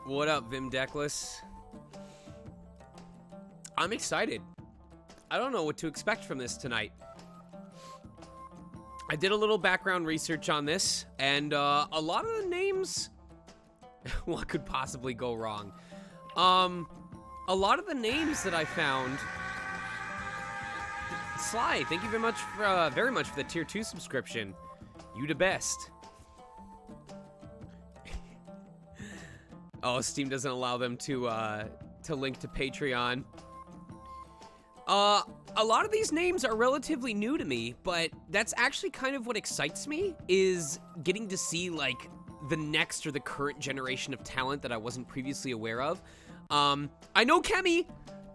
What up, Vim Deckless? I'm excited. I don't know what to expect from this tonight. I did a little background research on this, and a lot of the names... what could possibly go wrong? A lot of the names that I found... Sly, thank you very much for the Tier 2 subscription. You the best. Oh, Steam doesn't allow them to link to Patreon. A lot of these names are relatively new to me, but that's actually kind of what excites me, is getting to see, like, the next or the current generation of talent that I wasn't previously aware of. I know Kemi!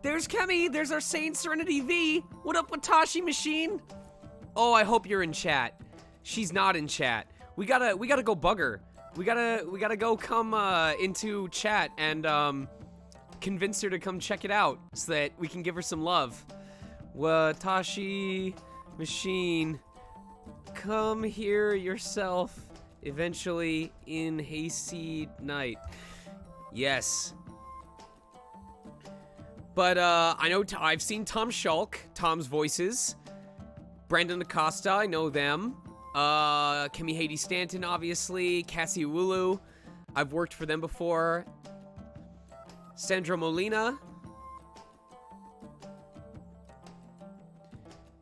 There's Kemi! There's our Sane Serenity V! What up, Watashi Machine? Oh, I hope you're in chat. She's not in chat. We gotta go bug her. We gotta go come into chat and convince her to come check it out so that we can give her some love. Watashi Machine, come here yourself eventually in Hayseed night. Yes. But I know I've seen Tom Shulk, Tom's voices. Brandon Acosta, I know them. Kemi Haiti Stanton, obviously. Cassie Wulu, I've worked for them before. Sandra Molina.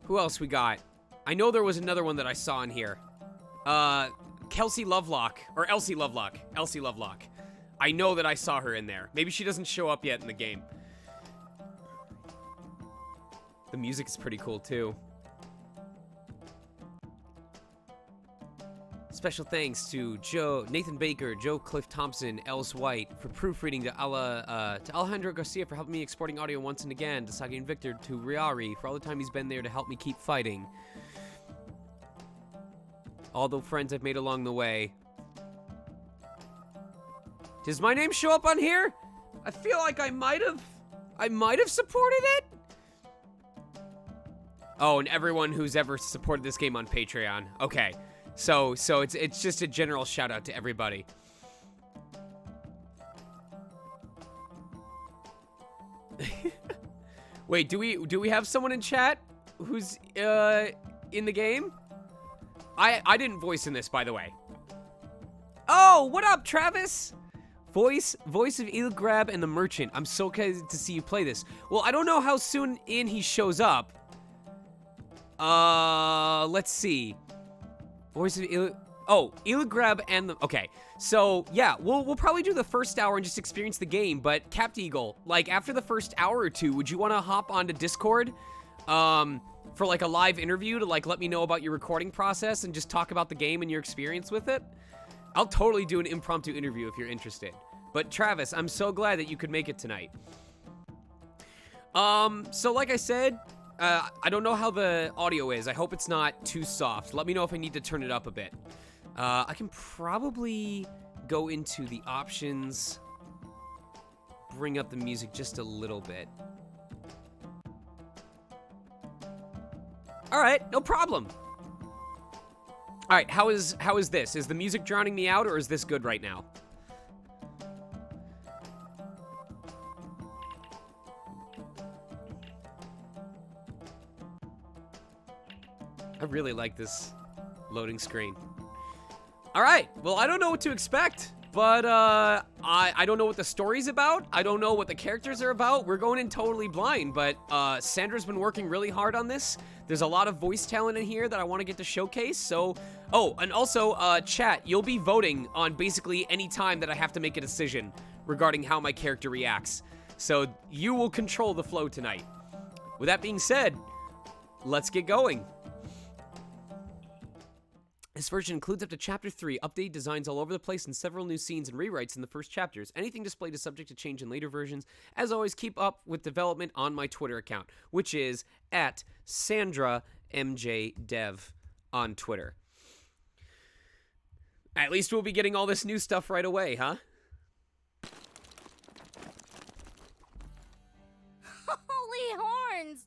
Who else we got? I know there was another one that I saw in here. Kelsey Lovelock, or Elsie Lovelock. Elsie Lovelock. I know that I saw her in there. Maybe she doesn't show up yet in the game. The music is pretty cool, too. Special thanks to Nathan Baker, Joe Cliff Thompson, Els White for proofreading, to Alejandro Garcia for helping me exporting audio once and again, to Sagi and Victor, to Riari for all the time he's been there to help me keep fighting. All the friends I've made along the way. Does my name show up on here? I feel like I might have supported it. Oh, and everyone who's ever supported this game on Patreon. Okay. So it's just a general shout out to everybody. Wait, do we have someone in chat who's in the game? I didn't voice in this, by the way. Oh, what up, Travis? Voice of Ilgrab and the Merchant. I'm so excited to see you play this. Well, I don't know how soon in he shows up. Let's see. Voice of Ilgrab and the... Okay, so, yeah, we'll probably do the first hour and just experience the game, but Capt Eagle, like, after the first hour or two, would you want to hop onto Discord, for, like, a live interview to, like, let me know about your recording process and just talk about the game and your experience with it? I'll totally do an impromptu interview if you're interested. But, Travis, I'm so glad that you could make it tonight. So, like I said... I don't know how the audio is. I hope it's not too soft. Let me know if I need to turn it up a bit. I can probably go into the options, bring up the music just a little bit. All right, no problem. All right, how is this? Is the music drowning me out, or is this good right now? I really like this loading screen. All right, well, I don't know what to expect, but I don't know what the story's about. I don't know what the characters are about. We're going in totally blind, but Sandra's been working really hard on this. There's a lot of voice talent in here that I want to get to showcase, so... Oh, and also, chat, you'll be voting on basically any time that I have to make a decision regarding how my character reacts. So you will control the flow tonight. With that being said, let's get going. This version includes up to Chapter 3, updated designs all over the place and several new scenes and rewrites in the first chapters. Anything displayed is subject to change in later versions. As always, keep up with development on my Twitter account, which is at SandraMJDev on Twitter. At least we'll be getting all this new stuff right away, huh? Holy horns!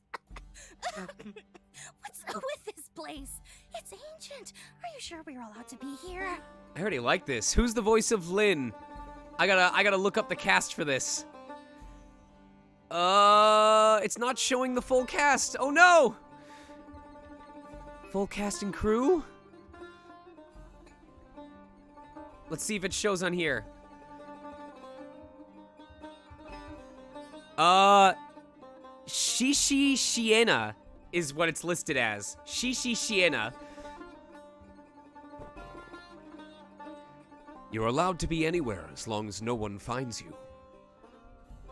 place. It's ancient. Are you sure we're allowed to be here? I already like this. Who's the voice of Lynn? I gotta look up the cast for this. It's not showing the full cast. Oh no! Full cast and crew? Let's see if it shows on here. Shishi Shiena is what it's listed as. Shishi Shiena. You're allowed to be anywhere as long as no one finds you.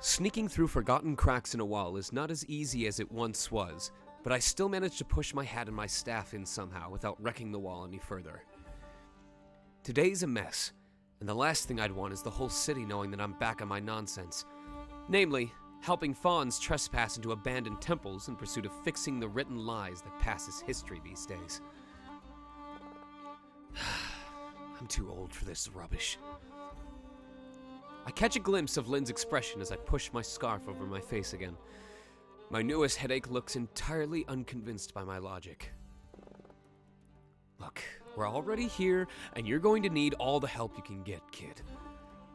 Sneaking through forgotten cracks in a wall is not as easy as it once was, but I still managed to push my hat and my staff in somehow without wrecking the wall any further. Today's a mess, and the last thing I'd want is the whole city knowing that I'm back on my nonsense. Namely, helping fawns trespass into abandoned temples in pursuit of fixing the written lies that pass as history these days. I'm too old for this rubbish. I catch a glimpse of Lynn's expression as I push my scarf over my face again. My newest headache looks entirely unconvinced by my logic. Look, we're already here, and you're going to need all the help you can get, kid.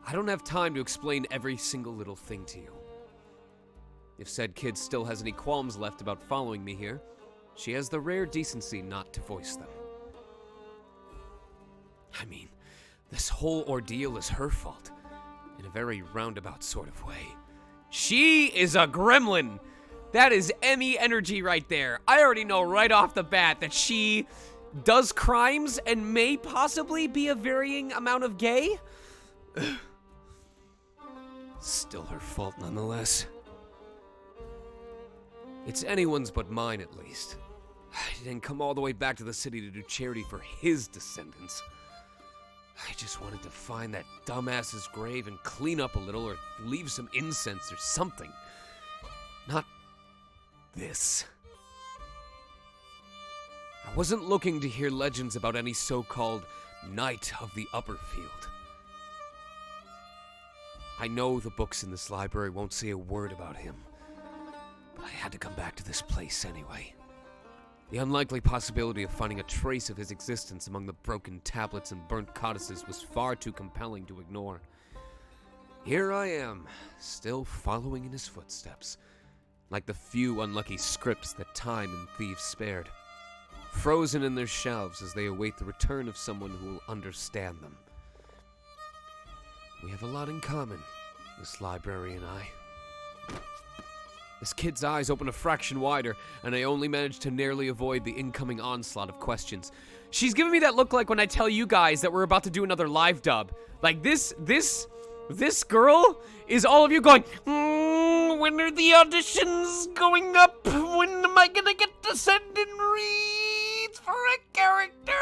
I don't have time to explain every single little thing to you. If said kid still has any qualms left about following me here, she has the rare decency not to voice them. I mean, this whole ordeal is her fault, in a very roundabout sort of way. She is a gremlin! That is Emmy energy right there. I already know right off the bat that she does crimes and may possibly be a varying amount of gay. Still her fault nonetheless. It's anyone's but mine, at least. I didn't come all the way back to the city to do charity for his descendants. I just wanted to find that dumbass's grave and clean up a little or leave some incense or something. Not this. I wasn't looking to hear legends about any so-called Knight of the Upper Field. I know the books in this library won't say a word about him, but I had to come back to this place anyway. The unlikely possibility of finding a trace of his existence among the broken tablets and burnt codices was far too compelling to ignore. Here I am, still following in his footsteps, like the few unlucky scripts that time and thieves spared, frozen in their shelves as they await the return of someone who will understand them. We have a lot in common, this library and I. This kid's eyes open a fraction wider, and I only managed to narrowly avoid the incoming onslaught of questions. She's giving me that look like when I tell you guys that we're about to do another live dub. Like this girl is all of you going, when are the auditions going up? When am I gonna get to send in reads for a character?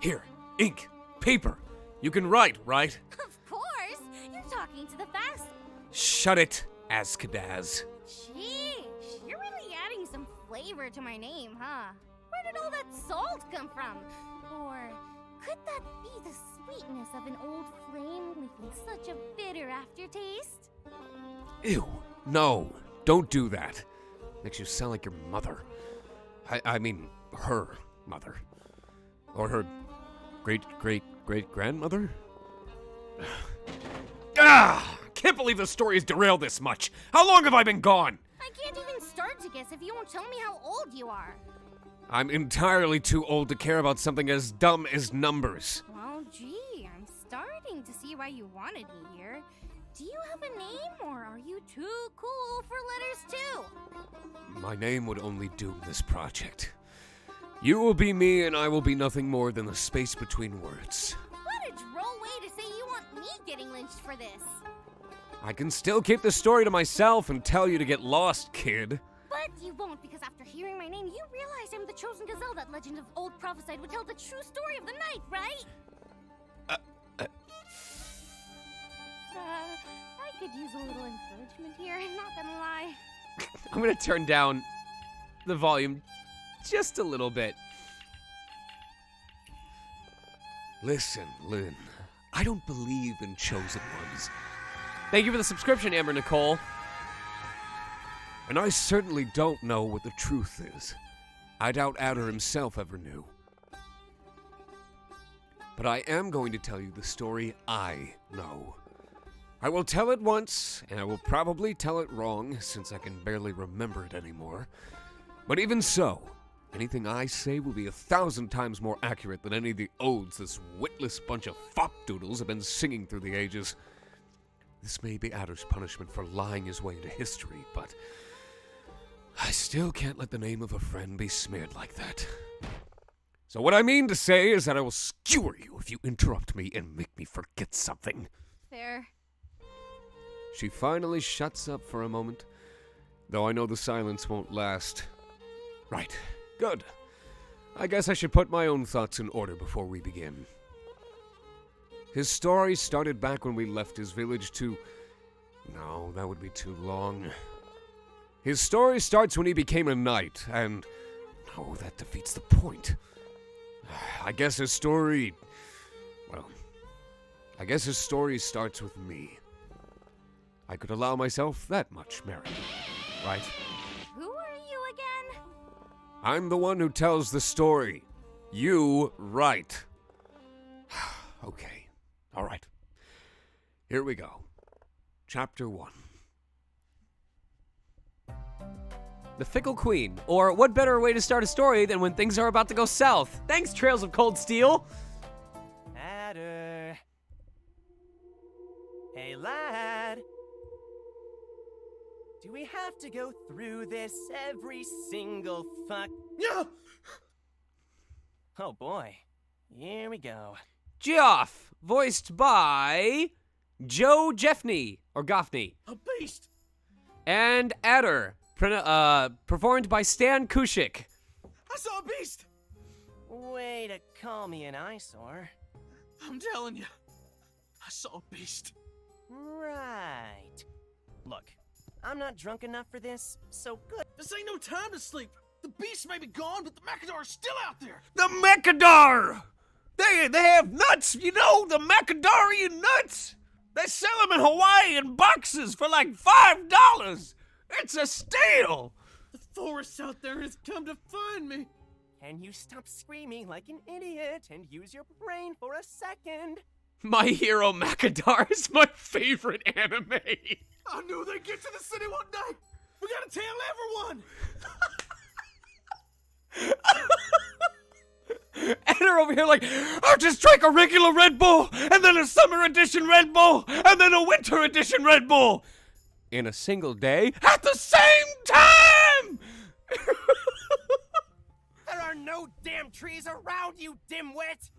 Here, ink, paper. You can write, right? Of course! You're talking to the best. Shut it, Azkadaz. Sheesh, you're really adding some flavor to my name, huh? Where did all that salt come from? Or could that be the sweetness of an old flame leaving such a bitter aftertaste? Ew, no, don't do that. Makes you sound like your mother. I mean, her mother. Or her great-great-great-grandmother? Can't believe the story has derailed this much. How long have I been gone? I can't even start to guess if you won't tell me how old you are. I'm entirely too old to care about something as dumb as numbers. Well, gee, I'm starting to see why you wanted me here. Do you have a name, or are you too cool for letters too? My name would only doom this project. You will be me, and I will be nothing more than the space between words. What a droll way to say you want me getting lynched for this. I can still keep the story to myself and tell you to get lost, kid. But you won't, because after hearing my name, you realize I'm the chosen gazelle that legend of old prophesied would tell the true story of the night, right? I could use a little encouragement here, I'm not gonna lie. I'm gonna turn down the volume just a little bit. Listen, Lynn, I don't believe in chosen ones. Thank you for the subscription, Amber Nicole. And I certainly don't know what the truth is. I doubt Adder himself ever knew. But I am going to tell you the story I know. I will tell it once, and I will probably tell it wrong, since I can barely remember it anymore. But even so, anything I say will be 1,000 times more accurate than any of the odes this witless bunch of fop-doodles have been singing through the ages. This may be Adder's punishment for lying his way into history, but I still can't let the name of a friend be smeared like that. So what I mean to say is that I will skewer you if you interrupt me and make me forget something. Fair. She finally shuts up for a moment, though I know the silence won't last. Right. Good. I guess I should put my own thoughts in order before we begin. His story started back when we left his village to... No, that would be too long. His story starts when he became a knight, and... No, that defeats the point. I guess his story... Well, I guess his story starts with me. I could allow myself that much merit, right? Who are you again? I'm the one who tells the story. You write. Okay. All right. Here we go. Chapter 1. The Fickle Queen, or what better way to start a story than when things are about to go south? Thanks, Trails of Cold Steel! Adder. Hey, lad. Do we have to go through this every single fuck? Yeah. Oh boy. Here we go. Geoff, voiced by Joe Jeffney, or Goffney. A beast. And Adder, performed by Stan Kushik. I saw a beast. Way to call me an eyesore. I'm telling you. I saw a beast. Right. Look, I'm not drunk enough for this, so good. This ain't no time to sleep. The beast may be gone, but the Macadar's still out there. The Macadar! They have nuts, you know, the Macadarian nuts! They sell them in Hawaii in boxes for like $5! It's a steal! The forest out there has come to find me. Can you stop screaming like an idiot and use your brain for a second? My Hero Macadar is my favorite anime. I knew they'd get to the city one day. We gotta tell everyone. And they're over here like, I'll just drink a regular Red Bull, and then a summer edition Red Bull, and then a winter edition Red Bull. In a single day, at the same time! There are no damn trees around, you dimwit!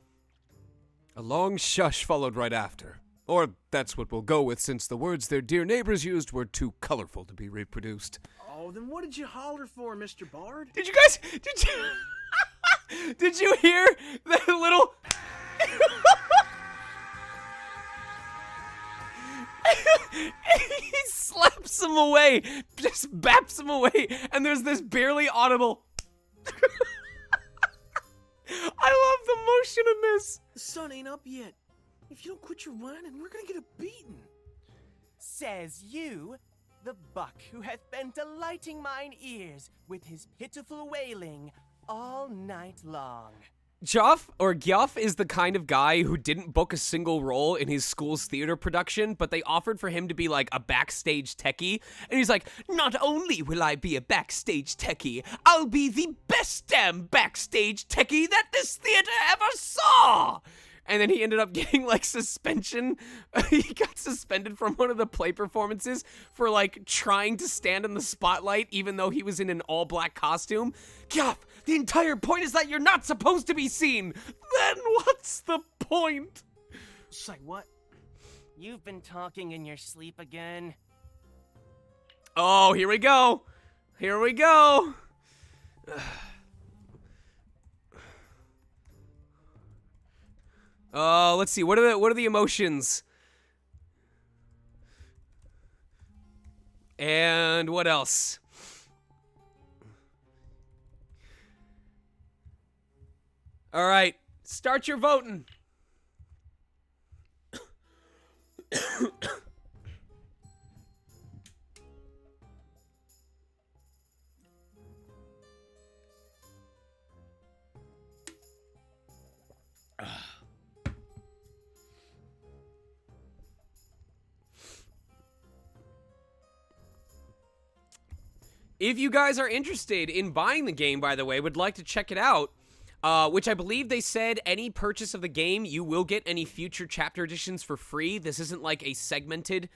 A long shush followed right after. Or that's what we'll go with, since the words their dear neighbors used were too colorful to be reproduced. Oh, then what did you holler for, Mr. Bard? Did you guys, did you hear that little... He slaps him away, just baps him away, and there's this barely audible... I love the motion in this. The sun ain't up yet. If you don't quit your whining, we're gonna get a beating. Says you, the buck who hath been delighting mine ears with his pitiful wailing all night long. Geoff is the kind of guy who didn't book a single role in his school's theater production, but they offered for him to be like a backstage techie. And he's like, not only will I be a backstage techie, I'll be the best damn backstage techie that this theater ever saw. And then he ended up getting like suspension. He got suspended from one of the play performances for like trying to stand in the spotlight even though he was in an all black costume. Geoff, the entire point is that you're not supposed to be seen. Then what's the point? Say what? You've been talking in your sleep again. Oh, here we go. Here we go. Let's see. What are the emotions? And what else? All right, start your voting. If you guys are interested in buying the game, by the way, would like to check it out, which I believe they said any purchase of the game, you will get any future chapter editions for free. This isn't like a segmented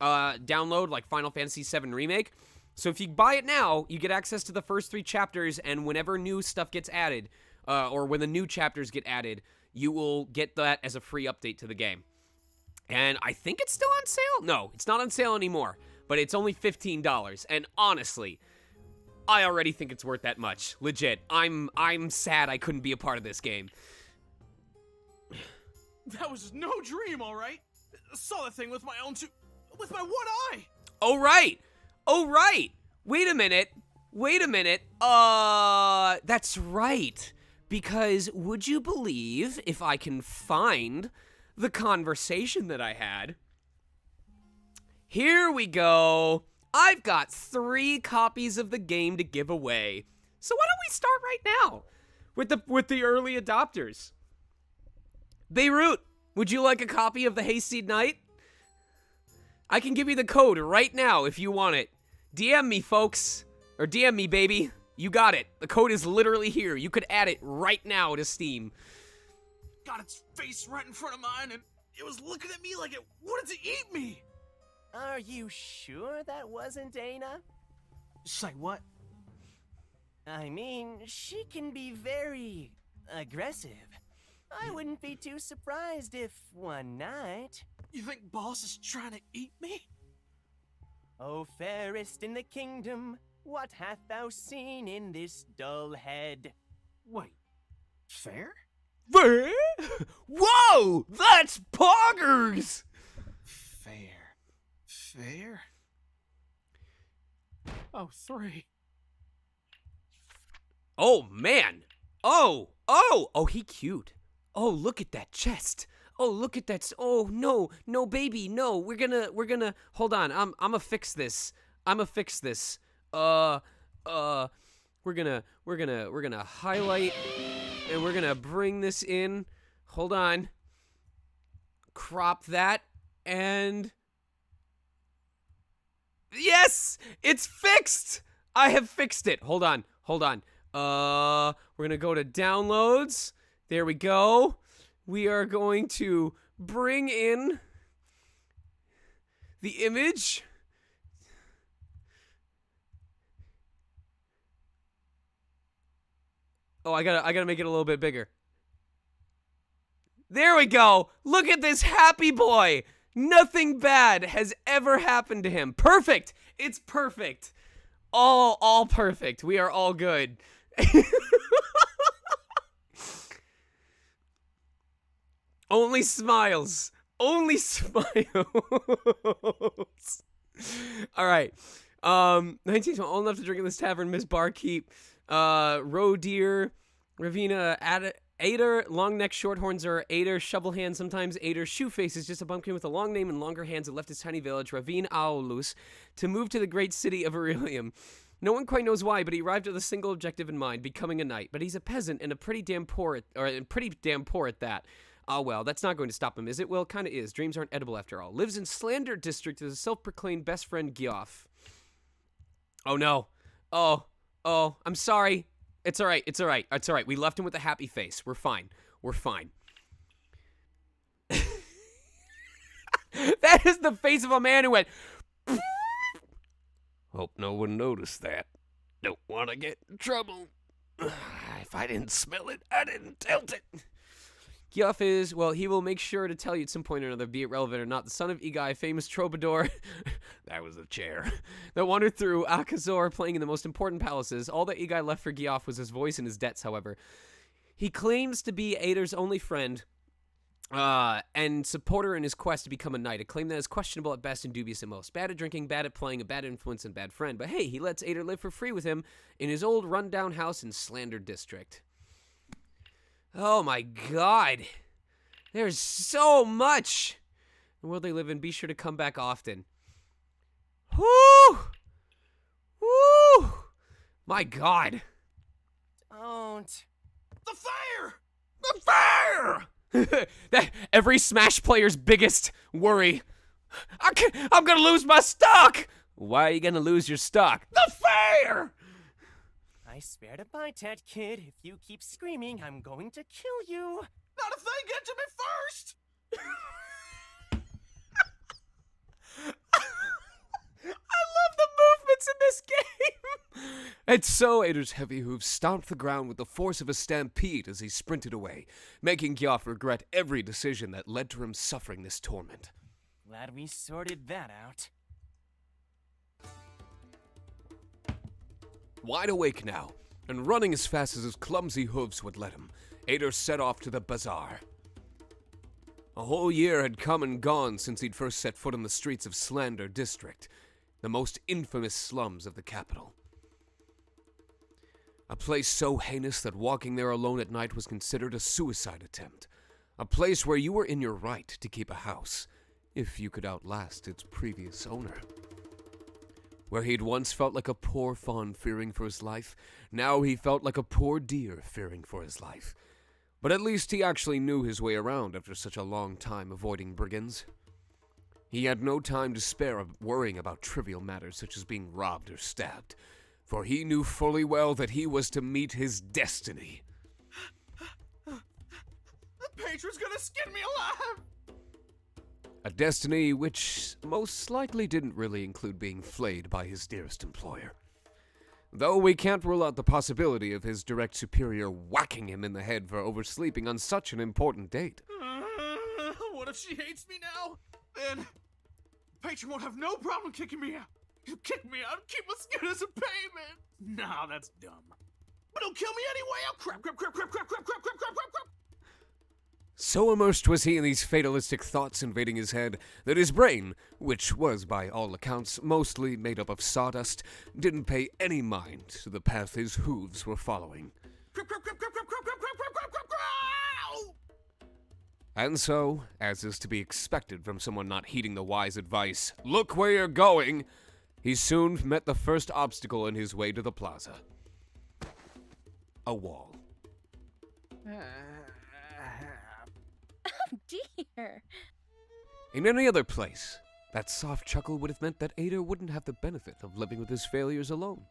download like Final Fantasy VII Remake. So if you buy it now, you get access to the first 3 chapters, and whenever new stuff gets added, or when the new chapters get added, you will get that as a free update to the game. And I think it's still on sale? No, it's not on sale anymore, but it's only $15. And honestly, I already think it's worth that much. Legit. I'm sad I couldn't be a part of this game. That was no dream, all right? Saw the thing with my own with my one eye. Oh, right. Oh, right. Wait a minute. That's right. Because would you believe if I can find the conversation that I had? Here we go. I've got 3 copies of the game to give away. So why don't we start right now with the early adopters? Beirut, would you like a copy of the Hayseed Knight? I can give you the code right now if you want it. DM me, folks. Or DM me, baby. You got it. The code is literally here. You could add it right now to Steam. Got its face right in front of mine, and it was looking at me like it wanted to eat me. Are you sure that wasn't Dana? Say what? I mean, she can be very aggressive. I wouldn't be too surprised if one night... You think Boss is trying to eat me? O fairest in the kingdom, what hast thou seen in this dull head? Wait, fair? Whoa! That's poggers! Fair? Oh, 3. Oh, man. Oh, he cute. Oh, look at that chest. Oh, look at that. Oh, no, baby, no. We're gonna, hold on. I'ma fix this. We're gonna highlight, and we're gonna bring this in. Hold on. Crop that, and yes, it's fixed. I have fixed it. Hold on. We're gonna go to downloads. There we go. We are going to bring in the image. Oh, I gotta make it a little bit bigger. There we go. Look at this happy boy. Nothing bad has ever happened to him. Perfect. It's perfect. All perfect. We are all good. Only smiles. Only smiles. All right. 19, old enough to drink in this tavern, Miss Barkeep. Roe deer, Ravina, Ader, long neck, short horns are Ader, shovel hand, sometimes Ader, shoe face is just a bumpkin with a long name and longer hands that left his tiny village, Ravine Aulus, to move to the great city of Aurelium. No one quite knows why, but he arrived with a single objective in mind, becoming a knight. But he's a peasant and pretty damn poor at that. Oh well, that's not going to stop him, is it? Well, it kind of is. Dreams aren't edible after all. Lives in Slander District with his self-proclaimed best friend Gyoff. Oh no. Oh, I'm sorry. It's all right. We left him with a happy face. We're fine. That is the face of a man who went... Hope no one noticed that. Don't want to get in trouble. If I didn't smell it, I didn't tilt it. Gyoff is, well, he will make sure to tell you at some point or another, be it relevant or not, the son of Igai, famous troubadour, That was a chair. that wandered through Akazor, playing in the most important palaces. All that Igai left for Gyoff was his voice and his debts, however. He claims to be Ader's only friend, and supporter in his quest to become a knight, a claim that is questionable at best and dubious at most. Bad at drinking, bad at playing, a bad influence, and bad friend. But hey, he lets Ader live for free with him in his old rundown house in Slander District. Oh my god. There's so much. The world they live in, be sure to come back often. Woo! My god. Don't. The fire! The fire! That every Smash player's biggest worry. I'm gonna lose my stock! Why are you gonna lose your stock? The fair! I swear to Bite-Tat, kid, if you keep screaming, I'm going to kill you. Not if they get to me first! I love the movements in this game! And so Ader's heavy hooves stomped the ground with the force of a stampede as he sprinted away, making Gyoff regret every decision that led to him suffering this torment. Glad we sorted that out. Wide awake now, and running as fast as his clumsy hooves would let him, Ader set off to the bazaar. A whole year had come and gone since he'd first set foot on the streets of Slander District, the most infamous slums of the capital. A place so heinous that walking there alone at night was considered a suicide attempt. A place where you were in your right to keep a house, if you could outlast its previous owner. Where he'd once felt like a poor fawn fearing for his life, now he felt like a poor deer fearing for his life. But at least he actually knew his way around after such a long time avoiding brigands. He had no time to spare worrying about trivial matters such as being robbed or stabbed, for he knew fully well that he was to meet his destiny. The patron's gonna skin me alive! A destiny which most likely didn't really include being flayed by his dearest employer. Though we can't rule out the possibility of his direct superior whacking him in the head for oversleeping on such an important date. What if she hates me now? Then the patron won't have no problem kicking me out. He'll kick me out and keep my skin as a payment. Nah, that's dumb. But he'll kill me anyway. Oh, crap. So immersed was he in these fatalistic thoughts invading his head that his brain, which was by all accounts mostly made up of sawdust, didn't pay any mind to the path his hooves were following. And so, as is to be expected from someone not heeding the wise advice, "Look where you're going," he soon met the first obstacle in his way to the plaza. A wall. Dear. In any other place, that soft chuckle would have meant that Ader wouldn't have the benefit of living with his failures alone.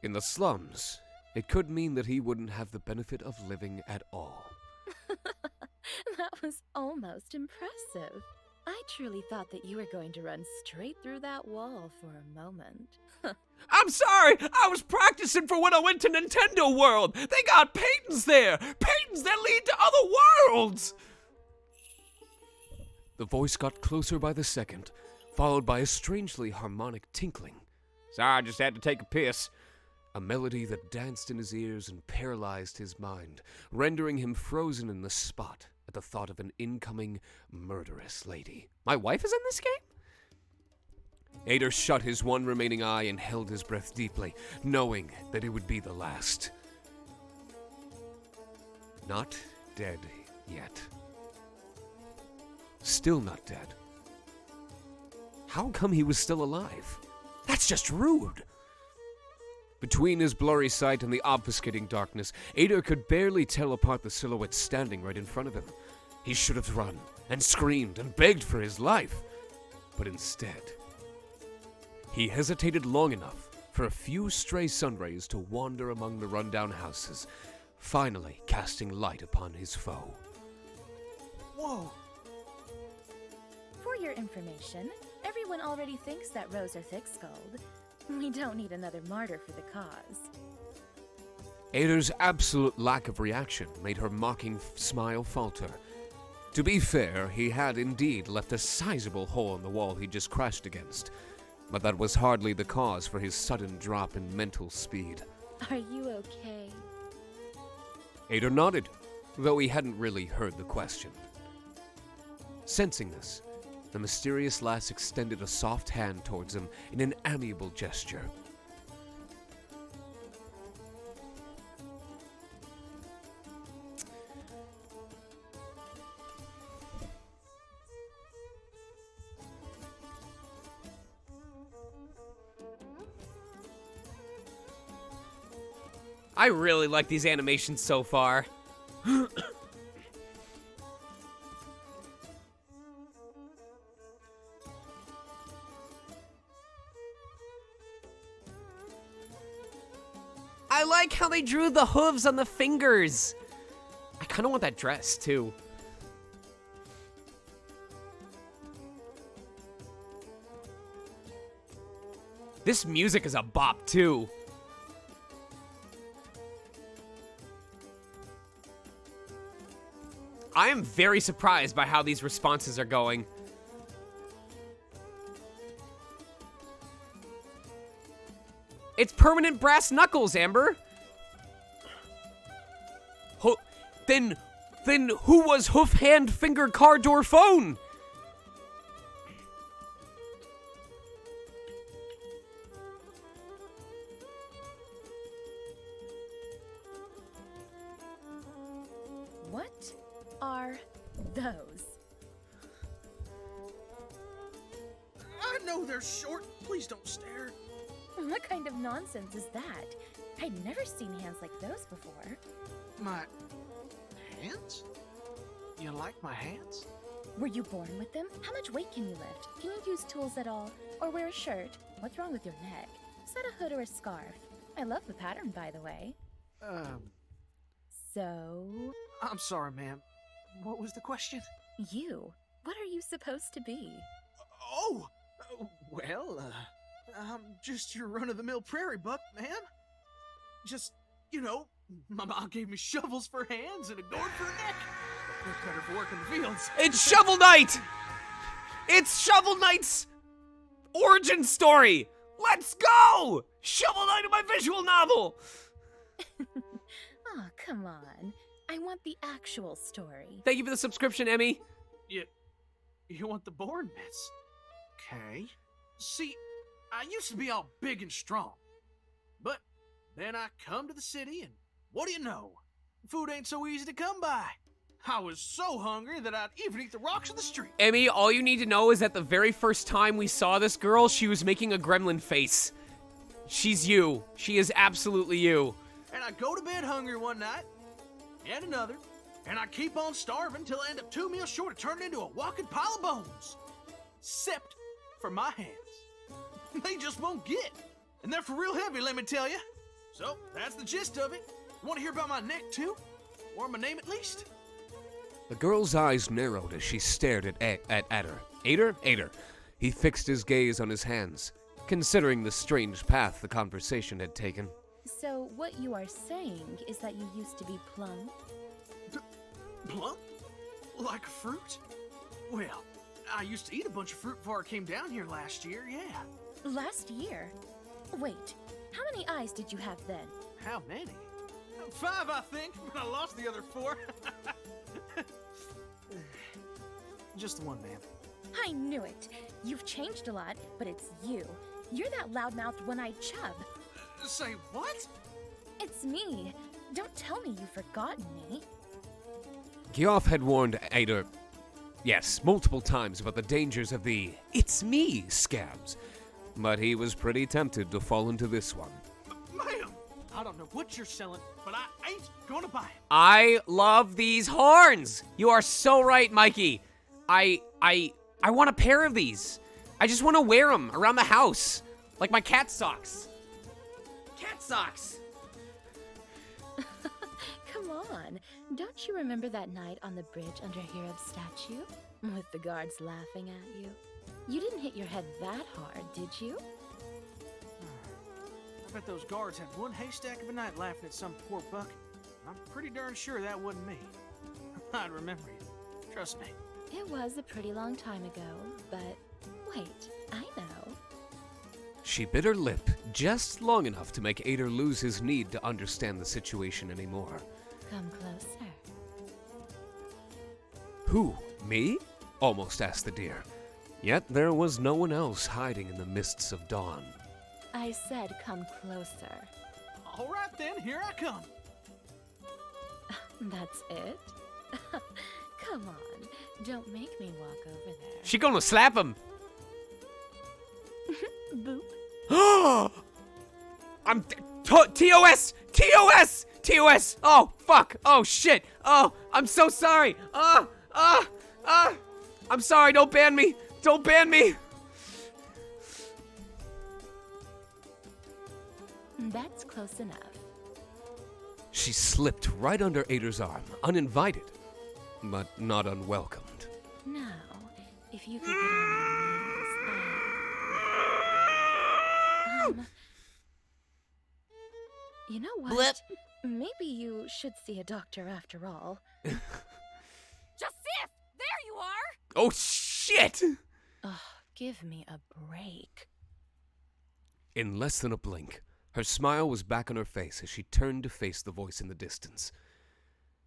In the slums, it could mean that he wouldn't have the benefit of living at all. That was almost impressive. I truly thought that you were going to run straight through that wall for a moment. I'm sorry! I was practicing for when I went to Nintendo World! They got paintings there! Paintings that lead to other worlds! The voice got closer by the second, followed by a strangely harmonic tinkling. Sorry, I just had to take a piss. A melody that danced in his ears and paralyzed his mind, rendering him frozen in the spot at the thought of an incoming murderous lady. My wife is in this game? Ader shut his one remaining eye and held his breath deeply, knowing that it would be the last. Not dead yet. Still not dead. How come he was still alive? That's just rude. Between his blurry sight and the obfuscating darkness, Ader could barely tell apart the silhouette standing right in front of him. He should have run and screamed and begged for his life. But instead, he hesitated long enough for a few stray sunrays to wander among the rundown houses, finally casting light upon his foe. Whoa! For your information, everyone already thinks that Rose are thick-skulled. We don't need another martyr for the cause. Ader's absolute lack of reaction made her mocking smile falter. To be fair, he had indeed left a sizable hole in the wall he just crashed against, but that was hardly the cause for his sudden drop in mental speed. Are you okay? Ader nodded, though he hadn't really heard the question. Sensing this, the mysterious lass extended a soft hand towards him in an amiable gesture. I really like these animations so far. they drew the hooves on the fingers. I kind of want that dress, too. This music is a bop, too. I am very surprised by how these responses are going. It's permanent brass knuckles, Amber. Then who was hoof, hand, finger, car door, phone? What are those? I know they're short. Please don't stare. What kind of nonsense is that? I'd never seen hands like those before. My hands? You like my hands? Were you born with them? How much weight can you lift? Can you use tools at all? Or wear a shirt? What's wrong with your neck? Is that a hood or a scarf? I love the pattern, by the way. So? I'm sorry, ma'am. What was the question? You. What are you supposed to be? Oh! Well, I'm just your run-of-the-mill prairie buck, ma'am. Just, you know, my mom gave me shovels for hands and a gourd for a neck. They're better for working the fields. It's Shovel Knight! It's Shovel Knight's origin story! Let's go! Shovel Knight in my visual novel! Oh, come on. I want the actual story. Thank you for the subscription, Emmy. You want the boring bits? Okay. See, I used to be all big and strong. But then I come to the city and what do you know? Food ain't so easy to come by. I was so hungry that I'd even eat the rocks in the street. Emmy, all you need to know is that the very first time we saw this girl, she was making a gremlin face. She's you. She is absolutely you. And I go to bed hungry one night, and another, and I keep on starving till I end up 2 meals short of turning into a walking pile of bones. Except for my hands. They just won't get. And they're for real heavy, let me tell you. So, that's the gist of it. Want to hear about my neck, too? Or my name, at least? The girl's eyes narrowed as she stared at Adder. Ader. He fixed his gaze on his hands, considering the strange path the conversation had taken. So, what you are saying is that you used to be plump? Plump? Like fruit? Well, I used to eat a bunch of fruit before I came down here last year, yeah. Last year? Wait, how many eyes did you have then? How many? 5, I think, but I lost the other 4. Just the one, ma'am. I knew it. You've changed a lot, but it's you. You're that loudmouthed one-eyed chub. Say what? It's me. Don't tell me you've forgotten me. Geoff had warned Ader, yes, multiple times about the dangers of the "it's me" scams, but he was pretty tempted to fall into this one. Ma'am, I don't know what you're selling, but I ain't gonna buy it. I love these horns. You are so right, Mikey. I want a pair of these. I just want to wear them around the house, like my cat socks. Cat socks. Come on. Don't you remember that night on the bridge under Herod's statue? With the guards laughing at you? You didn't hit your head that hard, did you? I bet those guards had one haystack of a night laughing at some poor buck. I'm pretty darn sure that wasn't me. I'd remember you. Trust me. It was a pretty long time ago, but wait, I know. She bit her lip just long enough to make Ader lose his need to understand the situation anymore. Come closer. Who? Me? Almost asked the deer. Yet there was no one else hiding in the mists of dawn. I said come closer. All right then, here I come. That's it? Come on, don't make me walk over there. She gonna slap him. Boop. I'm TOS. Oh fuck. Oh shit. Oh, I'm so sorry. I'm sorry. Don't ban me. Don't ban me. That's close enough. She slipped right under Ader's arm, uninvited, but not unwelcomed. Now, if you could get on your knees, you know what? Blip. Maybe you should see a doctor after all. Joseph! There you are! Oh, shit! Ugh, give me a break. In less than a blink, her smile was back on her face as she turned to face the voice in the distance.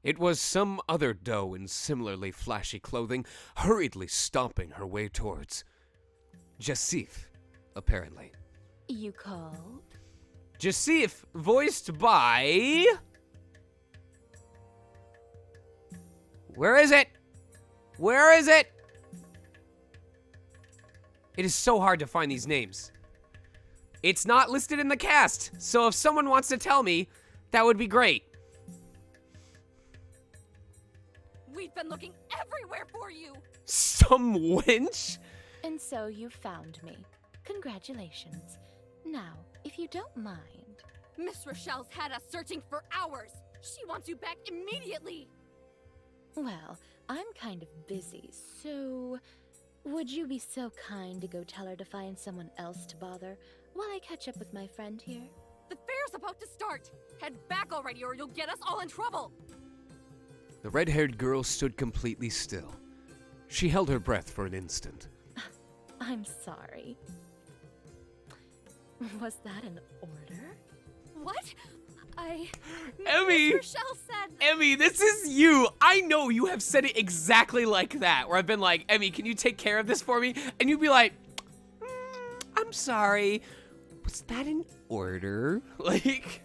It was some other doe in similarly flashy clothing, hurriedly stomping her way towards Joseph, apparently. You called? Joseph, voiced by... Where is it? Where is it? It is so hard to find these names. It's not listed in the cast, so if someone wants to tell me, that would be great. We've been looking everywhere for you! Some wench? And so you found me. Congratulations. Now, if you don't mind... Miss Rochelle's had us searching for hours! She wants you back immediately! Well, I'm kind of busy, so... Would you be so kind to go tell her to find someone else to bother while I catch up with my friend here? The fair's about to start! Head back already or you'll get us all in trouble! The red-haired girl stood completely still. She held her breath for an instant. I'm sorry. Was that an order? What? Emmy! Miss Rochelle said... Emmy, this is you. I know you have said it exactly like that, where I've been like, Emmy, can you take care of this for me? And you'd be like, I'm sorry. Was that an order? Like,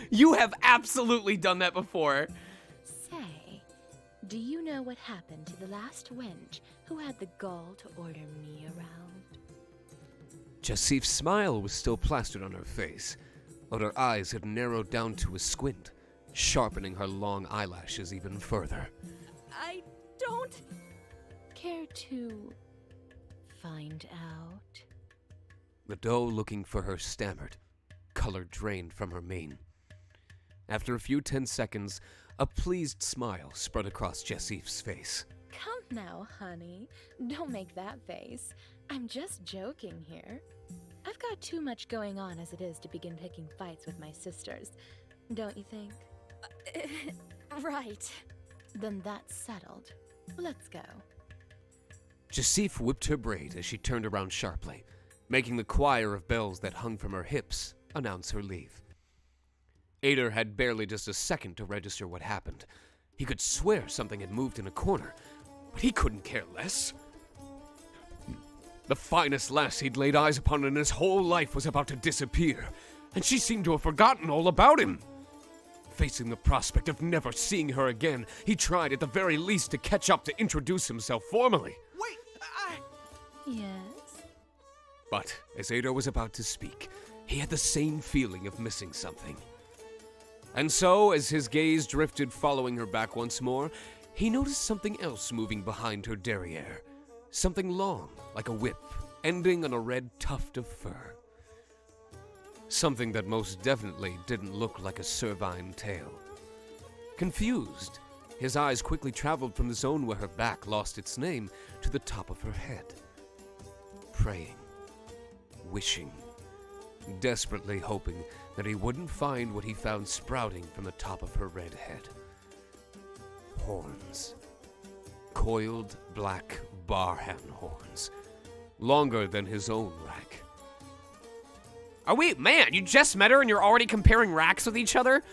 you have absolutely done that before. Say, do you know what happened to the last wench who had the gall to order me around? Joseph's smile was still plastered on her face, but her eyes had narrowed down to a squint, sharpening her long eyelashes even further. I don't... Care to find out? The doe looking for her stammered, color drained from her mane. After a few 10 seconds, a pleased smile spread across Joseph's face. Come now, honey. Don't make that face. I'm just joking here. I've got too much going on as it is to begin picking fights with my sisters. Don't you think? Right. Then that's settled. Let's go. Joseph whipped her braid as she turned around sharply, making the choir of bells that hung from her hips announce her leave. Ader had barely just a second to register what happened. He could swear something had moved in a corner, but he couldn't care less. The finest lass he'd laid eyes upon in his whole life was about to disappear, and she seemed to have forgotten all about him. Facing the prospect of never seeing her again, he tried at the very least to catch up to introduce himself formally. Wait, Yes? But as Ader was about to speak, he had the same feeling of missing something. And so, as his gaze drifted following her back once more, he noticed something else moving behind her derriere. Something long, like a whip, ending on a red tuft of fur. Something that most definitely didn't look like a cervine tail. Confused, his eyes quickly traveled from the zone where her back lost its name to the top of her head. Praying, wishing, desperately hoping that he wouldn't find what he found sprouting from the top of her red head. Horns. Coiled black barhan horns, longer than his own rack. Are we, man, you just met her and you're already comparing racks with each other?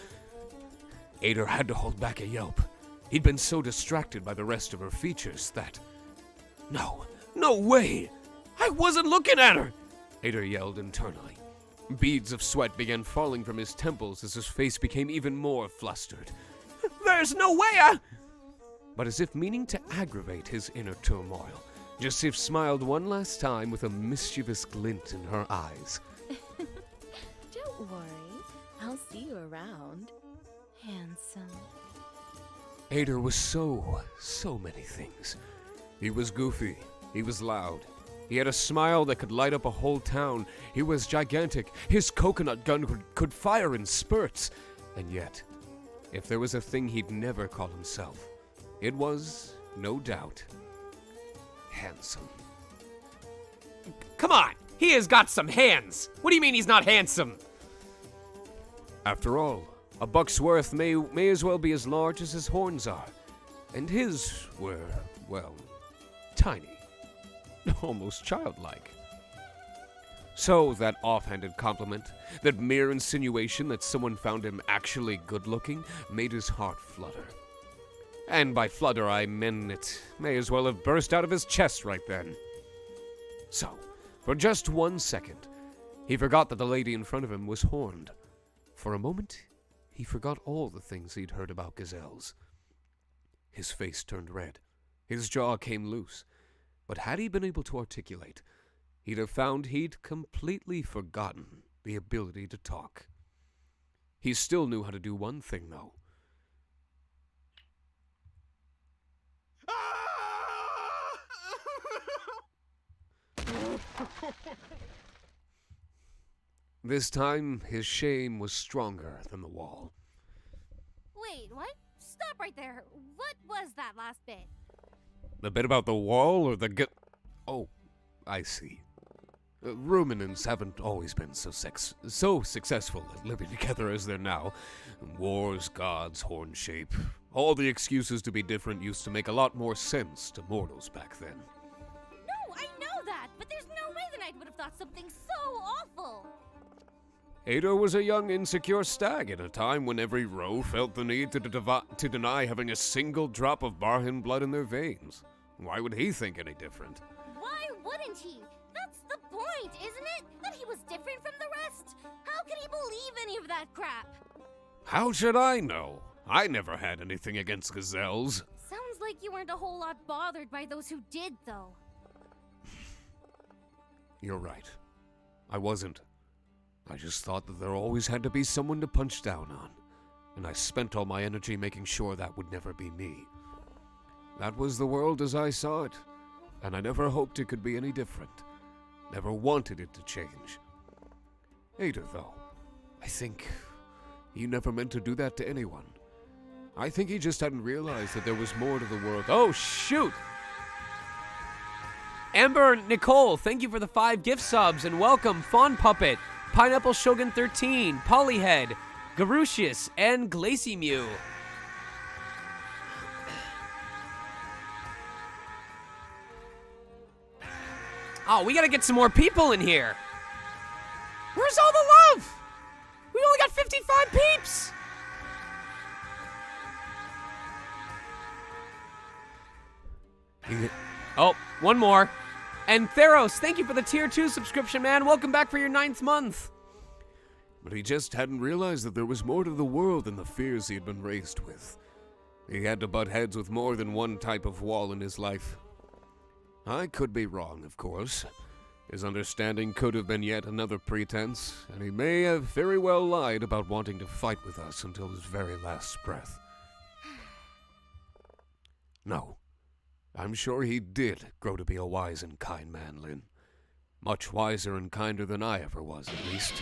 Ader had to hold back a yelp. He'd been so distracted by the rest of her features that... No way! I wasn't looking at her! Ader yelled internally. Beads of sweat began falling from his temples as his face became even more flustered. There's no way But as if meaning to aggravate his inner turmoil, Joseph smiled one last time with a mischievous glint in her eyes. Don't worry. I'll see you around. Handsome. Ader was so many things. He was goofy. He was loud. He had a smile that could light up a whole town. He was gigantic. His coconut gun could fire in spurts. And yet, if there was a thing he'd never call himself, it was, no doubt, handsome. Come on! He has got some hands! What do you mean he's not handsome? After all, a buck's worth may as well be as large as his horns are, and his were, well, tiny. Almost childlike. So that offhanded compliment, that mere insinuation that someone found him actually good-looking, made his heart flutter. And by flutter I mean it may as well have burst out of his chest right then. So, for just 1 second, he forgot that the lady in front of him was horned. For a moment, he forgot all the things he'd heard about gazelles. His face turned red. His jaw came loose. But had he been able to articulate, he'd have found he'd completely forgotten the ability to talk. He still knew how to do one thing, though. This time, his shame was stronger than the wall. Wait, what? Stop right there. What was that last bit? The bit about the wall or the Oh, I see. Ruminants haven't always been so successful at living together as they're now. Wars, gods, horn shape. All the excuses to be different used to make a lot more sense to mortals back then. No, I know that, but there's no way the knight would have thought something so awful. Ada was a young, insecure stag in a time when every roe felt the need to deny having a single drop of Barhan blood in their veins. Why would he think any different? Why wouldn't he? That's the point, isn't it? That he was different from the rest? How could he believe any of that crap? How should I know? I never had anything against gazelles. Sounds like you weren't a whole lot bothered by those who did, though. You're right. I wasn't. I just thought that there always had to be someone to punch down on, and I spent all my energy making sure that would never be me. That was the world as I saw it, and I never hoped it could be any different. Never wanted it to change. Ada, though, I think he never meant to do that to anyone. I think he just hadn't realized that there was more to the world. Oh, shoot! Amber Nicole, thank you for the 5 gift subs, and welcome Fawn Puppet, Pineapple Shogun 13, Polyhead, Garucius, and Glacimew. Oh, we gotta get some more people in here. Where's all the love? We only got 55 peeps. Oh, one more. And Theros, thank you for the tier 2 subscription, man. Welcome back for your 9th month. But he just hadn't realized that there was more to the world than the fears he had been raised with. He had to butt heads with more than one type of wall in his life. I could be wrong, of course. His understanding could have been yet another pretense, and he may have very well lied about wanting to fight with us until his very last breath. No. I'm sure he did grow to be a wise and kind man, Lynn. Much wiser and kinder than I ever was, at least.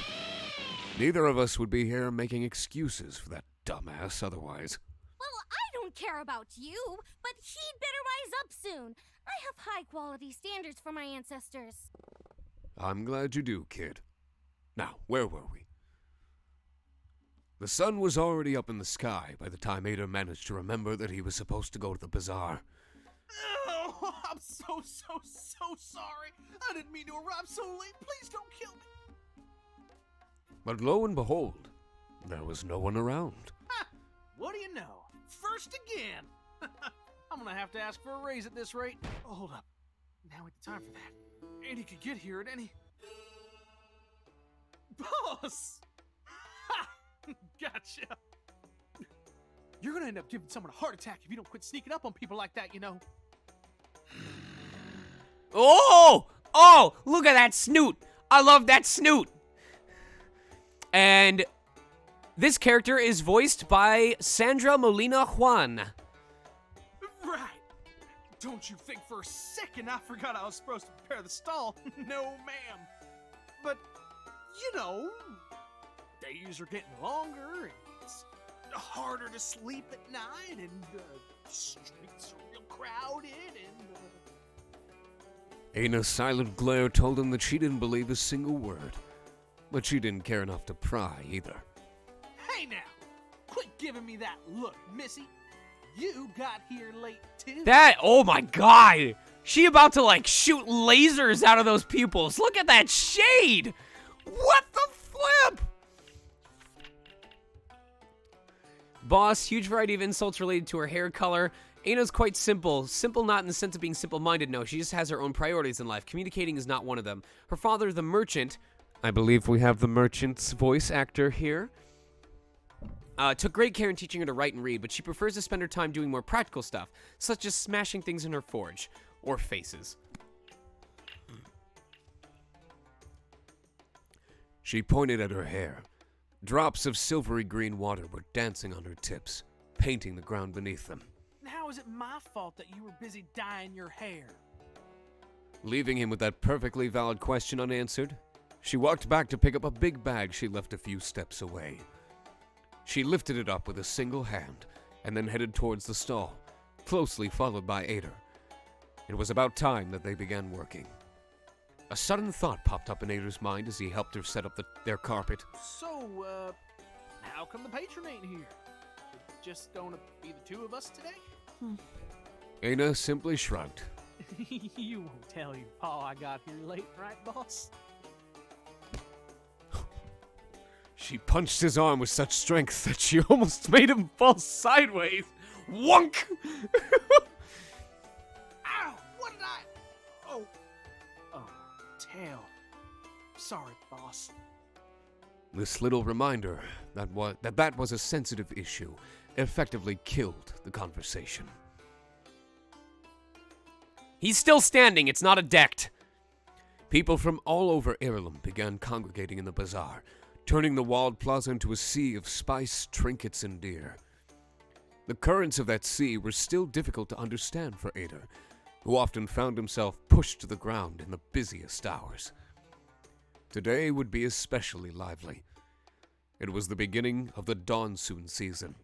Neither of us would be here making excuses for that dumbass otherwise. Well, I don't care about you, but he'd better rise up soon. I have high-quality standards for my ancestors. I'm glad you do, kid. Now, where were we? The sun was already up in the sky by the time Ada managed to remember that he was supposed to go to the bazaar. Oh, I'm so sorry. I didn't mean to arrive so late. Please don't kill me. But lo and behold, there was no one around. Ha! What do you know? First again. I'm gonna have to ask for a raise at this rate. Oh, hold up. Now ain't the time for that. Andy could get here at any... Boss! Ha! Gotcha. You're gonna end up giving someone a heart attack if you don't quit sneaking up on people like that, you know. Oh! Oh! Look at that snoot! I love that snoot! And this character is voiced by Sandra Molina Juan. Right. Don't you think for a second I forgot I was supposed to prepare the stall. No, ma'am. But, you know, days are getting longer, and it's harder to sleep at night, and streets are real crowded, and... Ana's silent glare told him that she didn't believe a single word, but she didn't care enough to pry either. Hey now! Quit giving me that look, Missy. You got here late, too. Oh my god! She about to, like, shoot lasers out of those pupils. Look at that shade! What the flip? Boss, huge variety of insults related to her hair color. Ana's quite simple. Simple not in the sense of being simple-minded, no. She just has her own priorities in life. Communicating is not one of them. Her father, the merchant, I believe we have the merchant's voice actor here, took great care in teaching her to write and read, but she prefers to spend her time doing more practical stuff, such as smashing things in her forge. Or faces. She pointed at her hair. Drops of silvery green water were dancing on her tips, painting the ground beneath them. How is it my fault that you were busy dyeing your hair? Leaving him with that perfectly valid question unanswered, she walked back to pick up a big bag she left a few steps away. She lifted it up with a single hand and then headed towards the stall, closely followed by Ada. It was about time that they began working. A sudden thought popped up in Ada's mind as he helped her set up their carpet. So, how come the patron ain't here? It's just gonna be the two of us today? Ada simply shrugged. You won't tell your pa I got here late, right, boss? She punched his arm with such strength that she almost made him fall sideways. Wonk! Ow! What did I... Oh, tail. Sorry, boss. This little reminder that was a sensitive issue effectively killed the conversation. He's still standing, it's not a decked. People from all over Ireland began congregating in the bazaar, turning the walled plaza into a sea of spice, trinkets, and deer. The currents of that sea were still difficult to understand for Ada, who often found himself pushed to the ground in the busiest hours. Today would be especially lively. It was the beginning of the Dawnsoon season,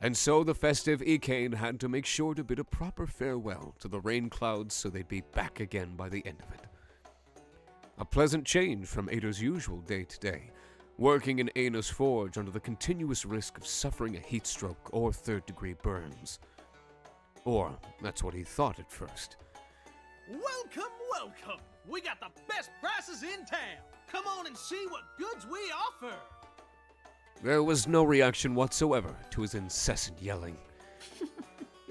and so the festive Icane had to make sure to bid a proper farewell to the rain clouds so they'd be back again by the end of it. A pleasant change from Ada's usual day-to-day, working in Ana's forge under the continuous risk of suffering a heat stroke or third-degree burns. Or, that's what he thought at first. Welcome, welcome! We got the best prices in town! Come on and see what goods we offer! There was no reaction whatsoever to his incessant yelling.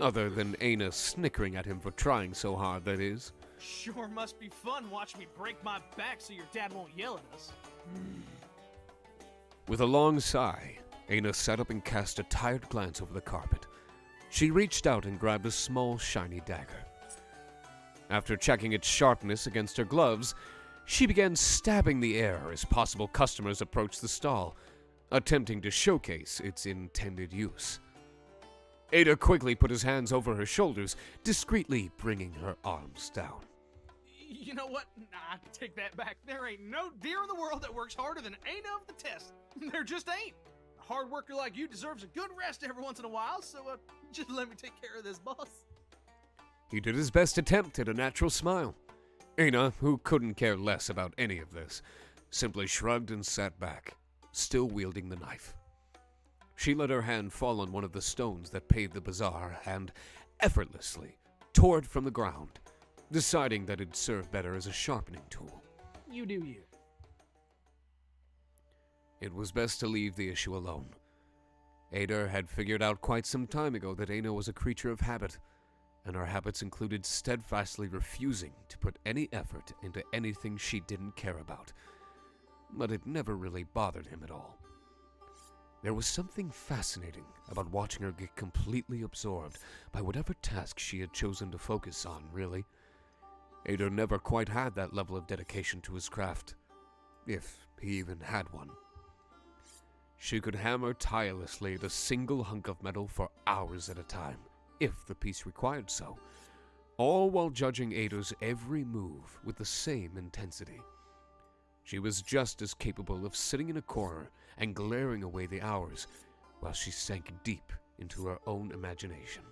Other than Ana snickering at him for trying so hard, that is. Sure must be fun watching me break my back so your dad won't yell at us. With a long sigh, Ana sat up and cast a tired glance over the carpet. She reached out and grabbed a small, shiny dagger. After checking its sharpness against her gloves, she began stabbing the air as possible customers approached the stall, attempting to showcase its intended use. Ada quickly put his hands over her shoulders, discreetly bringing her arms down. You know what? Nah, take that back. There ain't no deer in the world that works harder than Ana of the test. There just ain't. A hard worker like you deserves a good rest every once in a while, so just let me take care of this, boss. He did his best attempt at a natural smile. Ana, who couldn't care less about any of this, simply shrugged and sat back, still wielding the knife. She let her hand fall on one of the stones that paved the bazaar and, effortlessly, tore it from the ground, deciding that it'd serve better as a sharpening tool. You do you. It was best to leave the issue alone. Ada had figured out quite some time ago that Ana was a creature of habit, and her habits included steadfastly refusing to put any effort into anything she didn't care about. But it never really bothered him at all. There was something fascinating about watching her get completely absorbed by whatever task she had chosen to focus on, really. Ada never quite had that level of dedication to his craft, if he even had one. She could hammer tirelessly at a single hunk of metal for hours at a time, if the piece required so, all while judging Ada's every move with the same intensity. She was just as capable of sitting in a corner and glaring away the hours, while she sank deep into her own imagination.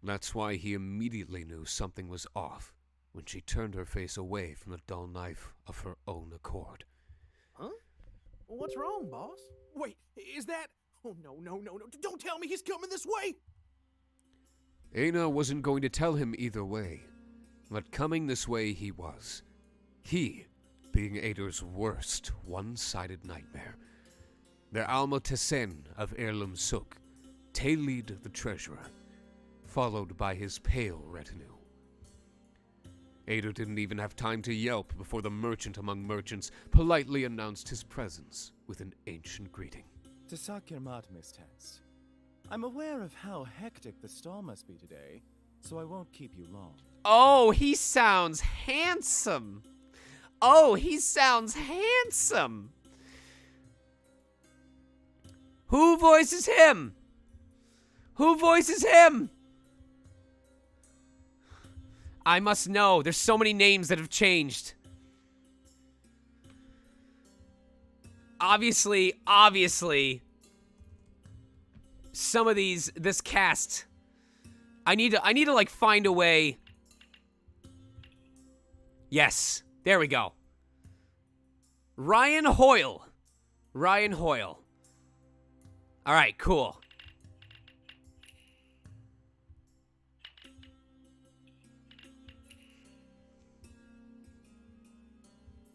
That's why he immediately knew something was off when she turned her face away from the dull knife of her own accord. Huh? What's wrong, boss? Wait, is that... Oh, no. Don't tell me he's coming this way! Aina wasn't going to tell him either way, but coming this way he was. He, being Ader's worst one-sided nightmare. The Alma Tesen of Heirloom Suk, Hayseed the treasurer, followed by his pale retinue. Ader didn't even have time to yelp before the merchant among merchants politely announced his presence with an ancient greeting. Tisakirmat, Miss Tess. I'm aware of how hectic the stall must be today, so I won't keep you long. Oh, he sounds handsome. Oh, he sounds handsome. Who voices him? Who voices him? I must know. There's so many names that have changed. Obviously, some of this cast, I need to like find a way. Yes, there we go. Ryan Hoyle. All right, cool.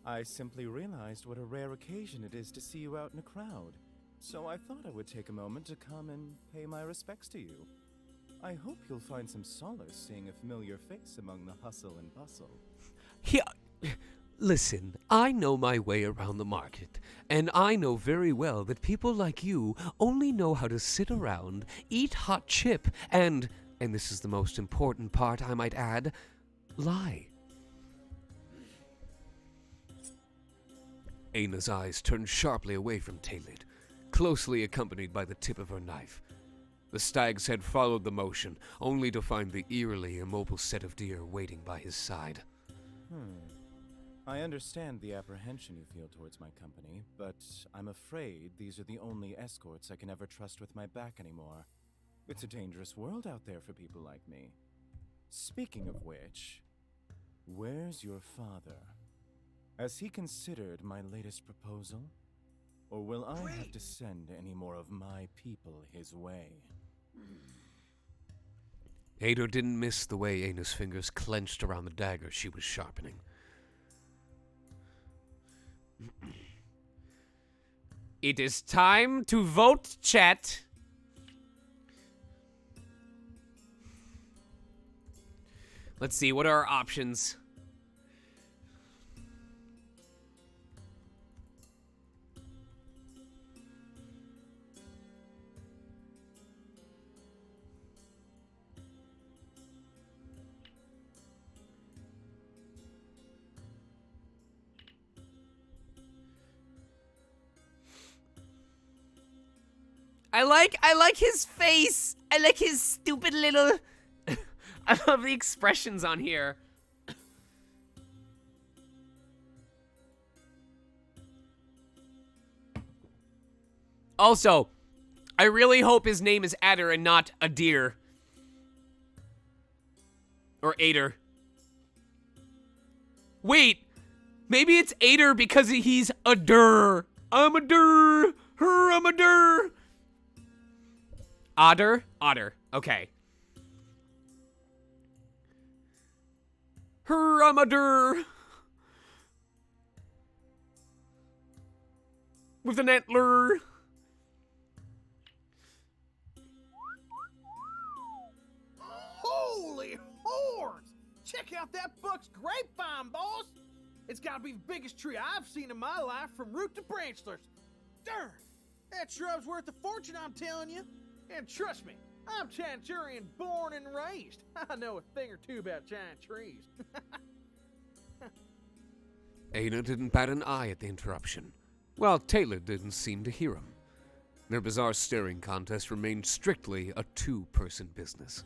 I simply realized what a rare occasion it is to see you out in a crowd, so I thought I would take a moment to come and pay my respects to you. I hope you'll find some solace seeing a familiar face among the hustle and bustle. Listen, I know my way around the market, and I know very well that people like you only know how to sit around, eat hot chip, and this is the most important part, I might add, lie. Aina's eyes turned sharply away from Hayseed, closely accompanied by the tip of her knife. The stag's head followed the motion, only to find the eerily immobile set of deer waiting by his side. I understand the apprehension you feel towards my company, but I'm afraid these are the only escorts I can ever trust with my back anymore. It's a dangerous world out there for people like me. Speaking of which, where's your father? Has he considered my latest proposal? Or will I have to send any more of my people his way? Ader didn't miss the way Aina's fingers clenched around the dagger she was sharpening. It is time to vote, chat. Let's see, what are our options? I like his face. I like his stupid little... I love the expressions on here. Also, I really hope his name is Adder and not Adir. Or Ader. Wait, maybe it's Ader because he's Adur. I'm Adur. I'm Adur. Otter. Okay. Heramadur. With an antler. Holy horse! Check out that Buck's grapevine, boss! It's gotta be the biggest tree I've seen in my life from root to branchlets. Darn! That shrub's worth a fortune, I'm telling you. And trust me, I'm Chanchurian born and raised. I know a thing or two about giant trees. Aina didn't bat an eye at the interruption, while Taylor didn't seem to hear him. Their bizarre staring contest remained strictly a two-person business.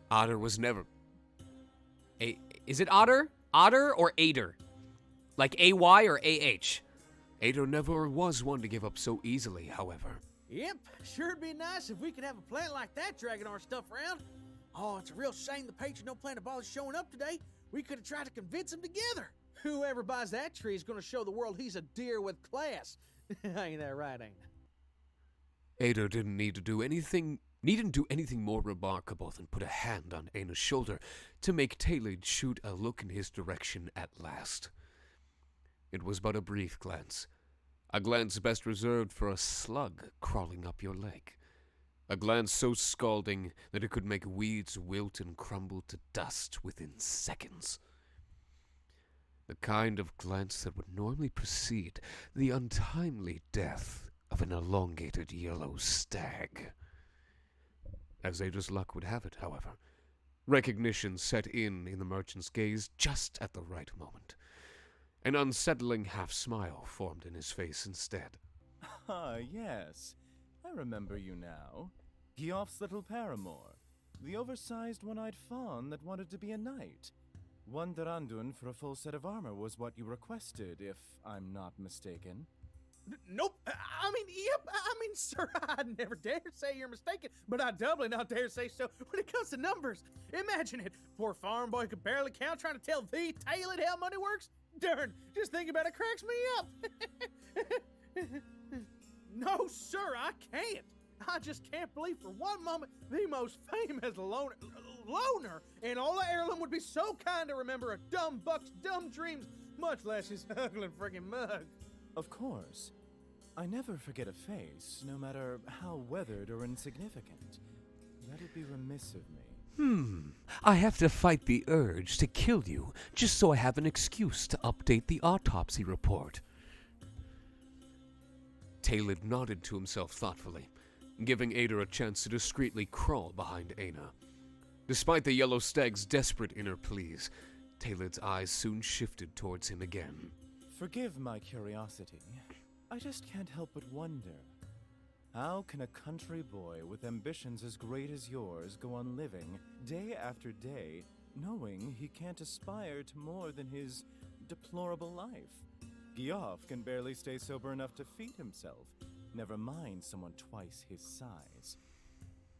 Otter was never... Is it Otter? Otter or Ader? Like A-Y or A-H? Ader never was one to give up so easily, however. Yep, sure'd be nice if we could have a plant like that dragging our stuff around. Oh, it's a real shame the patron don't plan to bother showing up today. We could have tried to convince him together. Whoever buys that tree is gonna show the world he's a deer with class. Ain't that right, ain't it? Ader didn't do anything more remarkable than put a hand on Aina's shoulder to make Taylid shoot a look in his direction at last. It was but a brief glance. A glance best reserved for a slug crawling up your leg. A glance so scalding that it could make weeds wilt and crumble to dust within seconds. The kind of glance that would normally precede the untimely death of an elongated yellow stag. As Ader's luck would have it, however, recognition set in the merchant's gaze just at the right moment. An unsettling half-smile formed in his face instead. Ah, yes. I remember you now. Geoff's little paramour. The oversized one-eyed fawn that wanted to be a knight. 1 Durandun for a full set of armor was what you requested, if I'm not mistaken. Nope. Sir, I'd never dare say you're mistaken, but I doubly not dare say so when it comes to numbers. Imagine it. Poor farm boy could barely count trying to tell the Taylid how money works. Darn, just thinking about it cracks me up. No, sir, I can't. I just can't believe for one moment the most famous loner in all of Heirloom would be so kind to remember a dumb buck's dumb dreams, much less his ugly friggin' mug. Of course. I never forget a face, no matter how weathered or insignificant. That'd be remiss of me. I have to fight the urge to kill you just so I have an excuse to update the autopsy report. Taylid nodded to himself thoughtfully, giving Ader a chance to discreetly crawl behind Aina. Despite the yellow stag's desperate inner pleas, Taylid's eyes soon shifted towards him again. Forgive my curiosity. I just can't help but wonder. How can a country boy with ambitions as great as yours go on living, day after day, knowing he can't aspire to more than his deplorable life? Geoff can barely stay sober enough to feed himself, never mind someone twice his size.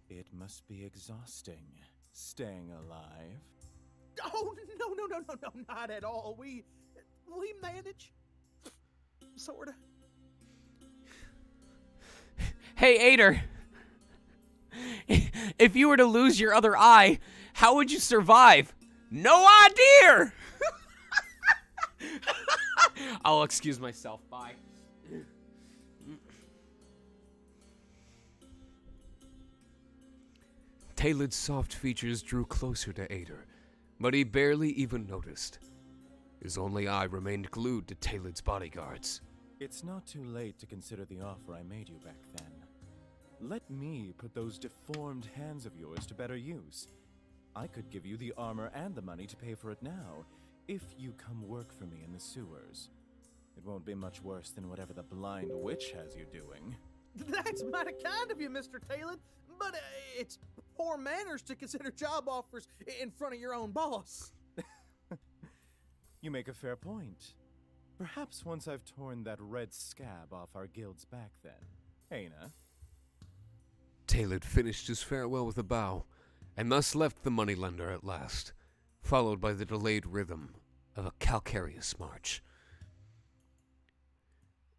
It must be exhausting, staying alive. Oh, no, not at all. We manage. Sorta. Hey, Ader. If you were to lose your other eye, how would you survive? No idea! I'll excuse myself. Bye. Taylid's soft features drew closer to Ader, but he barely even noticed. His only eye remained glued to Taylid's bodyguards. It's not too late to consider the offer I made you back then. Let me put those deformed hands of yours to better use. I could give you the armor and the money to pay for it now, if you come work for me in the sewers. It won't be much worse than whatever the blind witch has you doing. That's mighty kind of you, Mr. Taylid, but it's poor manners to consider job offers in front of your own boss. You make a fair point. Perhaps once I've torn that red scab off our guild's back then. Aina? Taylid finished his farewell with a bow, and thus left the moneylender at last, followed by the delayed rhythm of a calcareous march.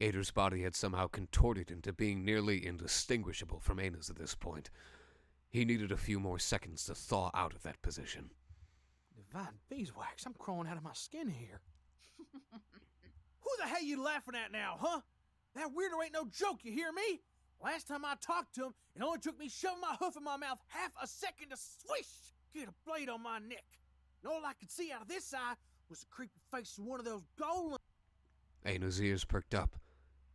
Ader's body had somehow contorted into being nearly indistinguishable from Aina's at this point. He needed a few more seconds to thaw out of that position. Divine beeswax, I'm crawling out of my skin here. Who the hell you laughing at now, huh? That weirdo ain't no joke, you hear me? Last time I talked to him, it only took me shoving my hoof in my mouth half a second to swish, get a blade on my neck. And all I could see out of this eye was the creepy face of one of those golems. Aina's ears perked up,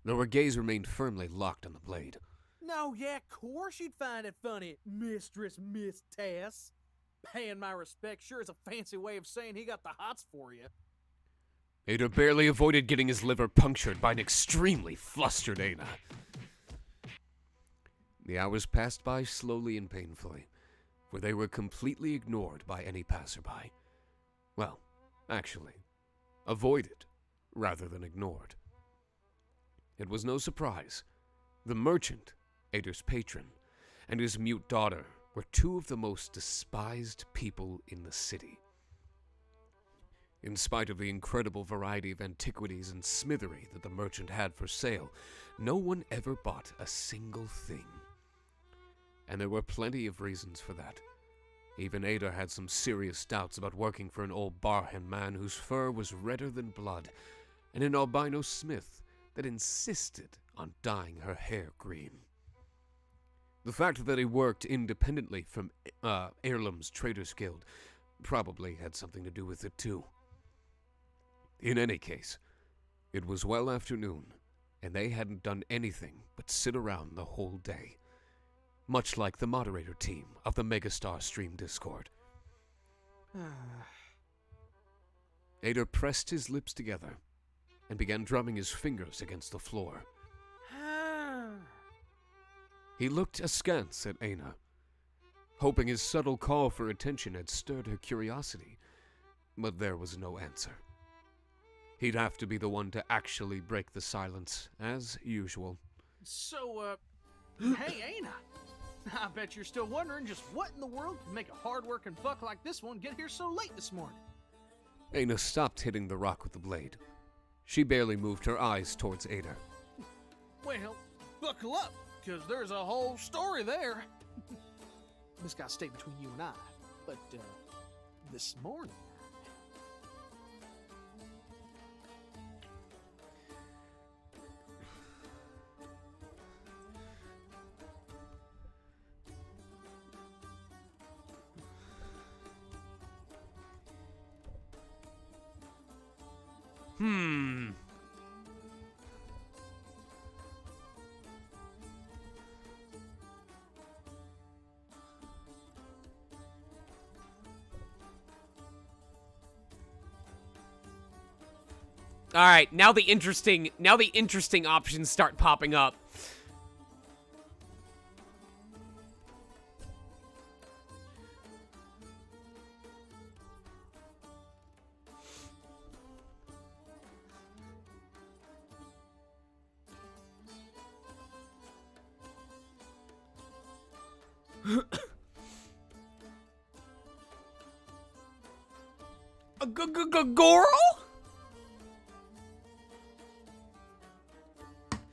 though her gaze remained firmly locked on the blade. No, yeah, of course you'd find it funny, Mistress Miss Tess. Paying my respect sure is a fancy way of saying he got the hots for you. Ader barely avoided getting his liver punctured by an extremely flustered Aina. The hours passed by slowly and painfully, for they were completely ignored by any passerby. Well, actually, avoided rather than ignored. It was no surprise. The merchant, Ader's patron, and his mute daughter were two of the most despised people in the city. In spite of the incredible variety of antiquities and smithery that the merchant had for sale, no one ever bought a single thing. And there were plenty of reasons for that. Even Ader had some serious doubts about working for an old barhen man whose fur was redder than blood, and an albino smith that insisted on dyeing her hair green. The fact that he worked independently from Heirloom's Traders Guild probably had something to do with it too. In any case, it was well after noon, and they hadn't done anything but sit around the whole day, much like the moderator team of the Megastar Stream Discord. Ader pressed his lips together and began drumming his fingers against the floor. He looked askance at Aina, hoping his subtle call for attention had stirred her curiosity, but there was no answer. He'd have to be the one to actually break the silence, as usual. So, hey, Aina. I bet you're still wondering just what in the world could make a hard-working buck like this one get here so late this morning. Aina stopped hitting the rock with the blade. She barely moved her eyes towards Ader. Well, buckle up, because there's a whole story there. This got to stay between you and I. But, this morning... All right, now the interesting options start popping up. A girl?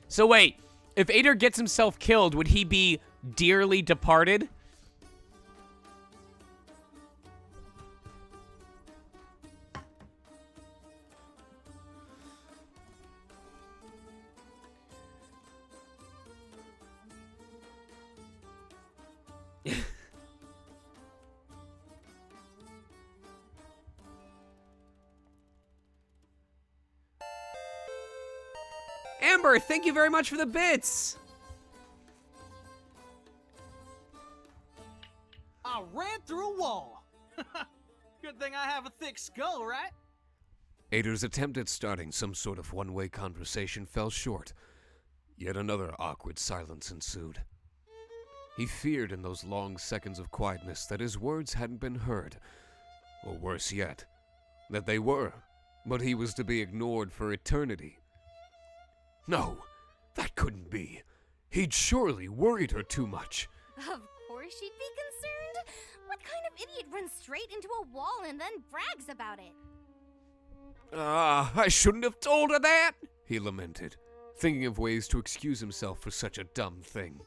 So wait, if Ader gets himself killed, would he be dearly departed? Amber, thank you very much for the bits. I ran through a wall. Good thing I have a thick skull, right? Ader's attempt at starting some sort of one-way conversation fell short. Yet another awkward silence ensued. He feared in those long seconds of quietness that his words hadn't been heard. Or worse yet, that they were, but he was to be ignored for eternity. No, that couldn't be. He'd surely worried her too much. Of course she'd be concerned. What kind of idiot runs straight into a wall and then brags about it? I shouldn't have told her that, he lamented, thinking of ways to excuse himself for such a dumb thing.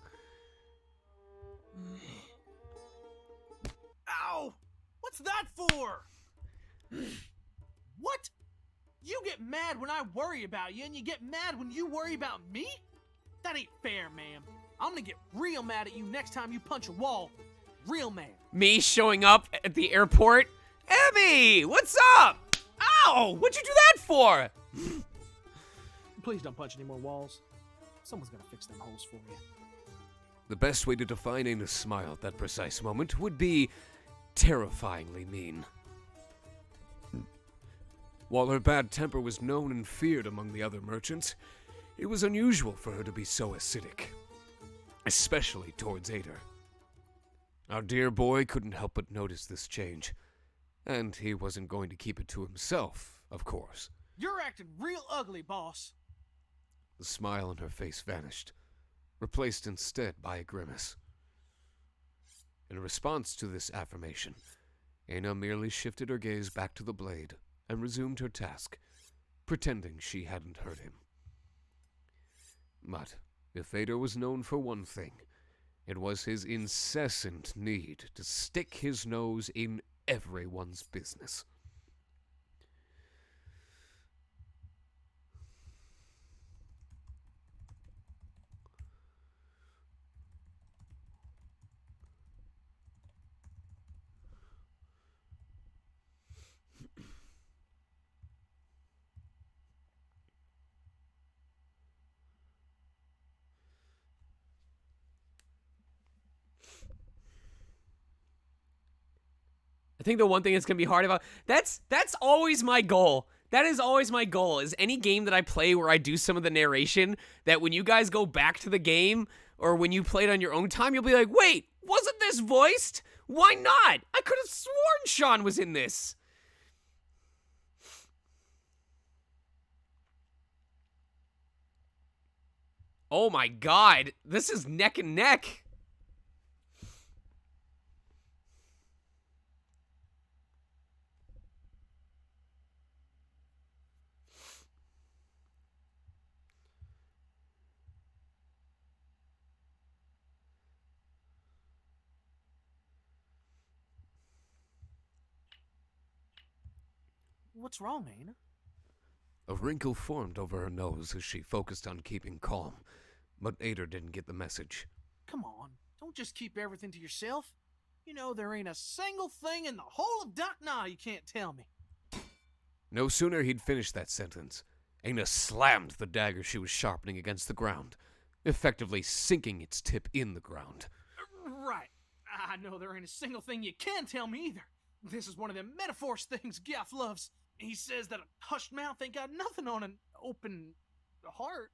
Ow! What's that for? What? You get mad when I worry about you, and you get mad when you worry about me? That ain't fair, ma'am. I'm gonna get real mad at you next time you punch a wall. Real mad. Me showing up at the airport? Abby, what's up? Ow! What'd you do that for? Please don't punch any more walls. Someone's gonna fix them holes for you. The best way to define Aina's smile at that precise moment would be terrifyingly mean. While her bad temper was known and feared among the other merchants, it was unusual for her to be so acidic, especially towards Ader. Our dear boy couldn't help but notice this change, and he wasn't going to keep it to himself, of course. You're acting real ugly, boss. The smile on her face vanished, replaced instead by a grimace. In response to this affirmation, Aina merely shifted her gaze back to the blade and resumed her task, pretending she hadn't heard him. But if Ada was known for one thing, it was his incessant need to stick his nose in everyone's business. I think the one thing that's gonna be hard about that's always my goal. That is always my goal. Is any game that I play where I do some of the narration, that when you guys go back to the game or when you play it on your own time, you'll be like, "Wait, wasn't this voiced? Why not? I could have sworn Sean was in this." Oh my god, this is neck and neck. What's wrong, Aina? A wrinkle formed over her nose as she focused on keeping calm, but Ada didn't get the message. Come on, don't just keep everything to yourself. You know there ain't a single thing in the whole of Dakna you can't tell me. No sooner he'd finished that sentence, Aina slammed the dagger she was sharpening against the ground, effectively sinking its tip in the ground. Right. I know there ain't a single thing you can tell me either. This is one of them metaphors things Gaff loves. He says that a hushed mouth ain't got nothing on an open heart.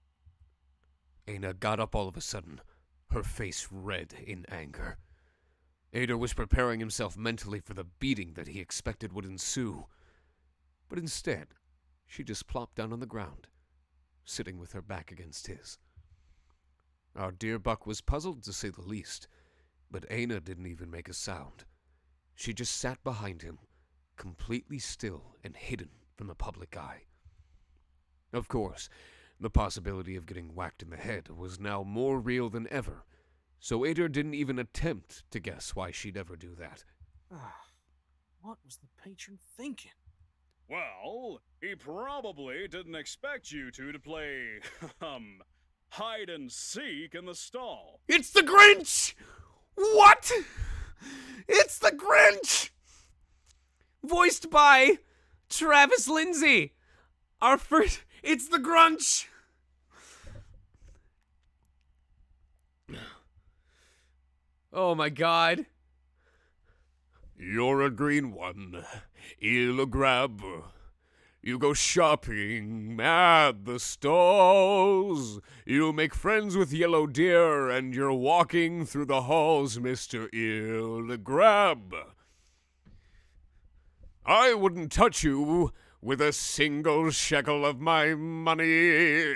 Aina got up all of a sudden, her face red in anger. Ada was preparing himself mentally for the beating that he expected would ensue. But instead, she just plopped down on the ground, sitting with her back against his. Our dear buck was puzzled to say the least, but Aina didn't even make a sound. She just sat behind him, completely still and hidden from the public eye. Of course, the possibility of getting whacked in the head was now more real than ever, so Ada didn't even attempt to guess why she'd ever do that. What was the patron thinking? Well, he probably didn't expect you two to play, hide and seek in the stall. It's the Grinch! What? It's the Grinch! Voiced by Travis Lindsay. Our first... It's the Grunch! Oh my god. You're a green one, I'll grab. You go shopping at the stalls. You make friends with yellow deer, and you're walking through the halls, Mr. I'll grab. I wouldn't touch you with a single shekel of my money.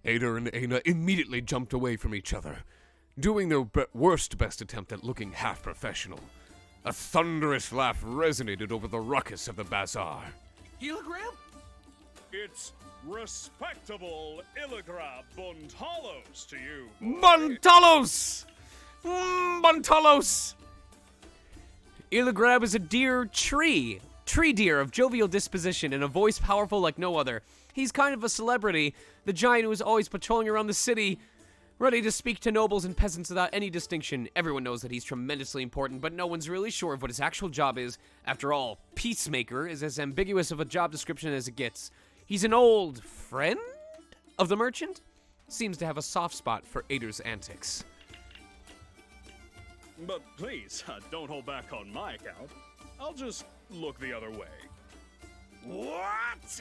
Ada and Aina immediately jumped away from each other, doing their worst best attempt at looking half professional. A thunderous laugh resonated over the ruckus of the bazaar. Kilogram? It's respectable Illigrab Buntalos to you. Buntalos! Buntalos! Illigrab is a deer tree deer of jovial disposition and a voice powerful like no other. He's kind of a celebrity, the giant who is always patrolling around the city, ready to speak to nobles and peasants without any distinction. Everyone knows that he's tremendously important, but no one's really sure of what his actual job is. After all, Peacemaker is as ambiguous of a job description as it gets. He's an old friend of the merchant? Seems to have a soft spot for Ada's antics. But please, don't hold back on my account. I'll just look the other way. What?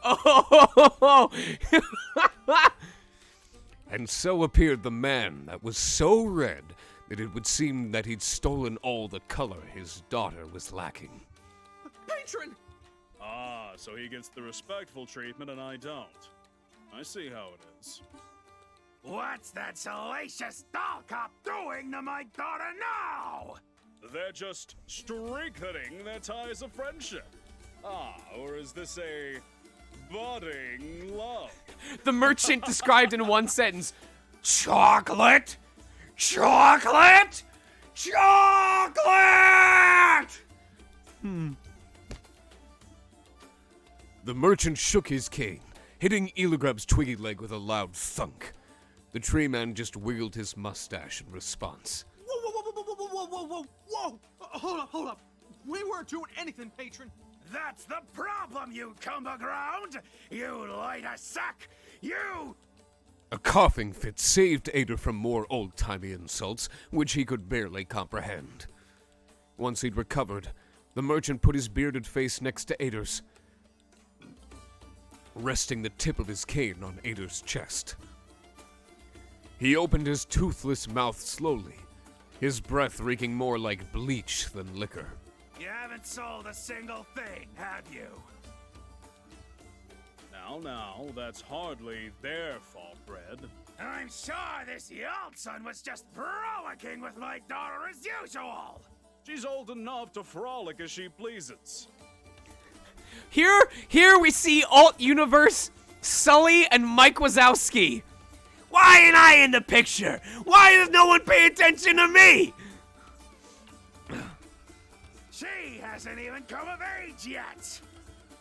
Oh! And so appeared the man that was so red that it would seem that he'd stolen all the color his daughter was lacking. Patron! Ah, so he gets the respectful treatment and I don't. I see how it is. What's that salacious doll cop doing to my daughter now? They're just strengthening their ties of friendship. Ah, or is this a budding love? The merchant described in one sentence, Chocolate! Chocolate! Chocolate! The merchant shook his cane, hitting Eligrab's twiggy leg with a loud thunk. The tree man just wiggled his mustache in response. Whoa, whoa, whoa, whoa, whoa, whoa, whoa, whoa, whoa! Hold up. We weren't doing anything, patron. That's the problem, you cumber ground! You lighter sack! You! A coughing fit saved Ader from more old-timey insults, which he could barely comprehend. Once he'd recovered, the merchant put his bearded face next to Ader's, resting the tip of his cane on Ader's chest. He opened his toothless mouth slowly, his breath reeking more like bleach than liquor. You haven't sold a single thing, have you? Now, that's hardly their fault, Fred. I'm sure this Yeltsin was just frolicking with my daughter as usual! She's old enough to frolic as she pleases. Here we see alt universe Sully and Mike Wazowski. Why ain't I in the picture? Why does no one pay attention to me? She hasn't even come of age yet!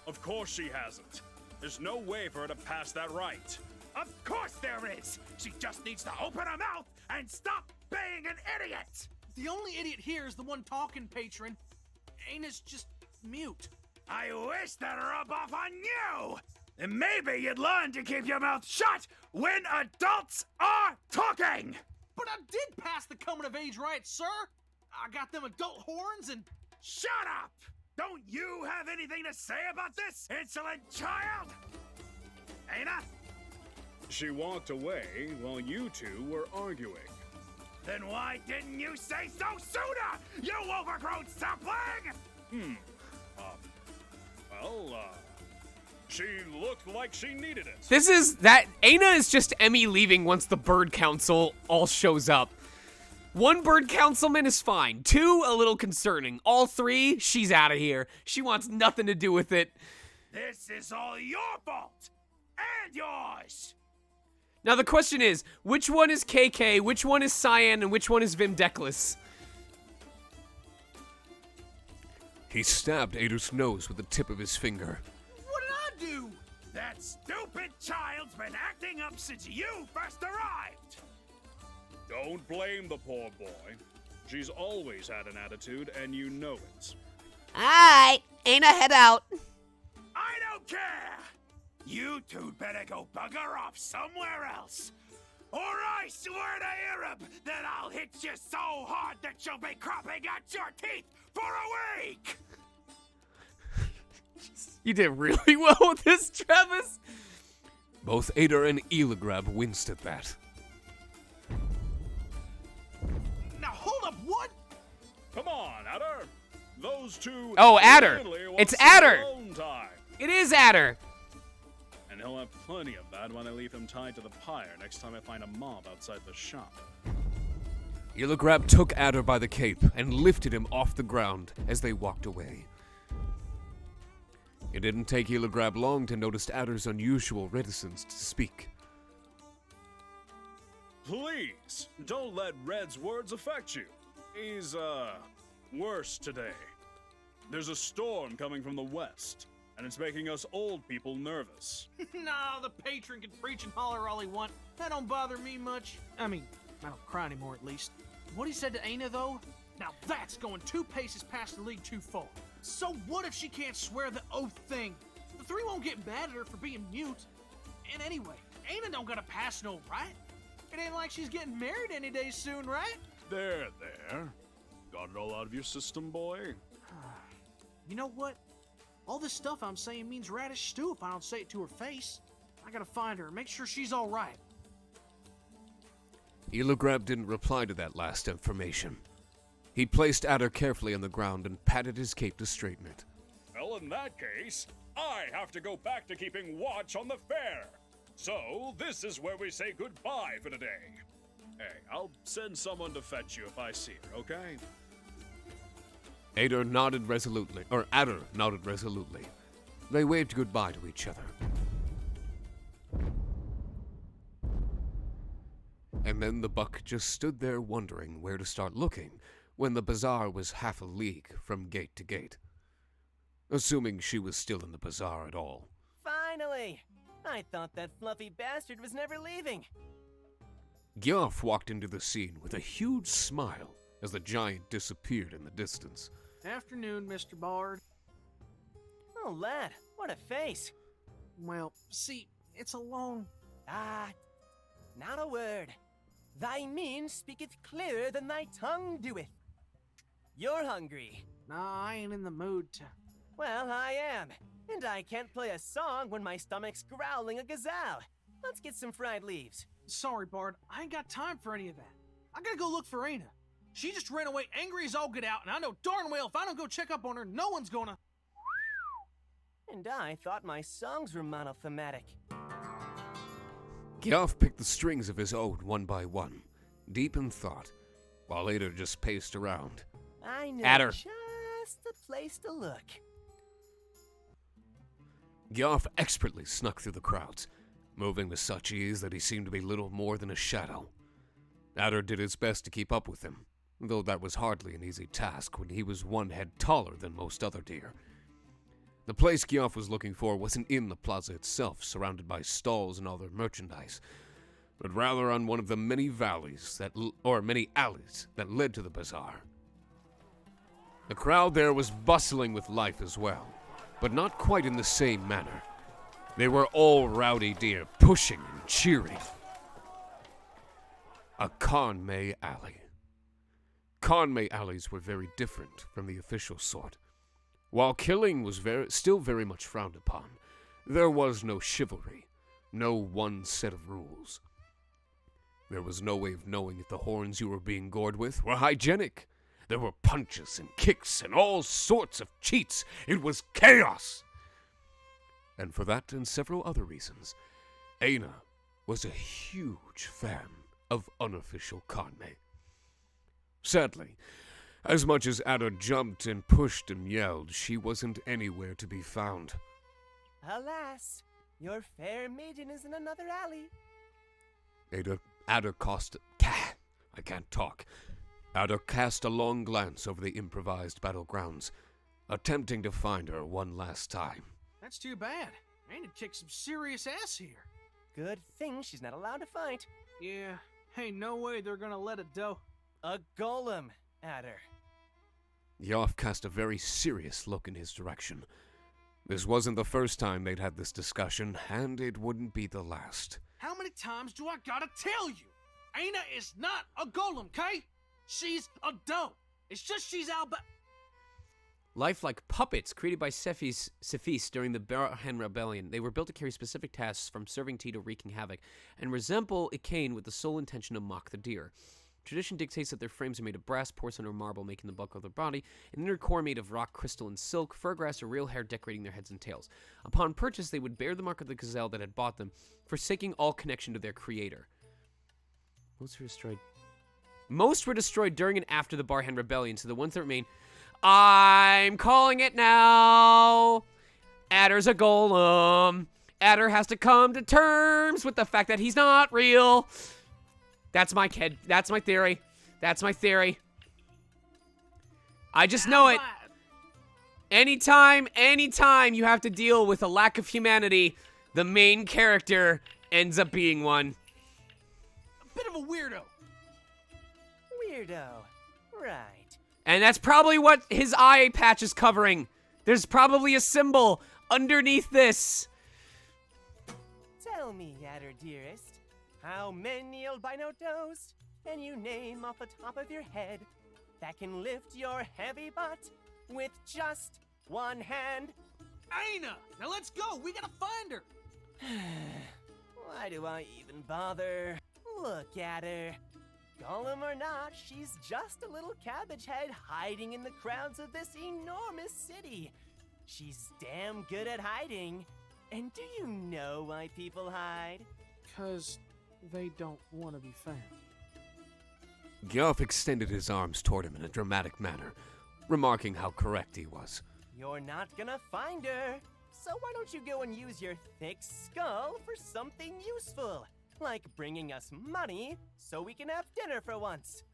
Of course she hasn't. There's no way for her to pass that right. Of course there is! She just needs to open her mouth and stop being an idiot! The only idiot here is the one talking, patron. Ana's just mute. I wish that rub off on you! And maybe you'd learn to keep your mouth shut when adults are talking! But I did pass the coming of age right, sir. I got them adult horns and... Shut up! Don't you have anything to say about this, insolent child? Ana? She walked away while you two were arguing. Then why didn't you say so sooner, you overgrown sapling? She looked like she needed it. Ana is just Emmy leaving once the bird council all shows up. One bird councilman is fine. Two, a little concerning. All three, she's out of here. She wants nothing to do with it. This is all your fault! And yours! Now the question is, which one is KK, which one is Cyan, and which one is Vimdeklis? He stabbed Ader's nose with the tip of his finger. What did I do? That stupid child's been acting up since you first arrived! Don't blame the poor boy. She's always had an attitude, and you know it. Alright, Ana, head out. I don't care! You two better go bugger off somewhere else. Or I swear to Arab that I'll hit you so hard that you'll be cropping out your teeth for a week! You did really well with this, Travis. Both Ader and Eligrab winced at that. Now hold up, what? Come on, Adder. Those two. Oh, Adder. Really want It's some Adder. alone time. It is Adder. And he'll have plenty of that when I leave him tied to the pyre next time I find a mob outside the shop. Eligrab took Adder by the cape and lifted him off the ground as they walked away. It didn't take Eligrab long to notice Adder's unusual reticence to speak. Please, don't let Red's words affect you. He's, worse today. There's a storm coming from the west, and it's making us old people nervous. Nah, the patron can preach and holler all he want. That don't bother me much. I mean, I don't cry anymore at least. What he said to Ana, though? Now that's going 2 paces past the league too far. So what if she can't swear the oath thing? The 3 won't get mad at her for being mute. And anyway, Ana don't got a pass no right. It ain't like she's getting married any day soon, right? There. Got it all out of your system, boy? You know what? All this stuff I'm saying means radish stew if I don't say it to her face. I gotta find her, make sure she's all right. Ilograb didn't reply to that last information. He placed Adder carefully on the ground and patted his cape to straighten it. Well, in that case, I have to go back to keeping watch on the fair. So, this is where we say goodbye for today. Hey, I'll send someone to fetch you if I see her, okay? Adder nodded resolutely. They waved goodbye to each other. And then the buck just stood there wondering where to start looking when the bazaar was half a league from gate to gate. Assuming she was still in the bazaar at all. Finally! I thought that fluffy bastard was never leaving. Gyoff walked into the scene with a huge smile as the giant disappeared in the distance. Afternoon, Mr. Bard. Oh, lad, what a face. Well, see, it's a long... Not a word. Thy mien speaketh clearer than thy tongue doeth. You're hungry. Nah, I ain't in the mood to... Well, I am. And I can't play a song when my stomach's growling a gazelle. Let's get some fried leaves. Sorry, Bard, I ain't got time for any of that. I gotta go look for Aina. She just ran away angry as all get out, and I know darn well if I don't go check up on her, no one's gonna... And I thought my songs were monothematic. Gyoff picked the strings of his ode one by one, deep in thought, while Adder just paced around. I know Adder. just the place to look. Gyoff expertly snuck through the crowds, moving with such ease that he seemed to be little more than a shadow. Adder did his best to keep up with him, though that was hardly an easy task when he was one head taller than most other deer. The place Gyoff was looking for wasn't in the plaza itself, surrounded by stalls and other merchandise, but rather on one of the many alleys that led to the bazaar. The crowd there was bustling with life as well, but not quite in the same manner. They were all rowdy deer, pushing and cheering. A Conmay alley. Conmay alleys were very different from the official sort. While killing was still very much frowned upon, there was no chivalry, no one set of rules. There was no way of knowing if the horns you were being gored with were hygienic. There were punches and kicks and all sorts of cheats. It was chaos! And for that and several other reasons, Aina was a huge fan of unofficial Conmay. Sadly, as much as Adder jumped and pushed and yelled, she wasn't anywhere to be found. Alas, your fair maiden is in another alley. Adder cast a long glance over the improvised battlegrounds, attempting to find her one last time. That's too bad. Aina kicked some serious ass here. Good thing she's not allowed to fight. Yeah, ain't no way they're gonna let it go. A golem, Adder. Gyoff cast a very serious look in his direction. This wasn't the first time they'd had this discussion, and it wouldn't be the last. How many times do I gotta tell you? Aina is not a golem, okay? She's a doe. It's just she's Lifelike puppets created by Cephis during the Barhan Rebellion. They were built to carry specific tasks from serving tea to wreaking havoc, and resemble a cane with the sole intention to mock the deer. Tradition dictates that their frames are made of brass, porcelain, or marble, making the bulk of their body, an inner core made of rock, crystal, and silk, fur grass, or real hair decorating their heads and tails. Upon purchase, they would bear the mark of the gazelle that had bought them, forsaking all connection to their creator. Most were destroyed during and after the Barhan Rebellion, so the ones that remain... I'm calling it now! Adder's a golem. Adder has to come to terms with the fact that he's not real. That's my kid. That's my theory. That's my theory. I just know it. Anytime you have to deal with a lack of humanity, the main character ends up being one. a bit of a weirdo. Weirdo. Right. And that's probably what his eye patch is covering. There's probably a symbol underneath this. Tell me, Adder dearest, how many albino toes can you name off the top of your head that can lift your heavy butt with just one hand? Aina! Now let's go! We gotta find her! Why do I even bother? Look at her. Golem or not, she's just a little cabbage head hiding in the crowds of this enormous city. She's damn good at hiding. And do you know why people hide? 'Cause they don't want to be found. Geoff extended his arms toward him in a dramatic manner, remarking how correct he was. You're not gonna find her. So why don't you go and use your thick skull for something useful? Like bringing us money so we can have dinner for once.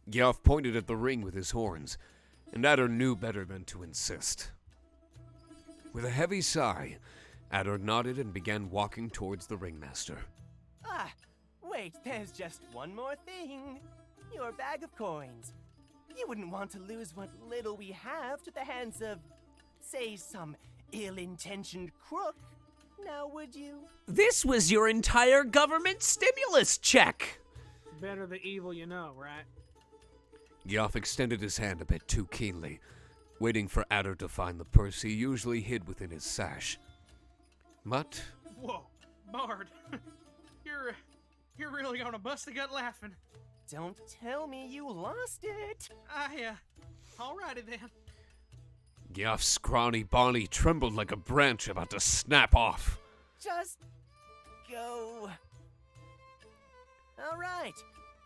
Geoff pointed at the ring with his horns, and Adder knew better than to insist. With a heavy sigh, Adder nodded and began walking towards the ringmaster. Ah, wait, there's just one more thing. Your bag of coins. You wouldn't want to lose what little we have to the hands of, say, some ill-intentioned crook, now would you? This was your entire government stimulus check! Better the evil you know, right? Geoff extended his hand a bit too keenly, waiting for Adder to find the purse he usually hid within his sash. But Whoa, Bard. You're really gonna bust the gut laughing. Don't tell me you lost it. Alrighty then. Geoff's scrawny body trembled like a branch about to snap off. Just go. All right.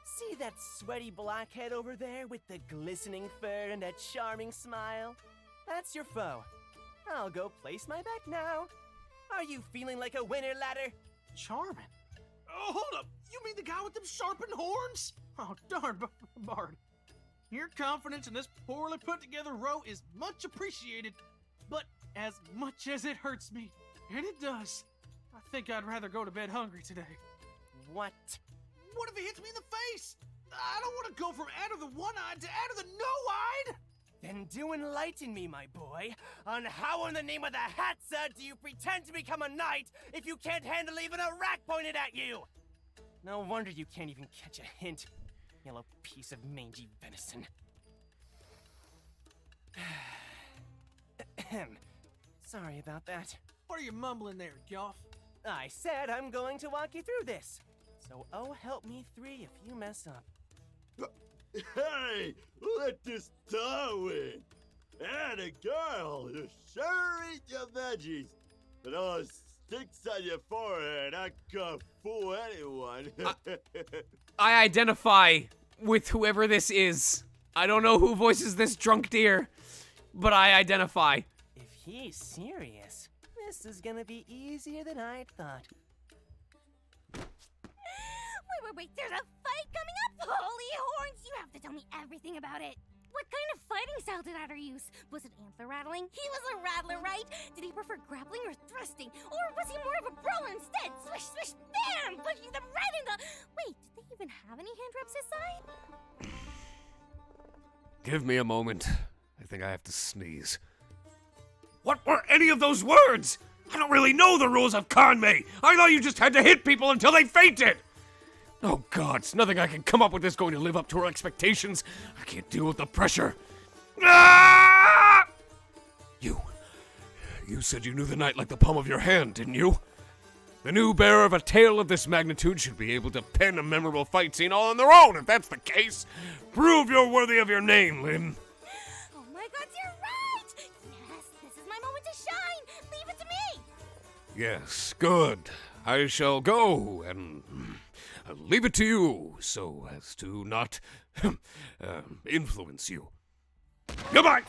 See that sweaty blackhead over there with the glistening fur and that charming smile? That's your foe. I'll go place my bet now. Are you feeling like a winner, ladder? Charming? Oh, hold up. You mean the guy with them sharpened horns? Oh, darn, Bard. Your confidence in this poorly put together row is much appreciated, but as much as it hurts me, and it does, I think I'd rather go to bed hungry today. What? What if he hits me in the face? I don't want to go from Adder the one-eyed to Adder the no-eyed! Then do enlighten me, my boy, on how in the name of the Hatsa do you pretend to become a knight if you can't handle even a rack pointed at you? No wonder you can't even catch a hint, yellow piece of mangy venison. Sorry about that. What are you mumbling there, Geoff? I said I'm going to walk you through this. So oh help me three if you mess up. Hey, let this dough in. And a girl, you sure eat your veggies. But those sticks on your forehead, I can't fool anyone. I identify with whoever this is. I don't know who voices this drunk deer, but I identify. If he's serious, this is gonna be easier than I thought. Wait, there's a fight coming up! Holy horns, you have to tell me everything about it! What kind of fighting style did Adder use? Was it antler rattling? He was a rattler, right? Did he prefer grappling or thrusting? Or was he more of a brawler instead? Swish, swish, bam! Pushing them right in the... Wait, did they even have any hand reps this side? Give me a moment. I think I have to sneeze. What were any of those words? I don't really know the rules of Kanmei. I thought you just had to hit people until they fainted. Oh gods, nothing I can come up with is going to live up to our expectations. I can't deal with the pressure. Ah! You said you knew the night like the palm of your hand, didn't you? The new bearer of a tale of this magnitude should be able to pen a memorable fight scene all on their own, if that's the case. Prove you're worthy of your name, Lynn. Oh my god, you're right! Yes, this is my moment to shine! Leave it to me! Yes, good. I shall go and I'll leave it to you so as to not influence you. Goodbye!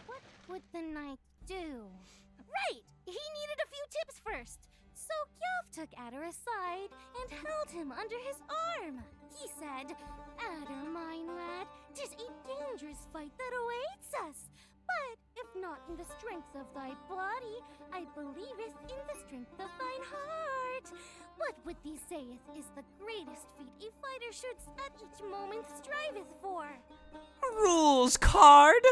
What would the knight do? Right! He needed a few tips first. So Geoff took Adder aside and held him under his arm. He said, Adder, mine lad, 'tis a dangerous fight that awaits us. But if not in the strength of thy body, I believeth in the strength of thine heart. What would thee saith is the greatest feat a fighter should at each moment striveth for? Rules card?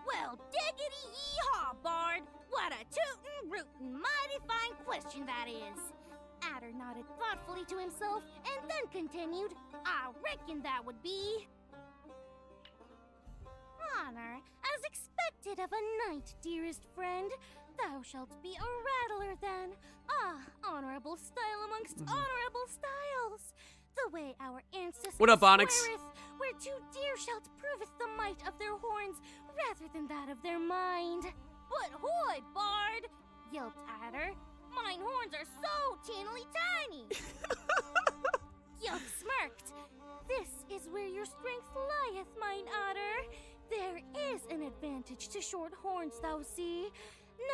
Well, diggity yee-haw, Bard! What a tootin', rootin', mighty fine question that is! Adder nodded thoughtfully to himself and then continued, I reckon that would be... honor, as expected of a knight, dearest friend. Thou shalt be a rattler then. Ah, honorable style amongst honorable styles. The way our ancestors What up, Onyx? sweareth, where two deer shalt proveth the might of their horns rather than that of their mind. But hoy, Bard! Yelped Adder. Mine horns are so teeny tiny. Yelp smirked. This is where your strength lieth, mine Otter. There is an advantage to short horns, thou see.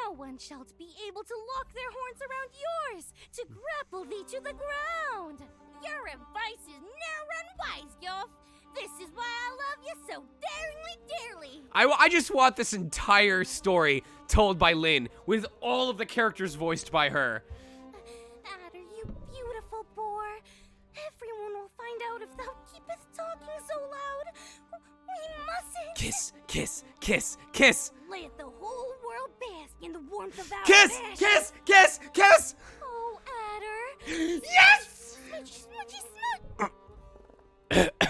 No one shalt be able to lock their horns around yours to grapple thee to the ground. Your advice is ne'er unwise, Yoff. This is why I love you so daringly dearly. I just want this entire story told by Lynn, with all of the characters voiced by her. Adder, you beautiful boar. Everyone will find out if thou keepeth talking so loud. We mustn't. Kiss, kiss, kiss, kiss. Let the whole world bask in the warmth of our Kiss, passion. kiss, kiss, kiss. Oh, Adder. Yes! Smudgy, smudgy,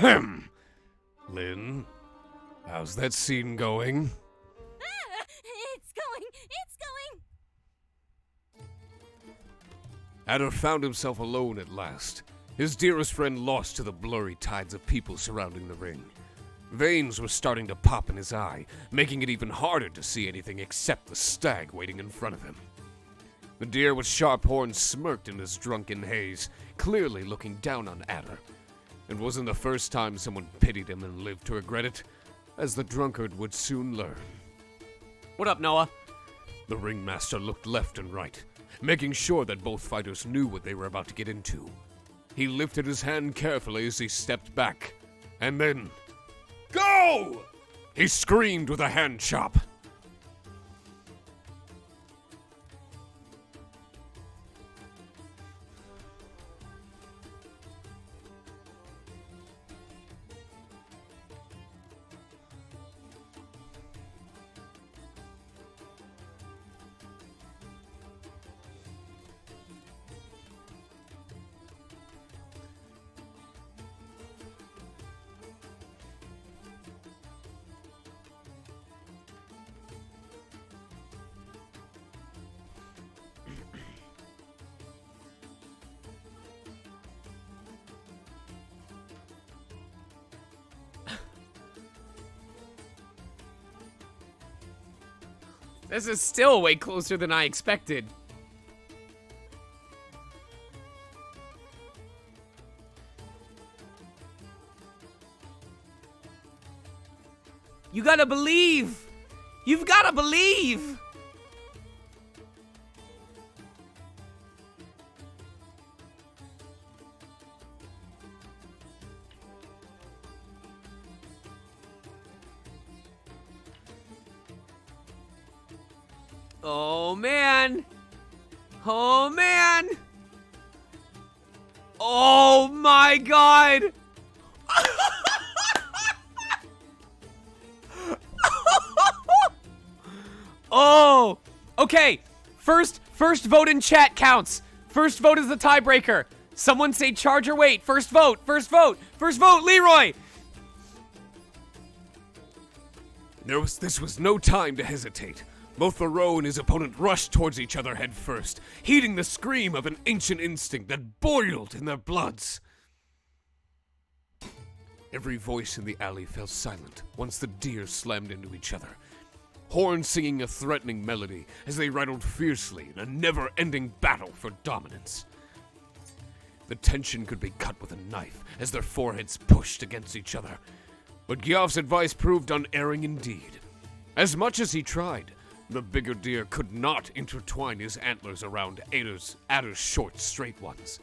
smudge. Lynn, how's that scene going? It's going. Adder found himself alone at last, his dearest friend lost to the blurry tides of people surrounding the ring. Veins were starting to pop in his eye, making it even harder to see anything except the stag waiting in front of him. The deer with sharp horns smirked in his drunken haze, clearly looking down on Adder. It wasn't the first time someone pitied him and lived to regret it, as the drunkard would soon learn. What up, Noah? The ringmaster looked left and right, making sure that both fighters knew what they were about to get into. He lifted his hand carefully as he stepped back, and then, "Go!" he screamed with a hand chop. This is still way closer than I expected. You gotta believe! You've gotta believe! Oh man! Oh man! Oh my god! Oh! Okay, first vote in chat counts. First vote is the tiebreaker. Someone say charge or wait. First vote, Leroy! This was no time to hesitate. Both Thoreau and his opponent rushed towards each other head first, heeding the scream of an ancient instinct that boiled in their bloods. Every voice in the alley fell silent once the deer slammed into each other, horns singing a threatening melody as they rattled fiercely in a never-ending battle for dominance. The tension could be cut with a knife as their foreheads pushed against each other, but Giav's advice proved unerring indeed. As much as he tried, the bigger deer could not intertwine his antlers around Adder's short, straight ones.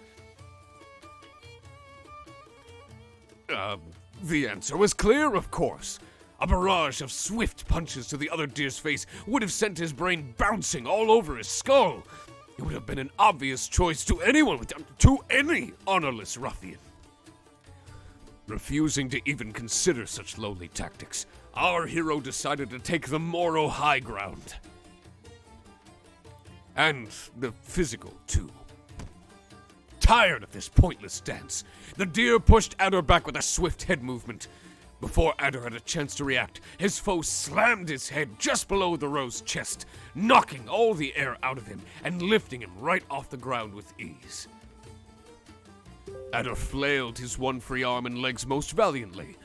The answer was clear, of course. A barrage of swift punches to the other deer's face would have sent his brain bouncing all over his skull. It would have been an obvious choice to any honorless ruffian. Refusing to even consider such lowly tactics, our hero decided to take the moral high ground. And the physical, too. Tired of this pointless dance, the deer pushed Adder back with a swift head movement. Before Adder had a chance to react, his foe slammed his head just below the roe's chest, knocking all the air out of him and lifting him right off the ground with ease. Adder flailed his one free arm and legs most valiantly,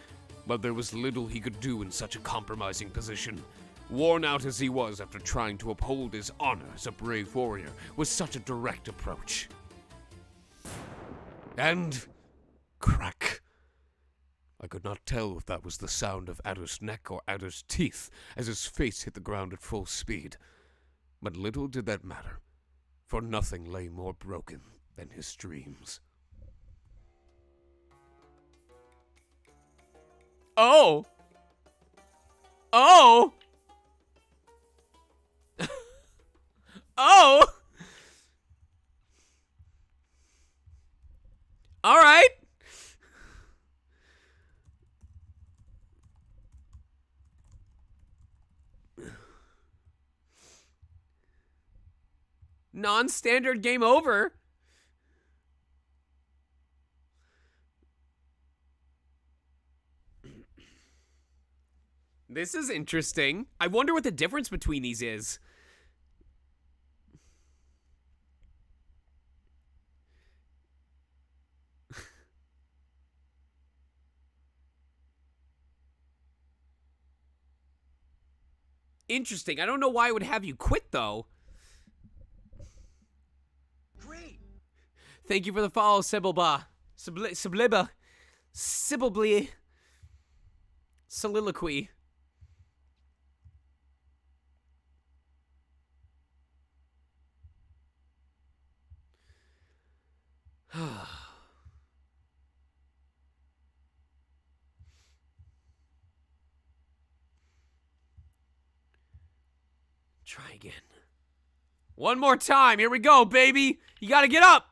but there was little he could do in such a compromising position. Worn out as he was after trying to uphold his honor as a brave warrior with such a direct approach. And crack. I could not tell if that was the sound of Adder's neck or Adder's teeth as his face hit the ground at full speed. But little did that matter, for nothing lay more broken than his dreams. Oh! Oh! Oh! All right. Non-standard game over. This is interesting. I wonder what the difference between these is. Interesting. I don't know why I would have you quit, though. Great. Thank you for the follow, Sybilba. Sybilba. Sybilbly. Soliloquy. Try again. One more time. Here we go, baby. You gotta get up.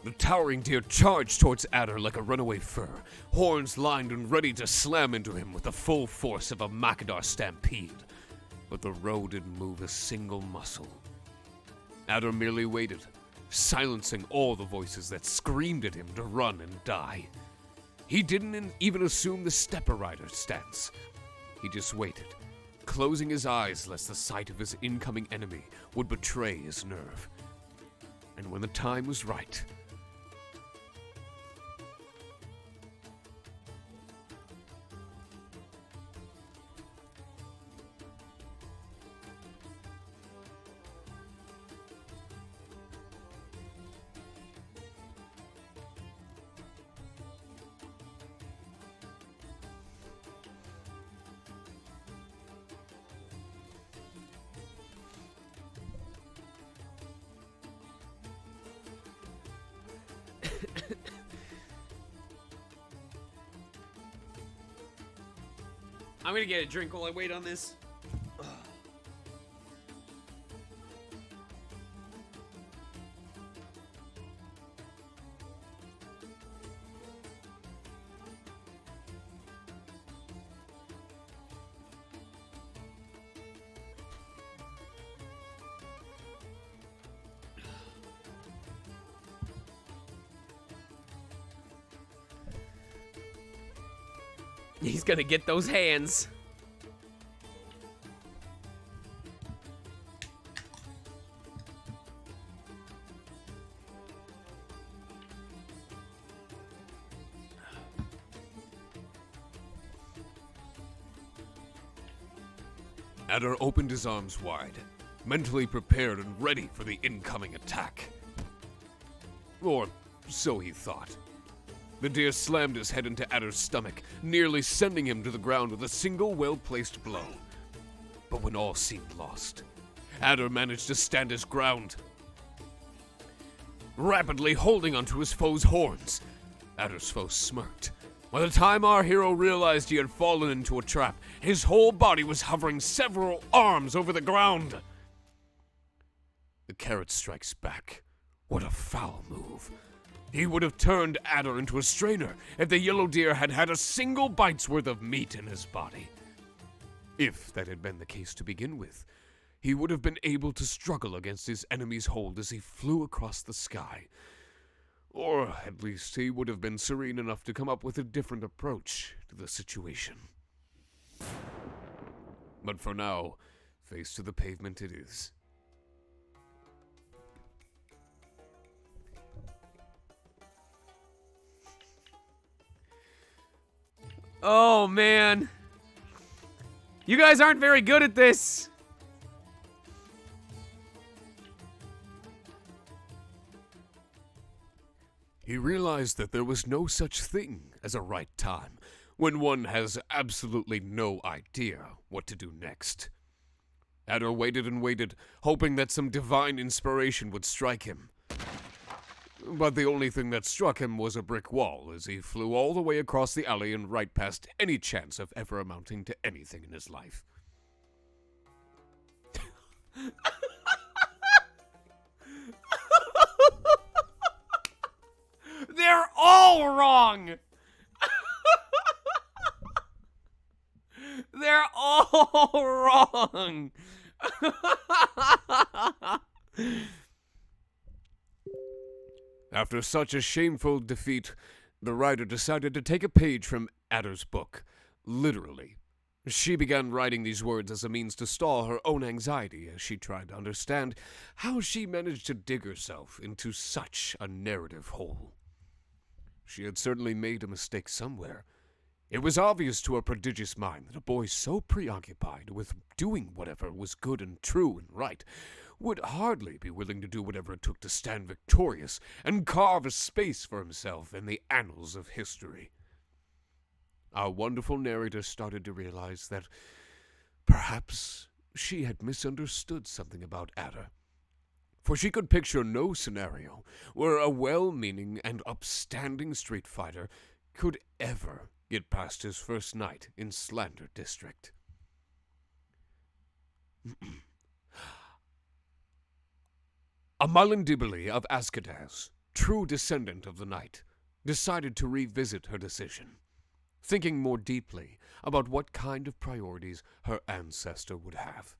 The towering deer charged towards Adder like a runaway fur, horns lined and ready to slam into him with the full force of a Macadar stampede. But the roe didn't move a single muscle. Adder merely waited, silencing all the voices that screamed at him to run and die. He didn't even assume the stepper rider stance. He just waited, closing his eyes lest the sight of his incoming enemy would betray his nerve. And when the time was right, I'm gonna get a drink while I wait on this. He's gonna get those hands. Adder opened his arms wide, mentally prepared and ready for the incoming attack. Or so he thought. The deer slammed his head into Adder's stomach, nearly sending him to the ground with a single well-placed blow. But when all seemed lost, Adder managed to stand his ground, rapidly holding onto his foe's horns. Adder's foe smirked. By the time our hero realized he had fallen into a trap, his whole body was hovering several arms over the ground. The carrot strikes back. What a foul move. He would have turned Adder into a strainer if the yellow deer had had a single bite's worth of meat in his body. If that had been the case to begin with, he would have been able to struggle against his enemy's hold as he flew across the sky. Or at least he would have been serene enough to come up with a different approach to the situation. But for now, Face to the pavement it is. Oh, man. You guys aren't very good at this. He realized that there was no such thing as a right time when one has absolutely no idea what to do next. Adder waited and waited, hoping that some divine inspiration would strike him. But the only thing that struck him was a brick wall as he flew all the way across the alley and right past any chance of ever amounting to anything in his life. They're all wrong. They're all wrong. After such a shameful defeat, the writer decided to take a page from Adder's book. Literally. She began writing these words as a means to stall her own anxiety as she tried to understand how she managed to dig herself into such a narrative hole. She had certainly made a mistake somewhere. It was obvious to her prodigious mind that a boy so preoccupied with doing whatever was good and true and right would hardly be willing to do whatever it took to stand victorious and carve a space for himself in the annals of history. Our wonderful narrator started to realize that perhaps she had misunderstood something about Adder, for she could picture no scenario where a well-meaning and upstanding street fighter could ever get past his first night in Slander District. A Malindibili of Askadaz, true descendant of the Night, decided to revisit her decision, thinking more deeply about what kind of priorities her ancestor would have.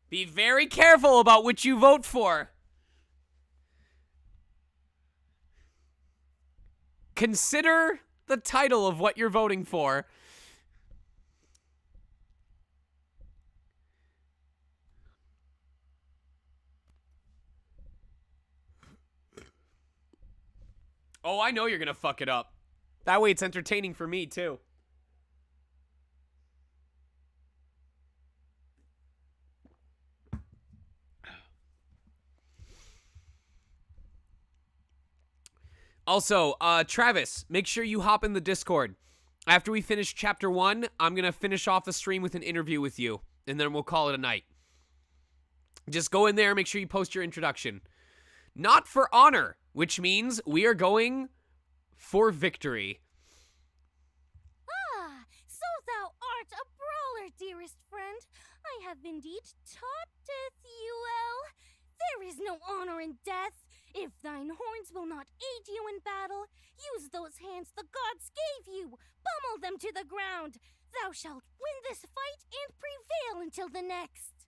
Be very careful about which you vote for. Consider the title of what you're voting for. Oh, I know you're gonna fuck it up. That way it's entertaining for me, too. Also, Travis, make sure you hop in the Discord. After we finish Chapter 1, I'm gonna finish off the stream with an interview with you, and then we'll call it a night. Just go in there, make sure you post your introduction. Not for honor, which means we are going for victory. Ah, so thou art a brawler, dearest friend. I have indeed taughteth you well. There is no honor in death. If thine horns will not aid you in battle, use those hands the gods gave you. Pummel them to the ground. Thou shalt win this fight and prevail until the next.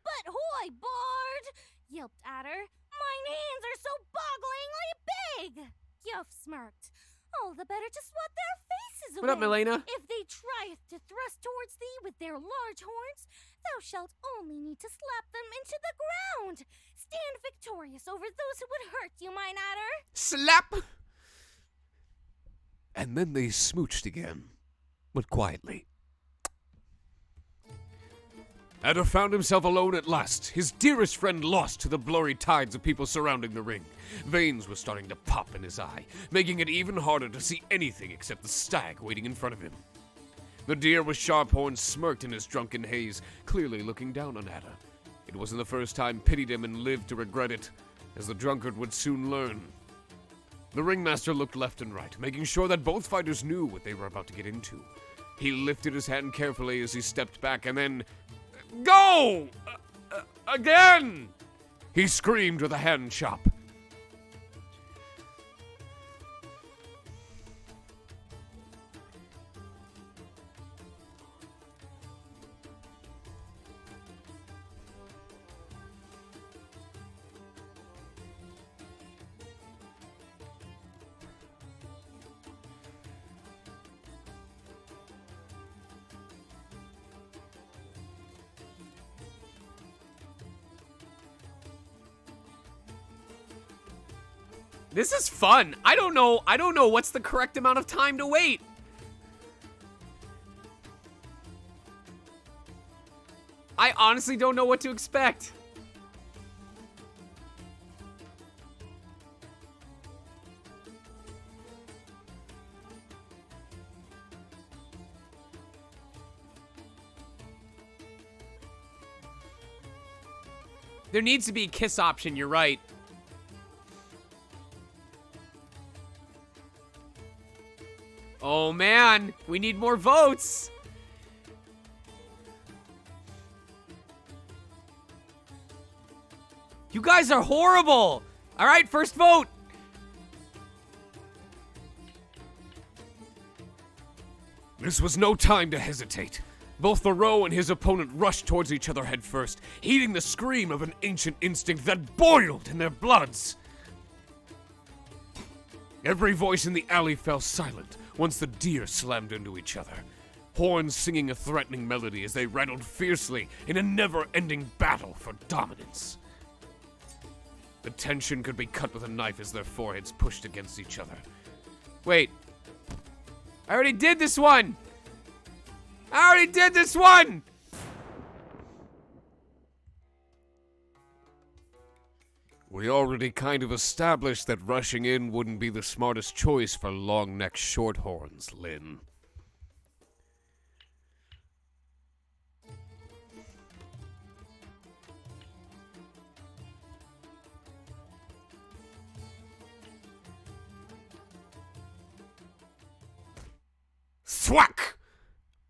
But hoy, Bard! Yelped Adder. Mine hands are so bogglingly big! Yuff smirked. All the better to swat their faces away. What up, Milena? If they trieth to thrust towards thee with their large horns, thou shalt only need to slap them into the ground. Stand victorious over those who would hurt you, mine Adder. Slap! And then they smooched again, but quietly. Adder found himself alone at last, his dearest friend lost to the blurry tides of people surrounding the ring. Veins were starting to pop in his eye, making it even harder to see anything except the stag waiting in front of him. The deer with sharp horns smirked in his drunken haze, clearly looking down on Adder. It wasn't the first time pitied him and lived to regret it, as the drunkard would soon learn. The ringmaster looked left and right, making sure that both fighters knew what they were about to get into. He lifted his hand carefully as he stepped back and then... Go! Again! He screamed with a hand chop. This is fun. I don't know what's the correct amount of time to wait. I honestly don't know what to expect. There needs to be a kiss option, you're right. Oh man, we need more votes. You guys are horrible. All right, first vote. This was no time to hesitate. Both Thoreau and his opponent rushed towards each other headfirst, heeding the scream of an ancient instinct that boiled in their bloods. Every voice in the alley fell silent once the deer slammed into each other, horns singing a threatening melody as they rattled fiercely in a never-ending battle for dominance. The tension could be cut with a knife as their foreheads pushed against each other. Wait. I already did this one. I already did this one. We already kind of established that rushing in wouldn't be the smartest choice for long-necked shorthorns, Lynn. Thwack!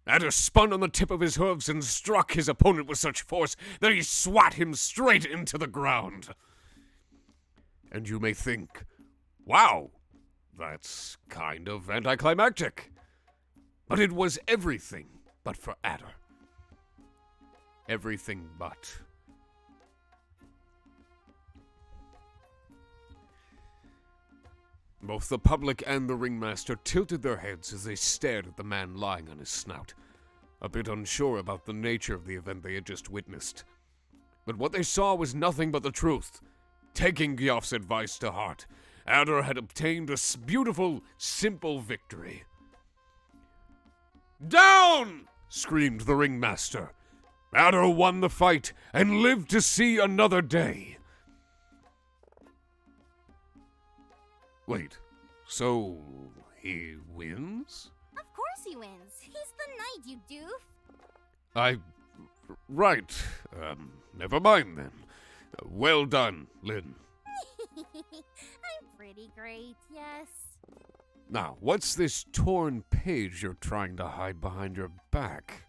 Adder spun on the tip of his hooves and struck his opponent with such force that he swat him straight into the ground. And you may think, wow, that's kind of anticlimactic. But it was everything but for Adder. Everything but. Both the public and the ringmaster tilted their heads as they stared at the man lying on his snout, a bit unsure about the nature of the event they had just witnessed. But what they saw was nothing but the truth. Taking Gyoff's advice to heart, Adder had obtained a beautiful, simple victory. Down! Screamed the ringmaster. Adder won the fight and lived to see another day. Wait, so he wins? Of course he wins. He's the knight, you doof. Right. Never mind then. Well done, Lynn. I'm pretty great, yes. Now, what's this torn page you're trying to hide behind your back?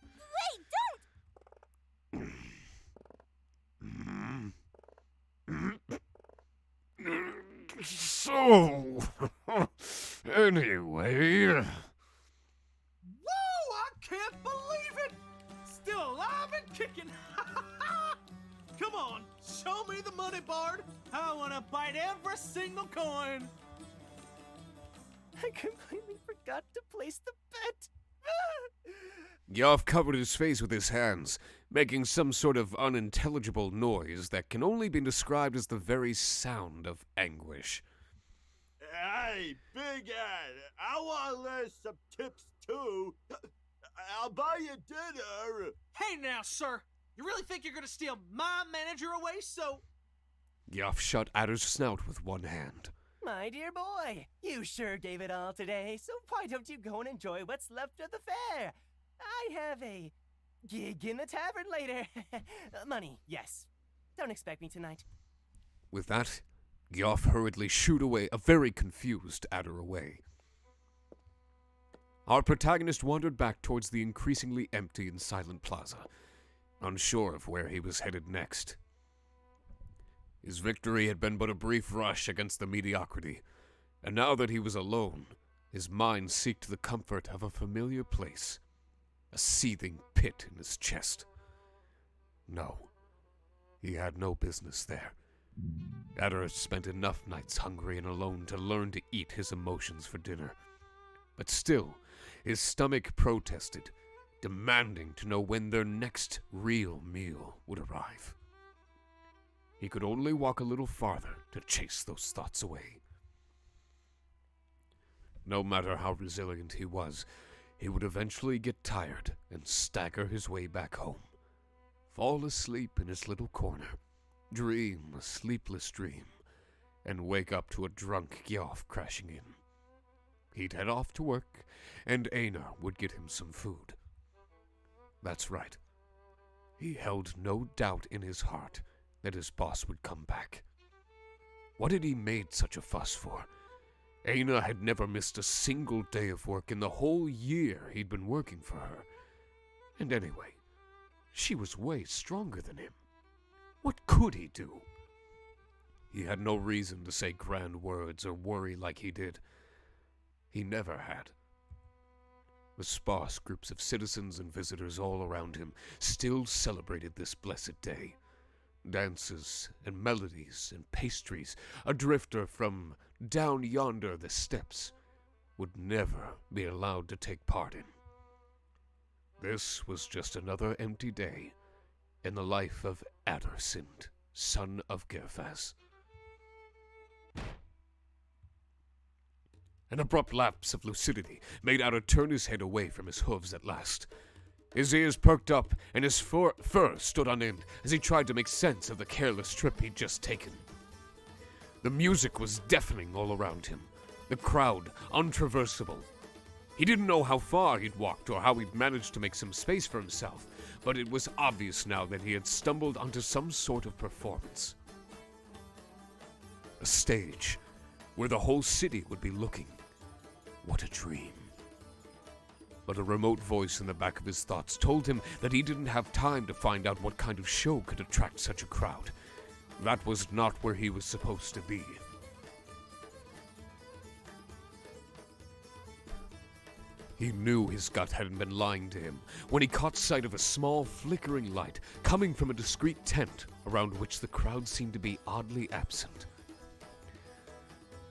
Wait, don't! So, anyway... Whoa! I can't believe it! Still alive and kicking! Come on, show me the money, Bard! I want to bite every single coin! I completely forgot to place the bet. Gyoff covered his face with his hands, making some sort of unintelligible noise that can only be described as the very sound of anguish. Hey, Big Ed, I want to learn some tips too. I'll buy you dinner. Hey now, sir! You really think you're gonna steal my manager away, so... Gyoff shut Adder's snout with one hand. My dear boy, you sure gave it all today, so why don't you go and enjoy what's left of the fair? I have a gig in the tavern later. Money, yes. Don't expect me tonight. With that, Yoff hurriedly shooed away, a very confused Adder away. Our protagonist wandered back towards the increasingly empty and silent plaza, unsure of where he was headed next. His victory had been but a brief rush against the mediocrity, and now that he was alone, his mind seeked the comfort of a familiar place, a seething pit in his chest. No, he had no business there. Adder had spent enough nights hungry and alone to learn to eat his emotions for dinner. But still, his stomach protested, demanding to know when their next real meal would arrive. He could only walk a little farther to chase those thoughts away. No matter how resilient he was, he would eventually get tired and stagger his way back home, fall asleep in his little corner, dream a sleepless dream, and wake up to a drunk Yoff crashing in. He'd head off to work, and Einar would get him some food. That's right. He held no doubt in his heart that his boss would come back. What had he made such a fuss for? Einar had never missed a single day of work in the whole year he'd been working for her. And anyway, she was way stronger than him. What could he do? He had no reason to say grand words or worry like he did. He never had. The sparse groups of citizens and visitors all around him still celebrated this blessed day. Dances and melodies and pastries, a drifter from down yonder the steps, would never be allowed to take part in. This was just another empty day in the life of Hayseed, son of Gerfaz. An abrupt lapse of lucidity made Adder turn his head away from his hooves at last. His ears perked up, and his fur stood on end as he tried to make sense of the careless trip he'd just taken. The music was deafening all around him, the crowd untraversable. He didn't know how far he'd walked or how he'd managed to make some space for himself, but it was obvious now that he had stumbled onto some sort of performance. A stage where the whole city would be looking. What a dream. But a remote voice in the back of his thoughts told him that he didn't have time to find out what kind of show could attract such a crowd. That was not where he was supposed to be. He knew his gut hadn't been lying to him when he caught sight of a small, flickering light coming from a discreet tent around which the crowd seemed to be oddly absent.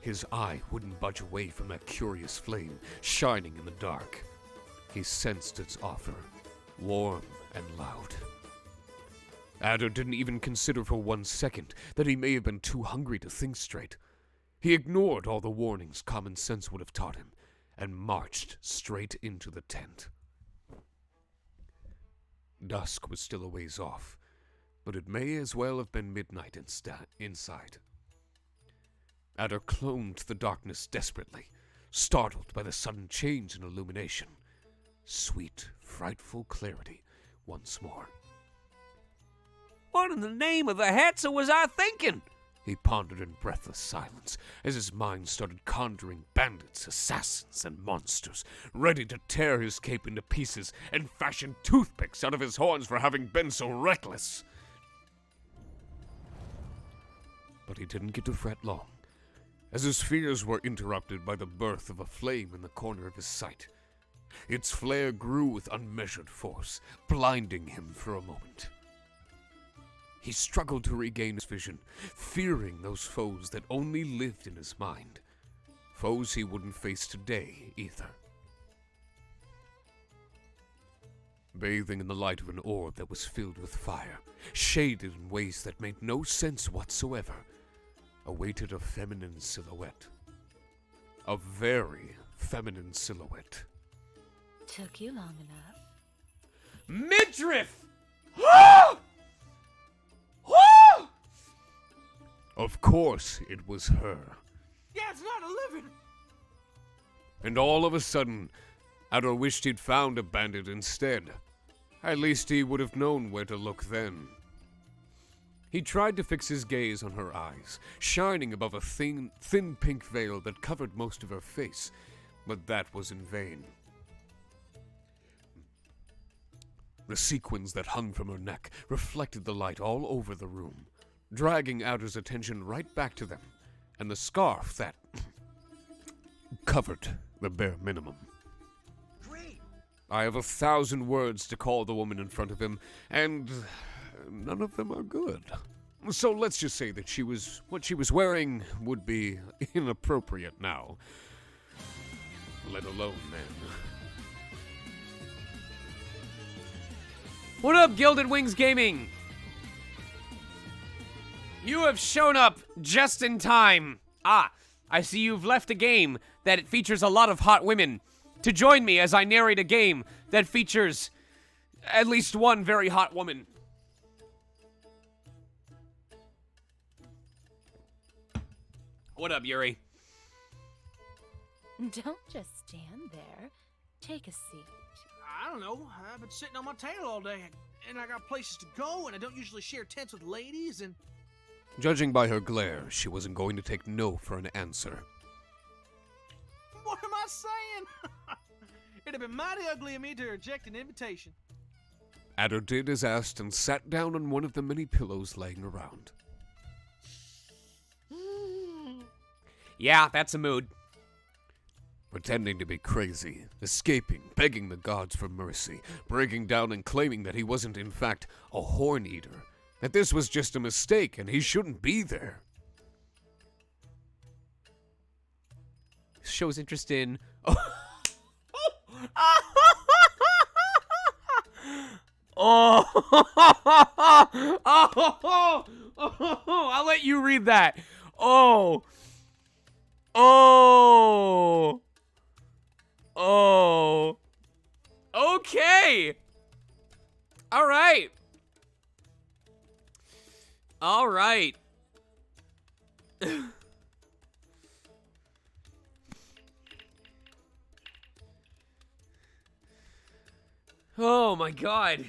His eye wouldn't budge away from that curious flame shining in the dark. He sensed its offer, warm and loud. Adder didn't even consider for 1 second that he may have been too hungry to think straight. He ignored all the warnings common sense would have taught him and marched straight into the tent. Dusk was still a ways off, but it may as well have been midnight inside. Adder clomb the darkness desperately, startled by the sudden change in illumination. Sweet, frightful clarity once more. What in the name of the Hetzer was I thinking? He pondered in breathless silence as his mind started conjuring bandits, assassins, and monsters, ready to tear his cape into pieces and fashion toothpicks out of his horns for having been so reckless. But he didn't get to fret long, as his fears were interrupted by the birth of a flame in the corner of his sight. Its flare grew with unmeasured force, blinding him for a moment. He struggled to regain his vision, fearing those foes that only lived in his mind. Foes he wouldn't face today, either. Bathing in the light of an orb that was filled with fire, shaded in ways that made no sense whatsoever, awaited a feminine silhouette. A very feminine silhouette. Took you long enough. Midriff! Of course it was her. Yeah, it's not a living. And all of a sudden, Adder wished he'd found a bandit instead. At least he would have known where to look then. He tried to fix his gaze on her eyes, shining above a thin pink veil that covered most of her face, but that was in vain. The sequins that hung from her neck reflected the light all over the room, dragging Adder's attention right back to them, and the scarf that covered the bare minimum. Great! I have 1,000 words to call the woman in front of him, and none of them are good. So let's just say that what she was wearing would be inappropriate now. Let alone then. What up, Gilded Wings Gaming? You have shown up just in time. Ah, I see you've left a game that features a lot of hot women to join me as I narrate a game that features at least one very hot woman. What up, Yuri? Don't just stand there. Take a seat. I don't know. I've been sitting on my tail all day, and I got places to go, and I don't usually share tents with ladies, and... Judging by her glare, she wasn't going to take no for an answer. What am I saying? It'd have been mighty ugly of me to reject an invitation. Adder did as asked and sat down on one of the many pillows laying around. Yeah, that's a mood. Pretending to be crazy, escaping, begging the gods for mercy, breaking down and claiming that he wasn't in fact a horn eater, that this was just a mistake and he shouldn't be there. Shows interest in... I'll let you read that. Oh. Okay. All right. Oh my God.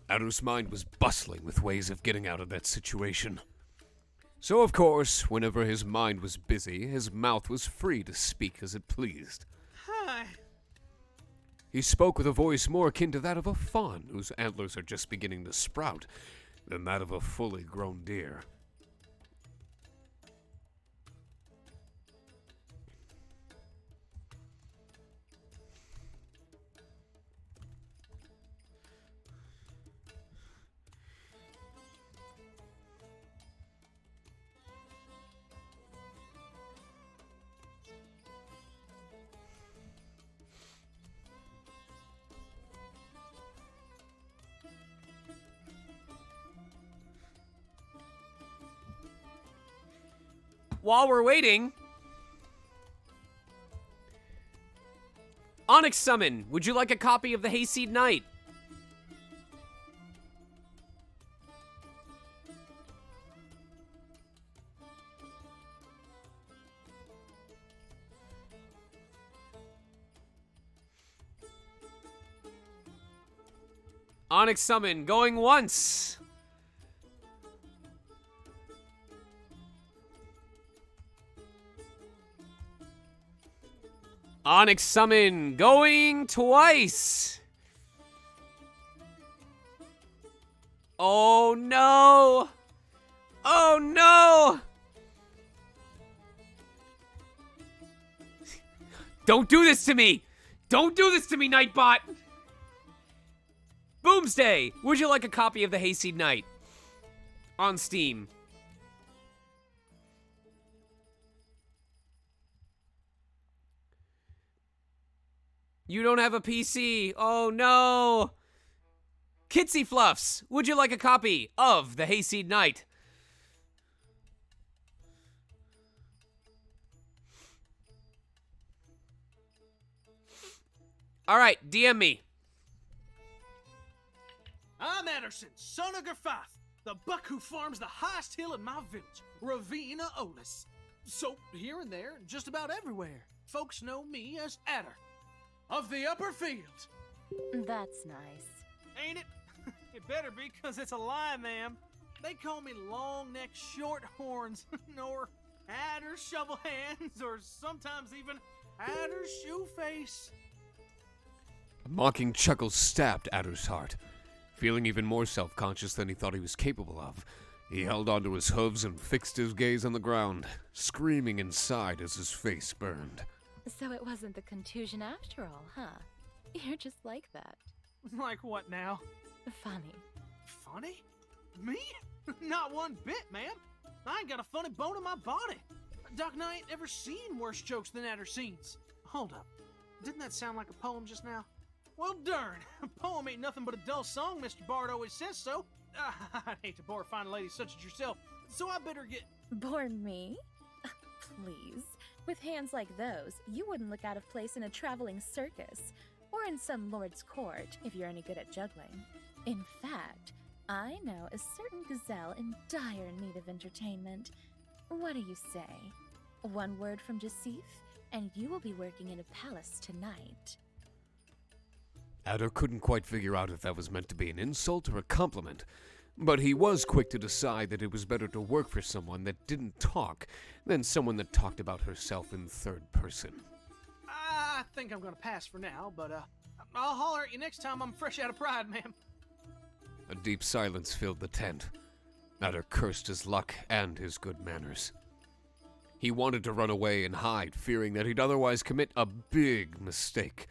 Adder's mind was bustling with ways of getting out of that situation. So, of course, whenever his mind was busy, his mouth was free to speak as it pleased. Hi. He spoke with a voice more akin to that of a fawn whose antlers are just beginning to sprout than that of a fully grown deer. While we're waiting... Onyx Summon, would you like a copy of the Hayseed Knight? Onyx Summon, going once. Onyx Summon, going twice. Oh no. Oh no. Don't do this to me. Don't do this to me, Nightbot. Boomsday, would you like a copy of the Hayseed Knight? On Steam. You don't have a PC. Oh no. Kitsy Fluffs, would you like a copy of the Hayseed Knight? All right, DM me. I'm Anderson, son of Gerfath, the buck who farms the highest hill in my village, Ravina Otis. So, here and there, just about everywhere. folks know me as Adder of the Upper Field. That's nice. Ain't it? It better be, 'cause it's a lie, ma'am. They call me Long Neck Shorthorns, or Adder Shovel Hands, or sometimes even Adder Shoe Face. A mocking chuckle stabbed Adder's heart. Feeling even more self-conscious than he thought he was capable of, he held onto his hooves and fixed his gaze on the ground, screaming inside as his face burned. So it wasn't the contusion after all, huh? You're just like that. Like what now? Funny. Funny? Me? Not one bit, ma'am. I ain't got a funny bone in my body. Doc and I ain't ever seen worse jokes than Adder scenes. Hold up. Didn't that sound like a poem just now? Well, darn. A poem ain't nothing but a dull song, Mr. Bard always says so. I'd hate to bore a fine lady such as yourself, so I better get... Bore me? Please. With hands like those, you wouldn't look out of place in a traveling circus, or in some lord's court, if you're any good at juggling. In fact, I know a certain gazelle in dire need of entertainment. What do you say? One word from Jasif, and you will be working in a palace tonight. Adder couldn't quite figure out if that was meant to be an insult or a compliment, but he was quick to decide that it was better to work for someone that didn't talk than someone that talked about herself in third person. I think I'm gonna pass for now, but I'll holler at you next time I'm fresh out of pride, ma'am. A deep silence filled the tent. Adder cursed his luck and his good manners. He wanted to run away and hide, fearing that he'd otherwise commit a big mistake.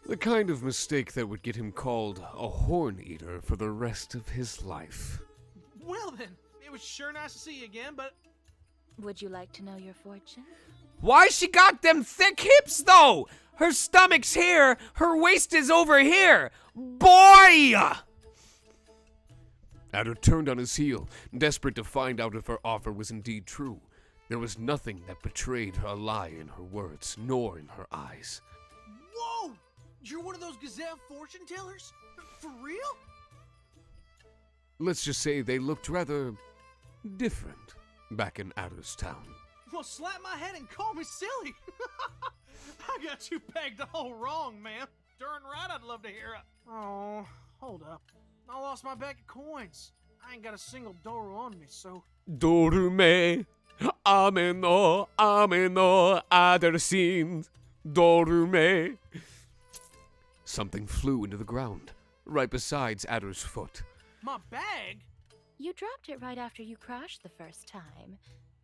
The kind of mistake that would get him called a horn-eater for the rest of his life. Well then, it was sure nice to see you again, but... Would you like to know your fortune? Why she got them thick hips, though? Her stomach's here, her waist is over here. Boy! Adder turned on his heel, desperate to find out if her offer was indeed true. There was nothing that betrayed a lie in her words, nor in her eyes. Whoa! You're one of those gazelle fortune tellers? For real? Let's just say they looked rather different back in Adder's town. Well, slap my head and call me silly. I got you pegged all wrong, ma'am. Darn right I'd love to hear it. Oh, hold up. I lost my bag of coins. I ain't got a single Doru on me, so... Dorume, ameno, Adder scenes, Dorume. Something flew into the ground, right beside Adder's foot. My bag? You dropped it right after you crashed the first time.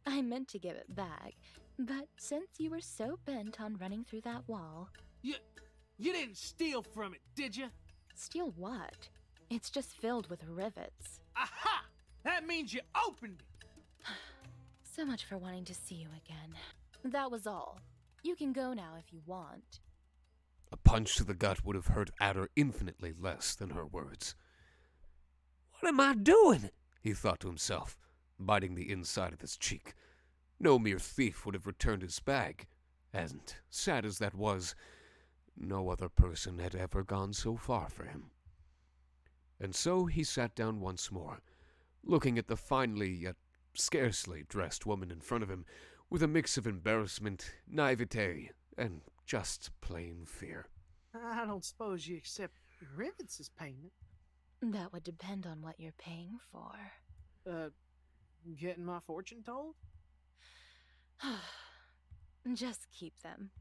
I meant to give it back, but since you were so bent on running through that wall... You didn't steal from it, did you? Steal what? It's just filled with rivets. Aha! That means you opened it! So much for wanting to see you again. That was all. You can go now if you want. A punch to the gut would have hurt Adder infinitely less than her words. What am I doing? He thought to himself, biting the inside of his cheek. No mere thief would have returned his bag, and, sad as that was, no other person had ever gone so far for him. And so he sat down once more, looking at the finely yet scarcely dressed woman in front of him with a mix of embarrassment, naivete, and just plain fear. I don't suppose you accept rivets as payment. That would depend on what you're paying for. Getting my fortune told? Just keep them.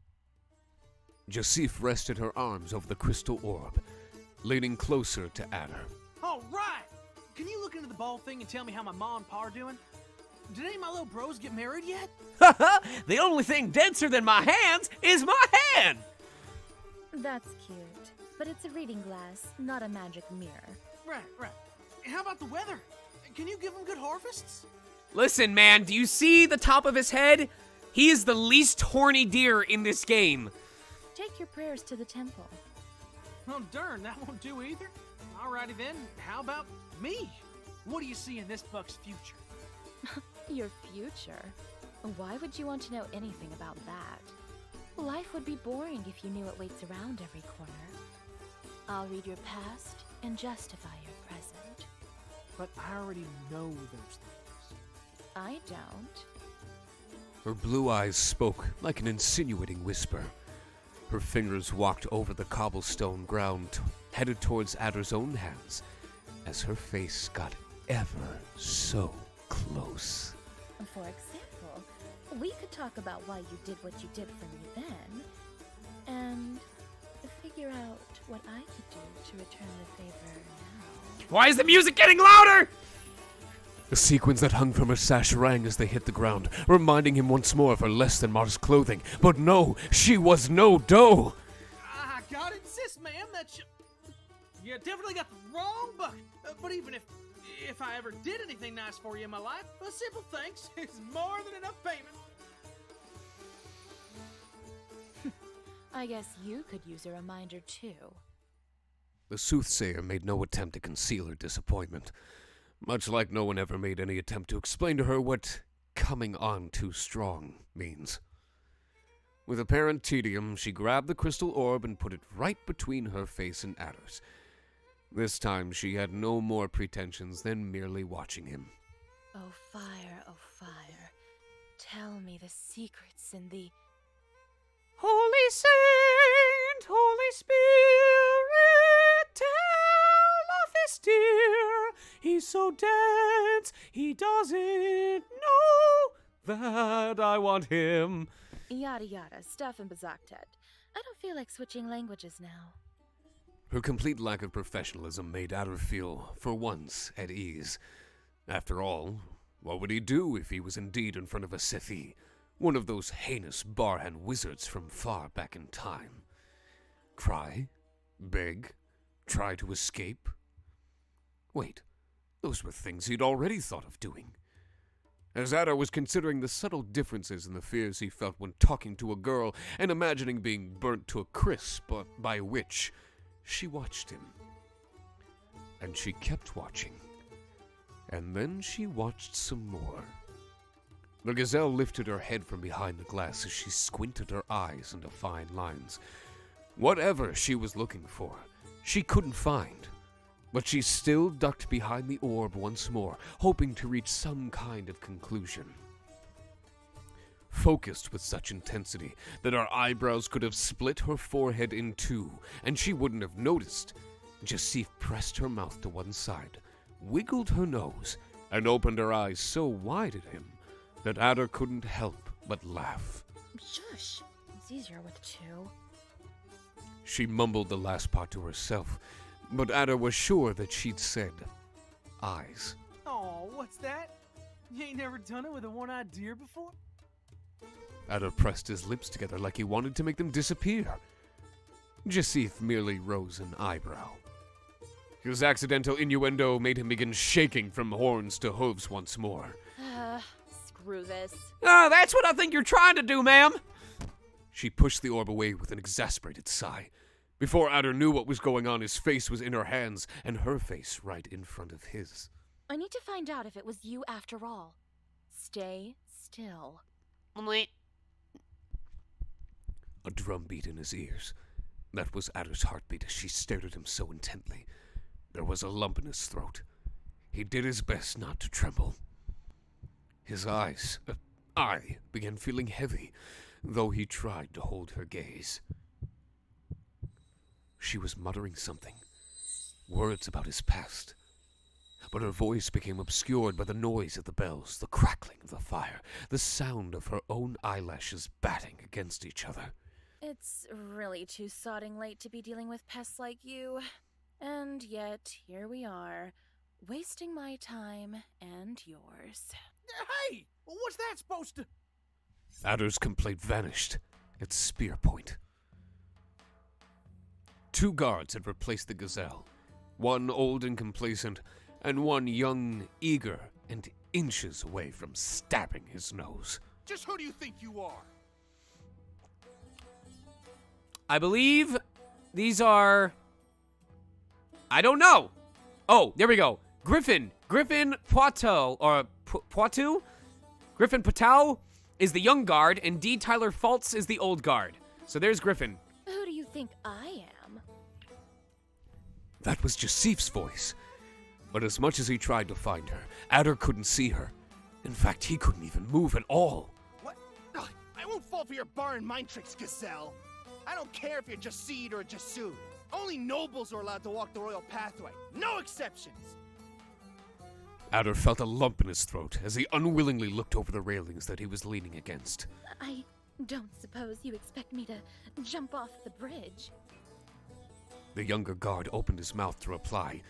Jasif rested her arms over the crystal orb, leaning closer to Adder. All right! Can you look into the ball thing and tell me how my ma and pa are doing? Did any of my little bros get married yet? The only thing denser than my hands is my hand! That's cute, but it's a reading glass, not a magic mirror. Right. How about the weather? Can you give them good harvests? Listen, man, do you see the top of his head? He is the least horny deer in this game. Take your prayers to the temple. Oh, darn, that won't do either. Alrighty then, how about me? What do you see in this buck's future? Your future? Why would you want to know anything about that? Life would be boring if you knew what waits around every corner. I'll read your past and justify your present. But I already know those things. I don't. Her blue eyes spoke like an insinuating whisper. Her fingers walked over the cobblestone ground, headed towards Adder's own hands, as her face got ever so close. For example, we could talk about why you did what you did for me then, and figure out what I could do to return the favor now. Why is the music getting louder? The sequins that hung from her sash rang as they hit the ground, reminding him once more of her less than modest clothing. But no, she was no doe! I gotta insist, ma'am, that you definitely got the wrong bucket. But even if I ever did anything nice for you in my life, a simple thanks is more than enough payment. I guess you could use a reminder too. The soothsayer made no attempt to conceal her disappointment, much like no one ever made any attempt to explain to her what coming on too strong means. With apparent tedium, she grabbed the crystal orb and put it right between her face and Adder's. This time she had no more pretensions than merely watching him. Oh fire, tell me the secrets in the... Holy Saint, Holy Spirit, tell of this dear. He's so dense, he doesn't know that I want him. Yada yada, stuff and bazaktet. I don't feel like switching languages now. Her complete lack of professionalism made Adder feel, for once, at ease. After all, what would he do if he was indeed in front of a Sethi? One of those heinous Barhan wizards from far back in time. Cry? Beg? Try to escape? Wait, those were things he'd already thought of doing. As Adder was considering the subtle differences in the fears he felt when talking to a girl and imagining being burnt to a crisp by a witch, she watched him. And she kept watching. And then she watched some more. The gazelle lifted her head from behind the glass as she squinted her eyes into fine lines. Whatever she was looking for, she couldn't find. But she still ducked behind the orb once more, hoping to reach some kind of conclusion. Focused with such intensity that her eyebrows could have split her forehead in two, and she wouldn't have noticed, Jasif pressed her mouth to one side, wiggled her nose, and opened her eyes so wide at him that Adder couldn't help but laugh. Shush, it's easier with two. She mumbled the last part to herself, but Adder was sure that she'd said eyes. Oh, what's that? You ain't never done it with a one-eyed deer before? Adder pressed his lips together like he wanted to make them disappear. Jasif merely rose an eyebrow. His accidental innuendo made him begin shaking from horns to hooves once more. Screw this. Ah, that's what I think you're trying to do, ma'am. She pushed the orb away with an exasperated sigh. Before Adder knew what was going on, his face was in her hands, and her face right in front of his. I need to find out if it was you after all. Stay still. Wait. A drum beat in his ears. That was Adder's heartbeat as she stared at him so intently. There was a lump in his throat. He did his best not to tremble. His eye began feeling heavy, though he tried to hold her gaze. She was muttering something, words about his past. But her voice became obscured by the noise of the bells, the crackling of the fire, the sound of her own eyelashes batting against each other. It's really too sodding late to be dealing with pests like you. And yet, here we are, wasting my time and yours. Hey, what's that supposed to... Adder's complaint vanished at spear point. 2 guards had replaced the gazelle, one old and complacent, and one young, eager, and inches away from stabbing his nose. Just who do you think you are? I believe these are... I don't know. Oh, there we go. Griffin Poitou, or Poitou? Griffin Poitou is the young guard, and D. Tyler Fultz is the old guard. So there's Griffin. Who do you think I am? That was Jasif's voice. But as much as he tried to find her, Adder couldn't see her. In fact, he couldn't even move at all. What? fall for your bar and mind tricks, Gazelle. I don't care if you're Hayseed or a Jasud. Only nobles are allowed to walk the royal pathway. No exceptions. Adder felt a lump in his throat as he unwillingly looked over the railings that he was leaning against. I don't suppose you expect me to jump off the bridge. The younger guard opened his mouth to reply,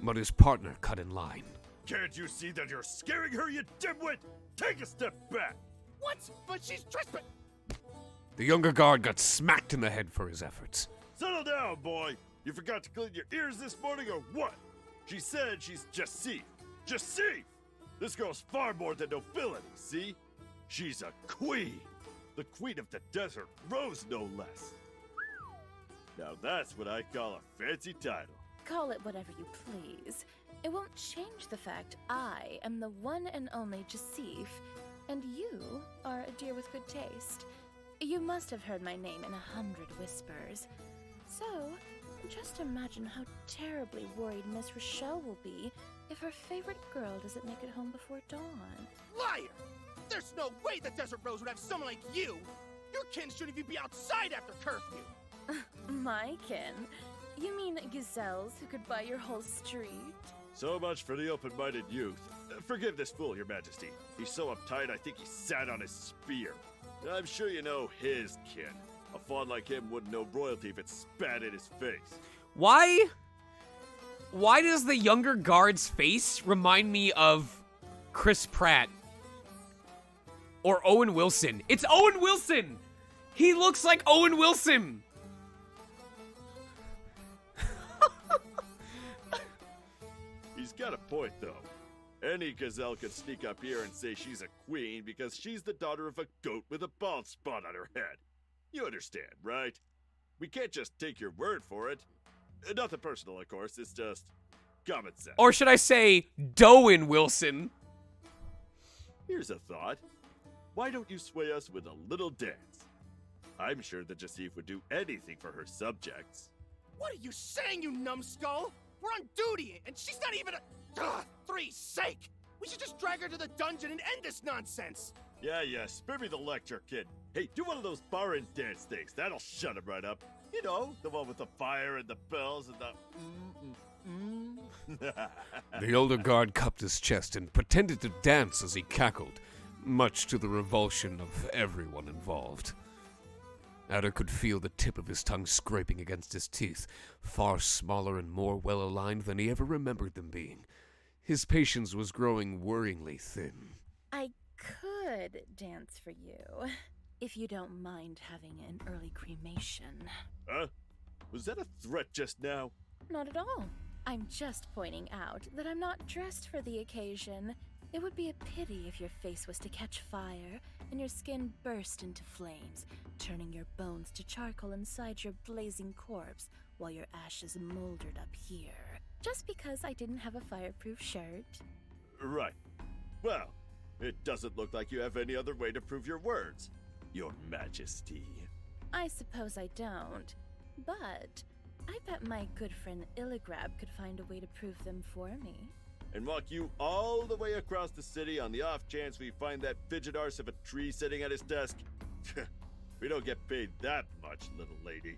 but his partner cut in line. Can't you see that you're scaring her, you dimwit? Take a step back! What? But she's trespassing. The younger guard got smacked in the head for his efforts. Settle down, boy! You forgot to clean your ears this morning or what? She said she's Jasif. Jasif! This girl's far more than nobility, see? She's a queen. The queen of the desert rose, no less. Now that's what I call a fancy title. Call it whatever you please. It won't change the fact I am the one and only Jasif, and you are a dear with good taste. You must have heard my name in 100 whispers. So, just imagine how terribly worried Miss Rochelle will be if her favorite girl doesn't make it home before dawn. Liar! There's no way the Desert Rose would have someone like you! Your kin shouldn't even be outside after curfew! My kin? You mean gazelles who could buy your whole street? So much for the open-minded youth. Forgive this fool, your majesty. He's so uptight I think he sat on his spear. I'm sure you know his kin. A fawn like him wouldn't know royalty if it spat in his face. Why does the younger guard's face remind me of Chris Pratt? Or Owen Wilson? It's Owen Wilson! He looks like Owen Wilson! He's got a point, though. Any gazelle could sneak up here and say she's a queen because she's the daughter of a goat with a bald spot on her head. You understand, right? We can't just take your word for it. Nothing personal, of course. It's just common sense. Or should I say, Dowen Wilson? Here's a thought. Why don't you sway us with a little dance? I'm sure that Jasif would do anything for her subjects. What are you saying, you numbskull? We're on duty, and she's not even a... three's sake! We should just drag her to the dungeon and end this nonsense! Yeah, spare me the lecture, kid. Hey, do one of those bar-in dance things. That'll shut him right up. You know, the one with the fire and the bells and the... The older guard cupped his chest and pretended to dance as he cackled, much to the revulsion of everyone involved. Adder could feel the tip of his tongue scraping against his teeth, far smaller and more well-aligned than he ever remembered them being. His patience was growing worryingly thin. I could dance for you, if you don't mind having an early cremation. Huh? Was that a threat just now? Not at all. I'm just pointing out that I'm not dressed for the occasion. It would be a pity if your face was to catch fire and your skin burst into flames, turning your bones to charcoal inside your blazing corpse while your ashes moldered up here. Just because I didn't have a fireproof shirt. Right. Well, it doesn't look like you have any other way to prove your words, Your Majesty. I suppose I don't, but I bet my good friend Illigrab could find a way to prove them for me. And walk you all the way across the city on the off chance we find that fidget arse of a tree sitting at his desk? We don't get paid that much, little lady.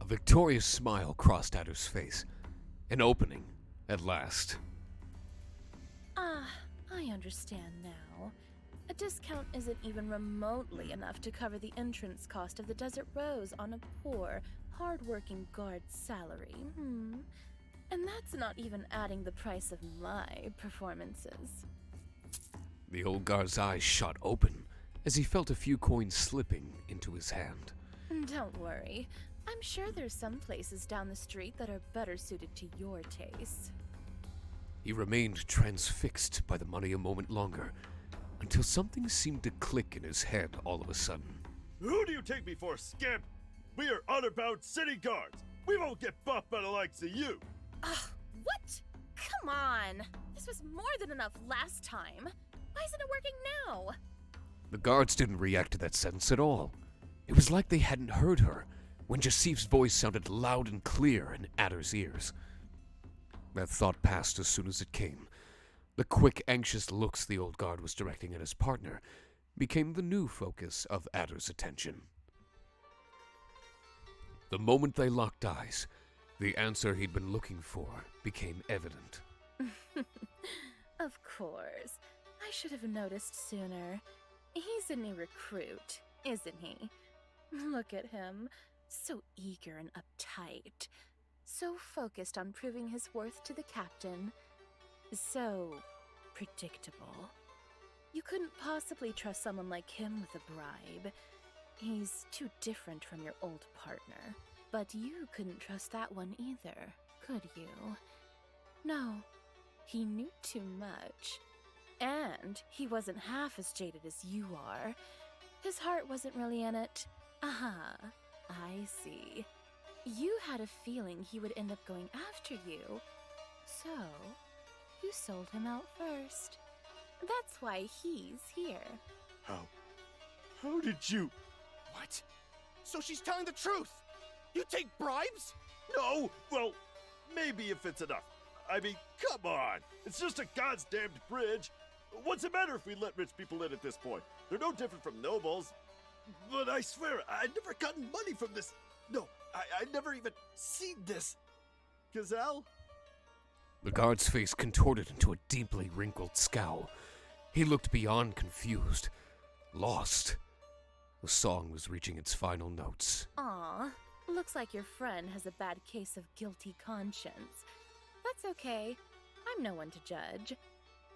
A victorious smile crossed Adder's face. An opening, at last. I understand now. A discount isn't even remotely enough to cover the entrance cost of the Desert Rose on a poor, hard-working guard's salary. And that's not even adding the price of my performances. The old guard's eyes shot open as he felt a few coins slipping into his hand. Don't worry. I'm sure there's some places down the street that are better suited to your taste. He remained transfixed by the money a moment longer, until something seemed to click in his head all of a sudden. Who do you take me for, scamp? We are honor-bound city guards. We won't get buffed by the likes of you. What? Come on! This was more than enough last time. Why isn't it working now? The guards didn't react to that sentence at all. It was like they hadn't heard her, when Jasif's voice sounded loud and clear in Adder's ears. That thought passed as soon as it came. The quick, anxious looks the old guard was directing at his partner became the new focus of Adder's attention. The moment they locked eyes, the answer he'd been looking for became evident. Of course. I should have noticed sooner. He's a new recruit, isn't he? Look at him. So eager and uptight. So focused on proving his worth to the captain. So predictable. You couldn't possibly trust someone like him with a bribe. He's too different from your old partner. But you couldn't trust that one either, could you? No, he knew too much. And he wasn't half as jaded as you are. His heart wasn't really in it. Aha, I see. You had a feeling he would end up going after you. So, you sold him out first. That's why he's here. How did you? What? So she's telling the truth? You take bribes? No, well, maybe if it's enough. I mean, come on. It's just a goddamned bridge. What's it matter if we let rich people in at this point? They're no different from nobles. But I swear, I'd never gotten money from this. No, I'd never even seen this. Gazelle? The guard's face contorted into a deeply wrinkled scowl. He looked beyond confused, lost. The song was reaching its final notes. Aw, looks like your friend has a bad case of guilty conscience. That's okay. I'm no one to judge.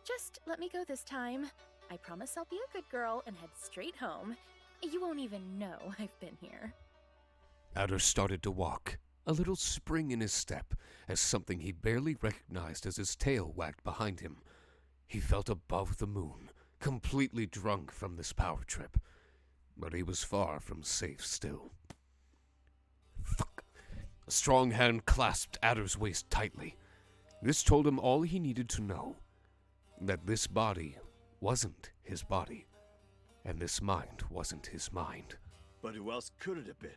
Just let me go this time. I promise I'll be a good girl and head straight home. You won't even know I've been here. Adder started to walk, a little spring in his step, as something he barely recognized as his tail wagged behind him. He felt above the moon, completely drunk from this power trip. But he was far from safe still. Fuck. A strong hand clasped Adder's waist tightly. This told him all he needed to know. That this body wasn't his body. And this mind wasn't his mind. But who else could it have been?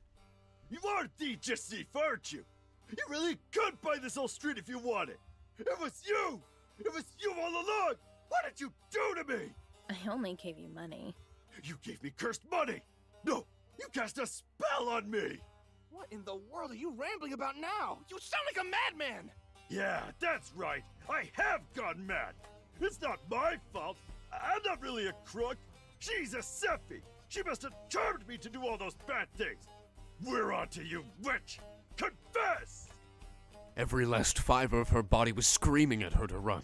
You are the Jesse, aren't you? You really could buy this whole street if you wanted. It was you! It was you all along! What did you do to me? I only gave you money. You gave me cursed money! No! You cast a spell on me! What in the world are you rambling about now? You sound like a madman! Yeah, that's right. I have gone mad. It's not my fault. I'm not really a crook. She's a Sephi. She must have charmed me to do all those bad things. We're on to you, witch! Confess! Every last fiber of her body was screaming at her to run.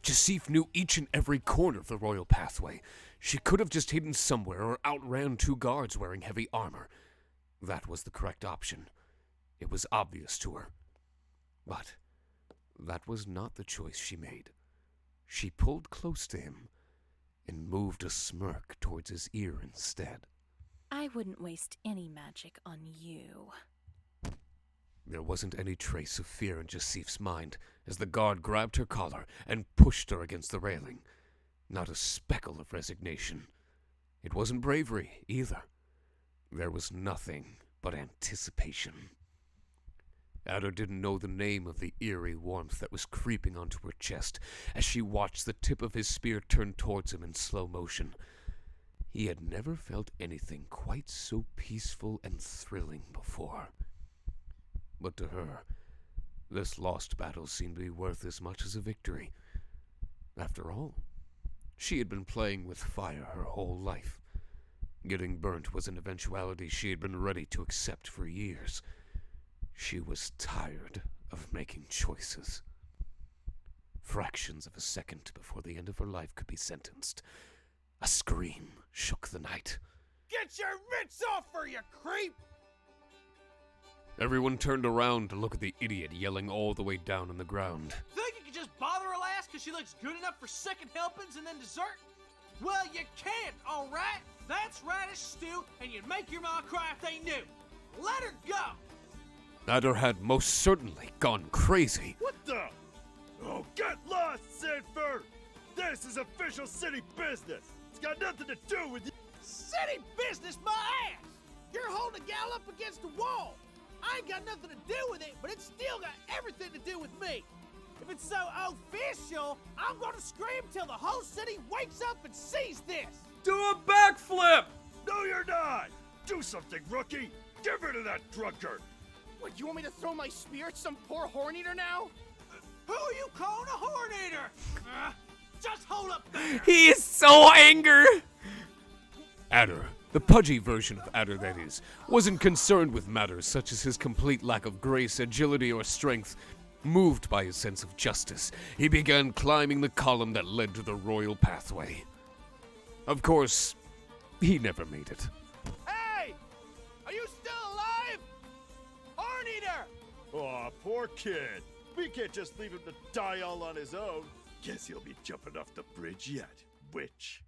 Jasif knew each and every corner of the royal pathway. She could have just hidden somewhere or outran two guards wearing heavy armor. That was the correct option. It was obvious to her. But that was not the choice she made. She pulled close to him and moved a smirk towards his ear instead. I wouldn't waste any magic on you. There wasn't any trace of fear in Jasif's mind as the guard grabbed her collar and pushed her against the railing. Not a speckle of resignation. It wasn't bravery, either. There was nothing but anticipation. Adder didn't know the name of the eerie warmth that was creeping onto her chest as she watched the tip of his spear turn towards him in slow motion. He had never felt anything quite so peaceful and thrilling before. But to her, this lost battle seemed to be worth as much as a victory. After all, she had been playing with fire her whole life. Getting burnt was an eventuality she had been ready to accept for years. She was tired of making choices. Fractions of a second before the end of her life could be sentenced, a scream shook the night. Get your mitts off her, you creep! Everyone turned around to look at the idiot yelling all the way down on the ground. Think you can just bother her last because she looks good enough for second helpings and then dessert? Well, you can't, all right? That's radish stew, and you'd make your mom cry if they knew. Let her go! Adder had most certainly gone crazy. What the? Oh, get lost, Sanford! This is official city business! It's got nothing to do with you! City business, my ass! You're holding a gal up against the wall! I ain't got nothing to do with it, but it's still got everything to do with me! If it's so official, I'm gonna scream till the whole city wakes up and sees this! do a backflip! No, you're not! Do something, rookie! Get rid of that drunkard! What, you want me to throw my spear at some poor horn-eater now? Who are you calling a horn eater? Just hold up there. He is so angry. Adder, the pudgy version of Adder that is, wasn't concerned with matters such as his complete lack of grace, agility, or strength. Moved by his sense of justice, he began climbing the column that led to the royal pathway. Of course, he never made it. Hey! Are you still alive? Horn-eater! Aw, poor kid. We can't just leave him to die all on his own. Guess he'll be jumping off the bridge yet, witch.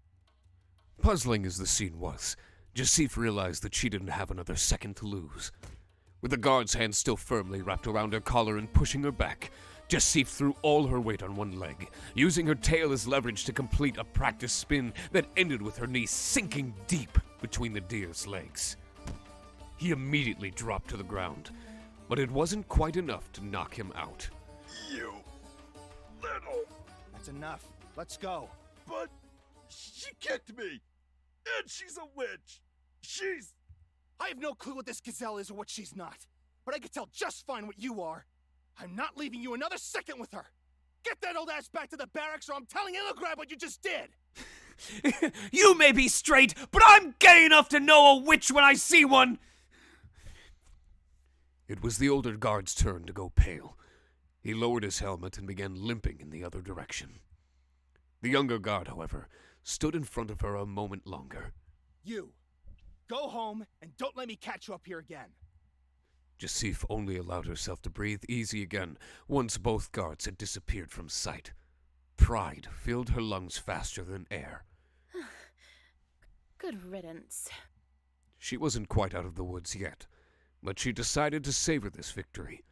Puzzling as the scene was, Jasif realized that she didn't have another second to lose. With the guard's hand still firmly wrapped around her collar and pushing her back, Jasif threw all her weight on one leg, using her tail as leverage to complete a practice spin that ended with her knee sinking deep between the deer's legs. He immediately dropped to the ground, but it wasn't quite enough to knock him out. You little... That's enough. Let's go. But she kicked me! And she's a witch! She's... I have no clue what this gazelle is or what she's not, but I can tell just fine what you are. I'm not leaving you another second with her. Get that old ass back to the barracks or I'm telling Illigrab what you just did! You may be straight, but I'm gay enough to know a witch when I see one! It was the older guard's turn to go pale. He lowered his helmet and began limping in the other direction. The younger guard, however, stood in front of her a moment longer. You, go home and don't let me catch you up here again. Jasif only allowed herself to breathe easy again once both guards had disappeared from sight. Pride filled her lungs faster than air. Good riddance. She wasn't quite out of the woods yet, but she decided to savor this victory.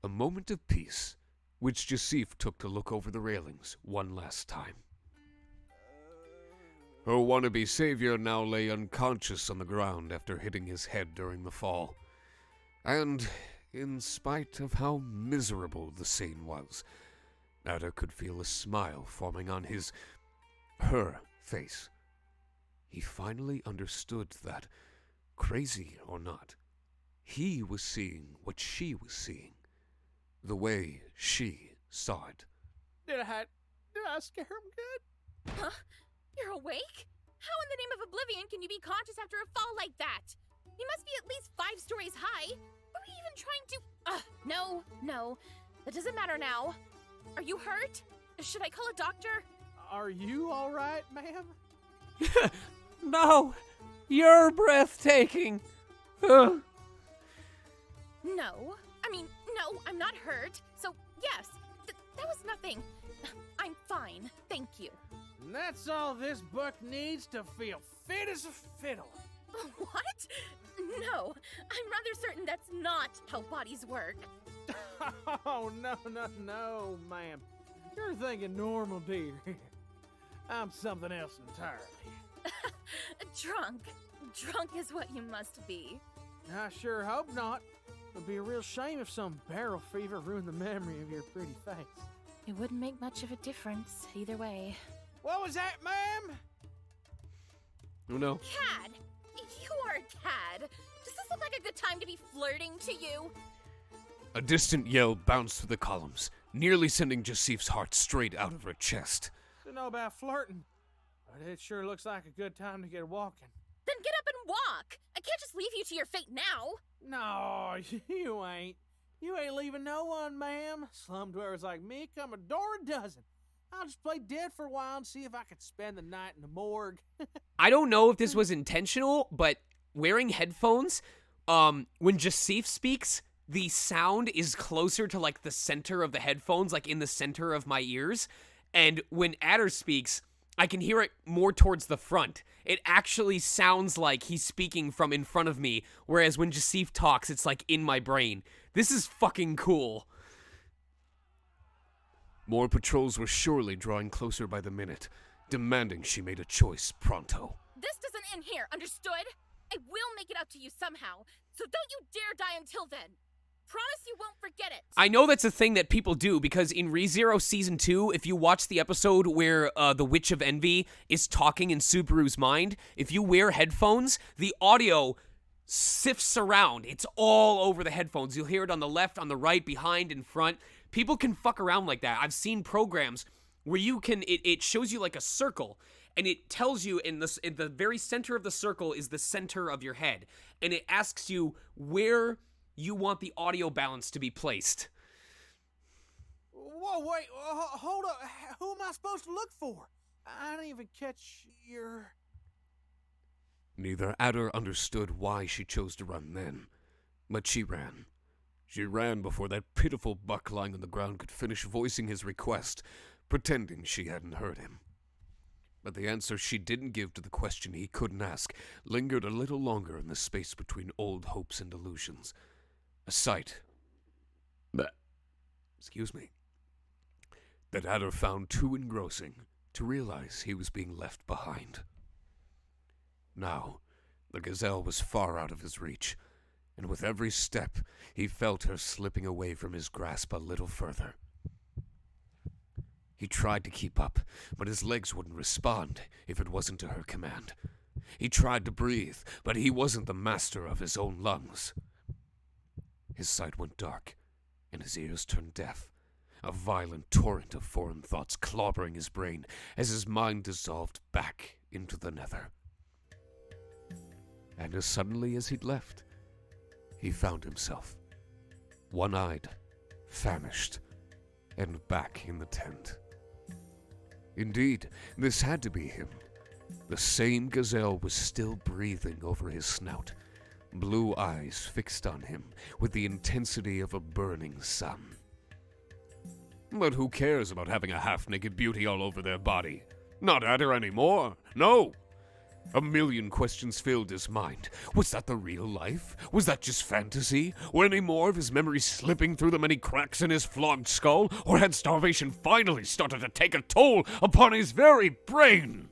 A moment of peace, which Jasif took to look over the railings one last time. Her wannabe savior now lay unconscious on the ground after hitting his head during the fall. And, in spite of how miserable the scene was, Adder could feel a smile forming on her face. He finally understood that, crazy or not, he was seeing what she was seeing, the way she saw it. Did I scare him good? Huh? You're awake? How in the name of oblivion can you be conscious after a fall like that? You must be at least 5 stories high. Are we even trying to... No. That doesn't matter now. Are you hurt? Should I call a doctor? Are you all right, ma'am? No, you're breathtaking. No, I'm not hurt. So, yes, that was nothing. I'm fine, thank you. And that's all this book needs to feel fit as a fiddle. What? No, I'm rather certain that's not how bodies work. Oh, no, ma'am. You're thinking normal deer. I'm something else entirely. Drunk is what you must be. I sure hope not. It'd be a real shame if some barrel fever ruined the memory of your pretty face. It wouldn't make much of a difference either way. What was that, ma'am? Oh no. Cad! You are a cad! Does this look like a good time to be flirting to you? A distant yell bounced through the columns, nearly sending Jasif's heart straight out of her chest. Don't know about flirting, but it sure looks like a good time to get walking. Then get up and walk! I can't just leave you to your fate now! No, you ain't. You ain't leaving no one, ma'am. Slum dwellers like me come a door a dozen. I'll just play dead for a while and see if I can spend the night in the morgue. I don't know if this was intentional, but wearing headphones, when Jasif speaks, the sound is closer to like the center of the headphones, like in the center of my ears. And when Adder speaks, I can hear it more towards the front. It actually sounds like he's speaking from in front of me, whereas when Jasif talks, it's like in my brain. This is fucking cool. More patrols were surely drawing closer by the minute, demanding she made a choice pronto. This doesn't end here, understood? I will make it up to you somehow, so don't you dare die until then. promise you won't forget it. I know that's a thing that people do, because in ReZero Season 2, if you watch the episode where the Witch of Envy is talking in Subaru's mind, if you wear headphones, the audio sifts around. It's all over the headphones. You'll hear it on the left, on the right, behind, in front. People can fuck around like that. I've seen programs where you can, it shows you like a circle, and it tells you in the very center of the circle is the center of your head, and it asks you where you want the audio balance to be placed. Whoa, wait, hold up. Who am I supposed to look for? I didn't even catch your... Neither Adder understood why she chose to run then, but she ran. She ran before that pitiful buck lying on the ground could finish voicing his request, pretending she hadn't heard him. But the answer she didn't give to the question he couldn't ask lingered a little longer in the space between old hopes and illusions. A sight, that Adder found too engrossing to realize he was being left behind. Now, the gazelle was far out of his reach, and with every step, he felt her slipping away from his grasp a little further. He tried to keep up, but his legs wouldn't respond if it wasn't to her command. He tried to breathe, but he wasn't the master of his own lungs. His sight went dark, and his ears turned deaf, a violent torrent of foreign thoughts clobbering his brain as his mind dissolved back into the nether. And as suddenly as he'd left, he found himself, one-eyed, famished, and back in the tent. Indeed, this had to be him. The same gazelle was still breathing over his snout, blue eyes fixed on him with the intensity of a burning sun. But who cares about having a half-naked beauty all over their body? Not Adder anymore, no! A million questions filled his mind. Was that the real life? Was that just fantasy? Were any more of his memories slipping through the many cracks in his flogged skull? Or had starvation finally started to take a toll upon his very brain?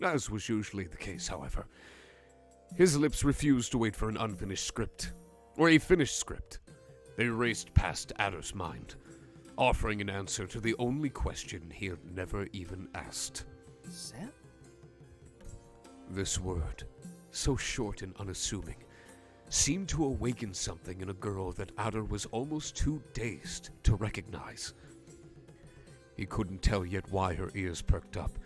As was usually the case, however, his lips refused to wait for an unfinished script, or a finished script. They raced past Adder's mind, offering an answer to the only question he had never even asked. Sam? This word, so short and unassuming, seemed to awaken something in a girl that Adder was almost too dazed to recognize. He couldn't tell yet why her ears perked up,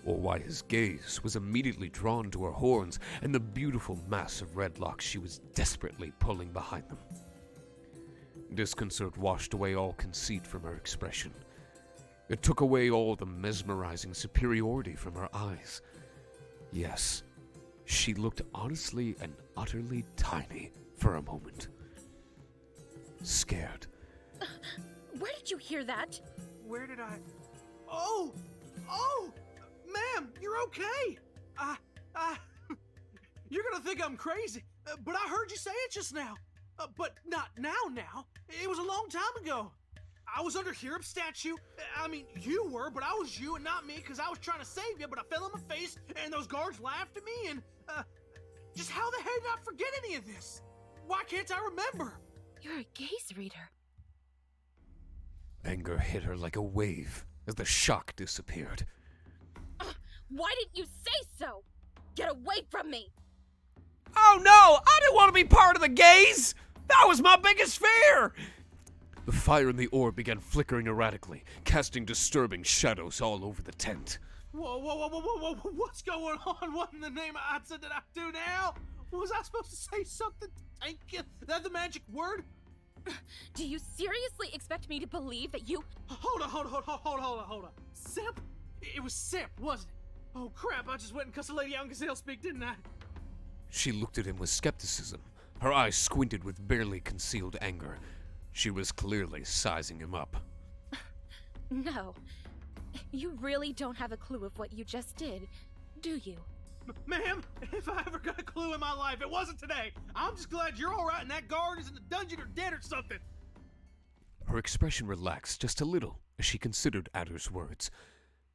or why his gaze was immediately drawn to her horns and the beautiful mass of red locks she was desperately pulling behind them. Disconcert washed away all conceit from her expression. It took away all the mesmerizing superiority from her eyes. Yes, she looked honestly and utterly tiny for a moment. Scared. Where did you hear that? Where did I... Oh! Ma'am, you're okay! You're gonna think I'm crazy, but I heard you say it just now. But not now. It was a long time ago. I was under Hirup's statue. I mean, you were, but I was you and not me because I was trying to save you, but I fell on my face and those guards laughed at me and, just how the hell did I forget any of this? Why can't I remember? You're a gaze reader. Anger hit her like a wave as the shock disappeared. Why didn't you say so? Get away from me! Oh no! I didn't want to be part of the gaze! That was my biggest fear! The fire in the orb began flickering erratically, casting disturbing shadows all over the tent. Whoa, what's going on? What in the name of Atza did I do now? Was I supposed to say something? Thank you. That the magic word? Do you seriously expect me to believe that you... Hold on. Sip? It was Sip, wasn't it? Oh crap, I just went and cussed a lady out in Gazelle speak, didn't I? She looked at him with skepticism, her eyes squinted with barely concealed anger. She was clearly sizing him up. No. You really don't have a clue of what you just did, do you? Ma'am, if I ever got a clue in my life, it wasn't today. I'm just glad you're alright and that guard is in the dungeon or dead or something. Her expression relaxed just a little as she considered Adder's words.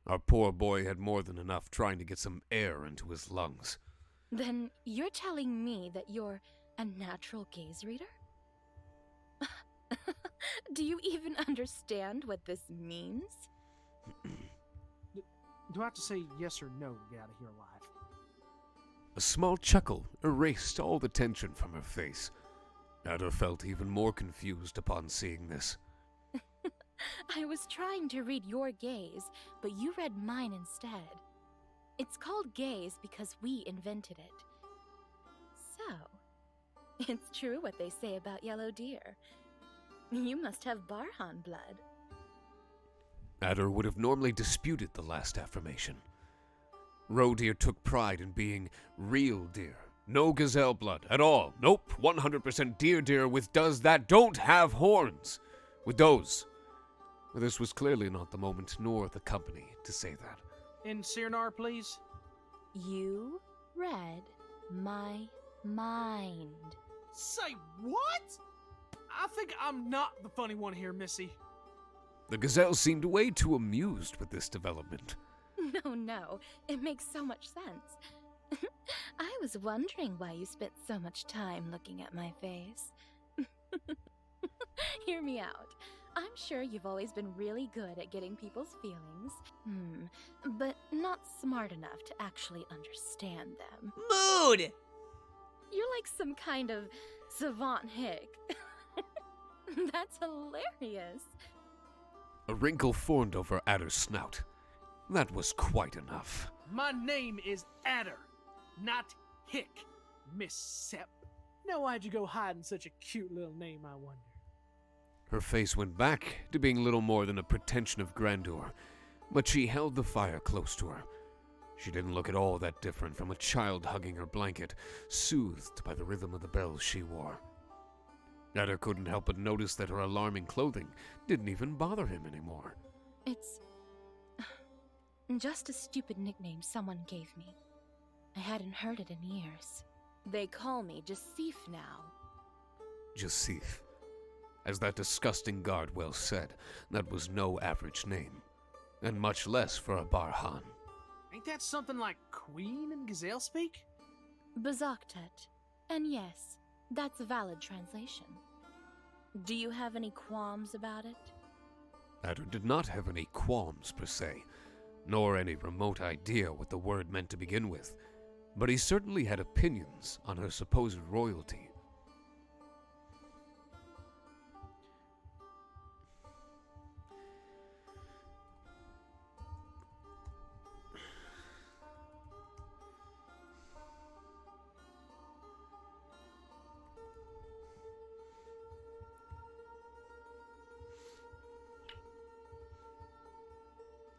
Our poor boy had more than enough trying to get some air into his lungs. Then you're telling me that you're a natural gaze reader? Do you even understand what this means? Do I have to say yes or no to get out of here alive? A small chuckle erased all the tension from her face. Ada felt even more confused upon seeing this. I was trying to read your gaze, but you read mine instead. It's called gaze because we invented it. So, it's true what they say about yellow deer. You must have Barhan blood. Adder would have normally disputed the last affirmation. Roe deer took pride in being real deer. No gazelle blood at all. Nope, 100% deer with does that don't have horns. With those. This was clearly not the moment nor the company to say that. In Sirnar, please. You read my mind. Say what? I think I'm not the funny one here, Missy. The gazelle seemed way too amused with this development. No, it makes so much sense. I was wondering why you spent so much time looking at my face. Hear me out. I'm sure you've always been really good at getting people's feelings, but not smart enough to actually understand them. Mood! You're like some kind of savant hick. That's hilarious. A wrinkle formed over Adder's snout. That was quite enough. My name is Adder, not Hick, Miss Sepp. Now why'd you go hiding such a cute little name, I wonder? Her face went back to being little more than a pretension of grandeur, but she held the fire close to her. She didn't look at all that different from a child hugging her blanket, soothed by the rhythm of the bells she wore. Adder couldn't help but notice that her alarming clothing didn't even bother him anymore. It's just a stupid nickname someone gave me. I hadn't heard it in years. They call me Jasif now. Jasif. As that disgusting guard well said, that was no average name, and much less for a Barhan. Ain't that something like Queen in Gazelle speak? Bazaktet. And yes, that's a valid translation. Do you have any qualms about it? Adder did not have any qualms per se, nor any remote idea what the word meant to begin with, but he certainly had opinions on her supposed royalty.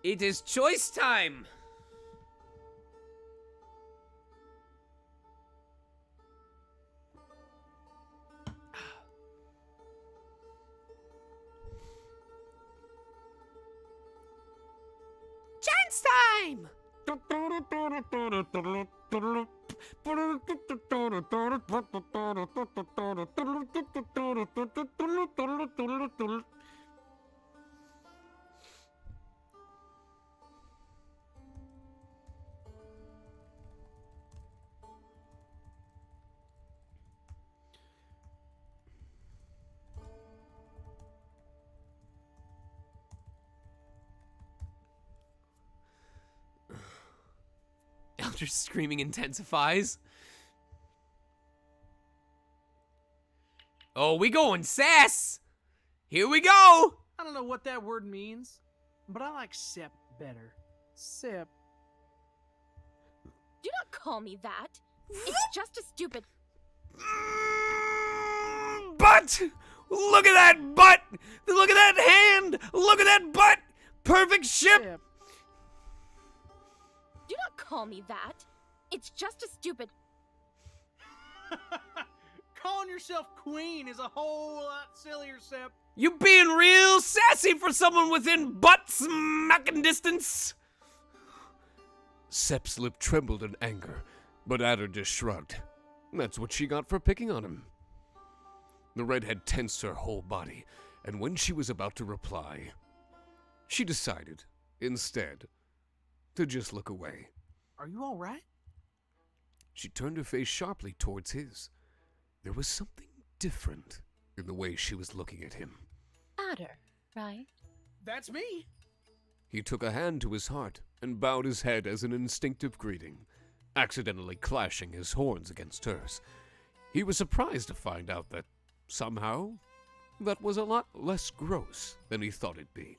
It is choice time! Chance time! Elder's screaming intensifies. Oh, we going sass! Here we go! I don't know what that word means, but I like Sepp better. Sepp. Do not call me that. It's just a stupid... Butt! Look at that butt! Look at that hand! Look at that butt! Perfect ship! Sepp. Do not call me that. It's just a stupid... Calling yourself queen is a whole lot sillier, Sepp. You being real sassy for someone within butt smacking distance. Sepp's lip trembled in anger, but Adder just shrugged. That's what she got for picking on him. The redhead tensed her whole body, and when she was about to reply, she decided, instead, to just look away. Are you all right? She turned her face sharply towards his. There was something different in the way she was looking at him. Adder, right? That's me. He took a hand to his heart and bowed his head as an instinctive greeting, accidentally clashing his horns against hers. He was surprised to find out that, somehow, that was a lot less gross than he thought it'd be.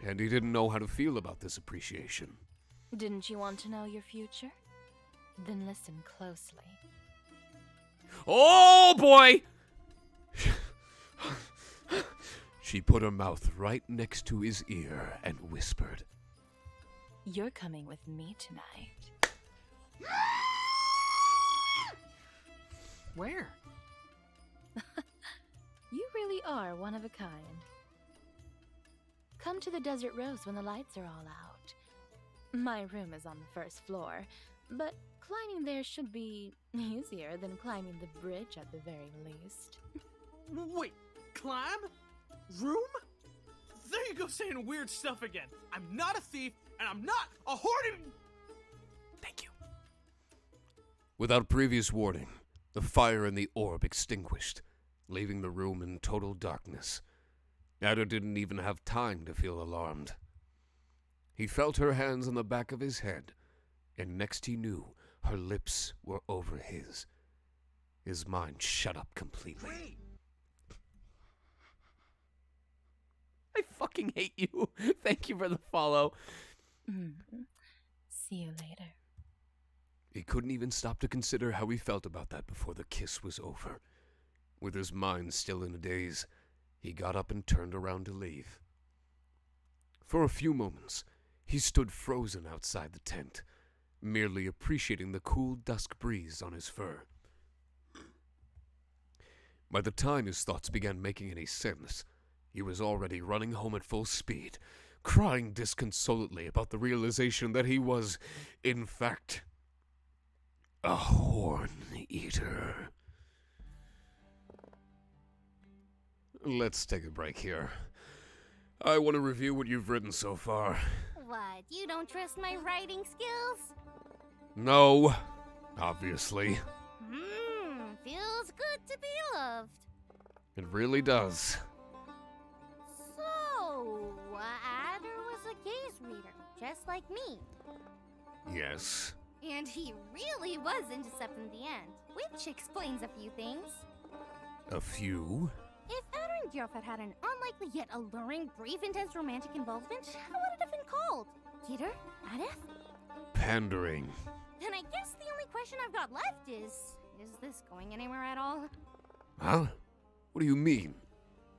And he didn't know how to feel about this appreciation. Didn't you want to know your future? Then listen closely. Oh, boy! She put her mouth right next to his ear and whispered, You're coming with me tonight. Where? You really are one of a kind. Come to the Desert Rose when the lights are all out. My room is on the first floor, but climbing there should be easier than climbing the bridge at the very least. Wait, climb? Room? There you go saying weird stuff again. I'm not a thief, and I'm not a hoarding... Thank you. Without previous warning, the fire in the orb extinguished, leaving the room in total darkness. Adder didn't even have time to feel alarmed. He felt her hands on the back of his head, and next he knew, her lips were over his. His mind shut up completely. Wait. I fucking hate you. Thank you for the follow. See you later. He couldn't even stop to consider how he felt about that before the kiss was over. With his mind still in a daze, he got up and turned around to leave. For a few moments, he stood frozen outside the tent, merely appreciating the cool dusk breeze on his fur. By the time his thoughts began making any sense, he was already running home at full speed, crying disconsolately about the realization that he was, in fact, a horn eater. Let's take a break here. I want to review what you've written so far. What, you don't trust my writing skills? No, obviously. Feels good to be loved. It really does. So, Adder was a gaze reader, just like me. Yes. And he really was intercepted in the end, which explains a few things. A few? If Adder and Girlfred had an unlikely yet alluring, brief, intense romantic involvement, how would it have been called? Gitter? Adith? Pandering. Then I guess the only question I've got left is this going anywhere at all? Huh? What do you mean?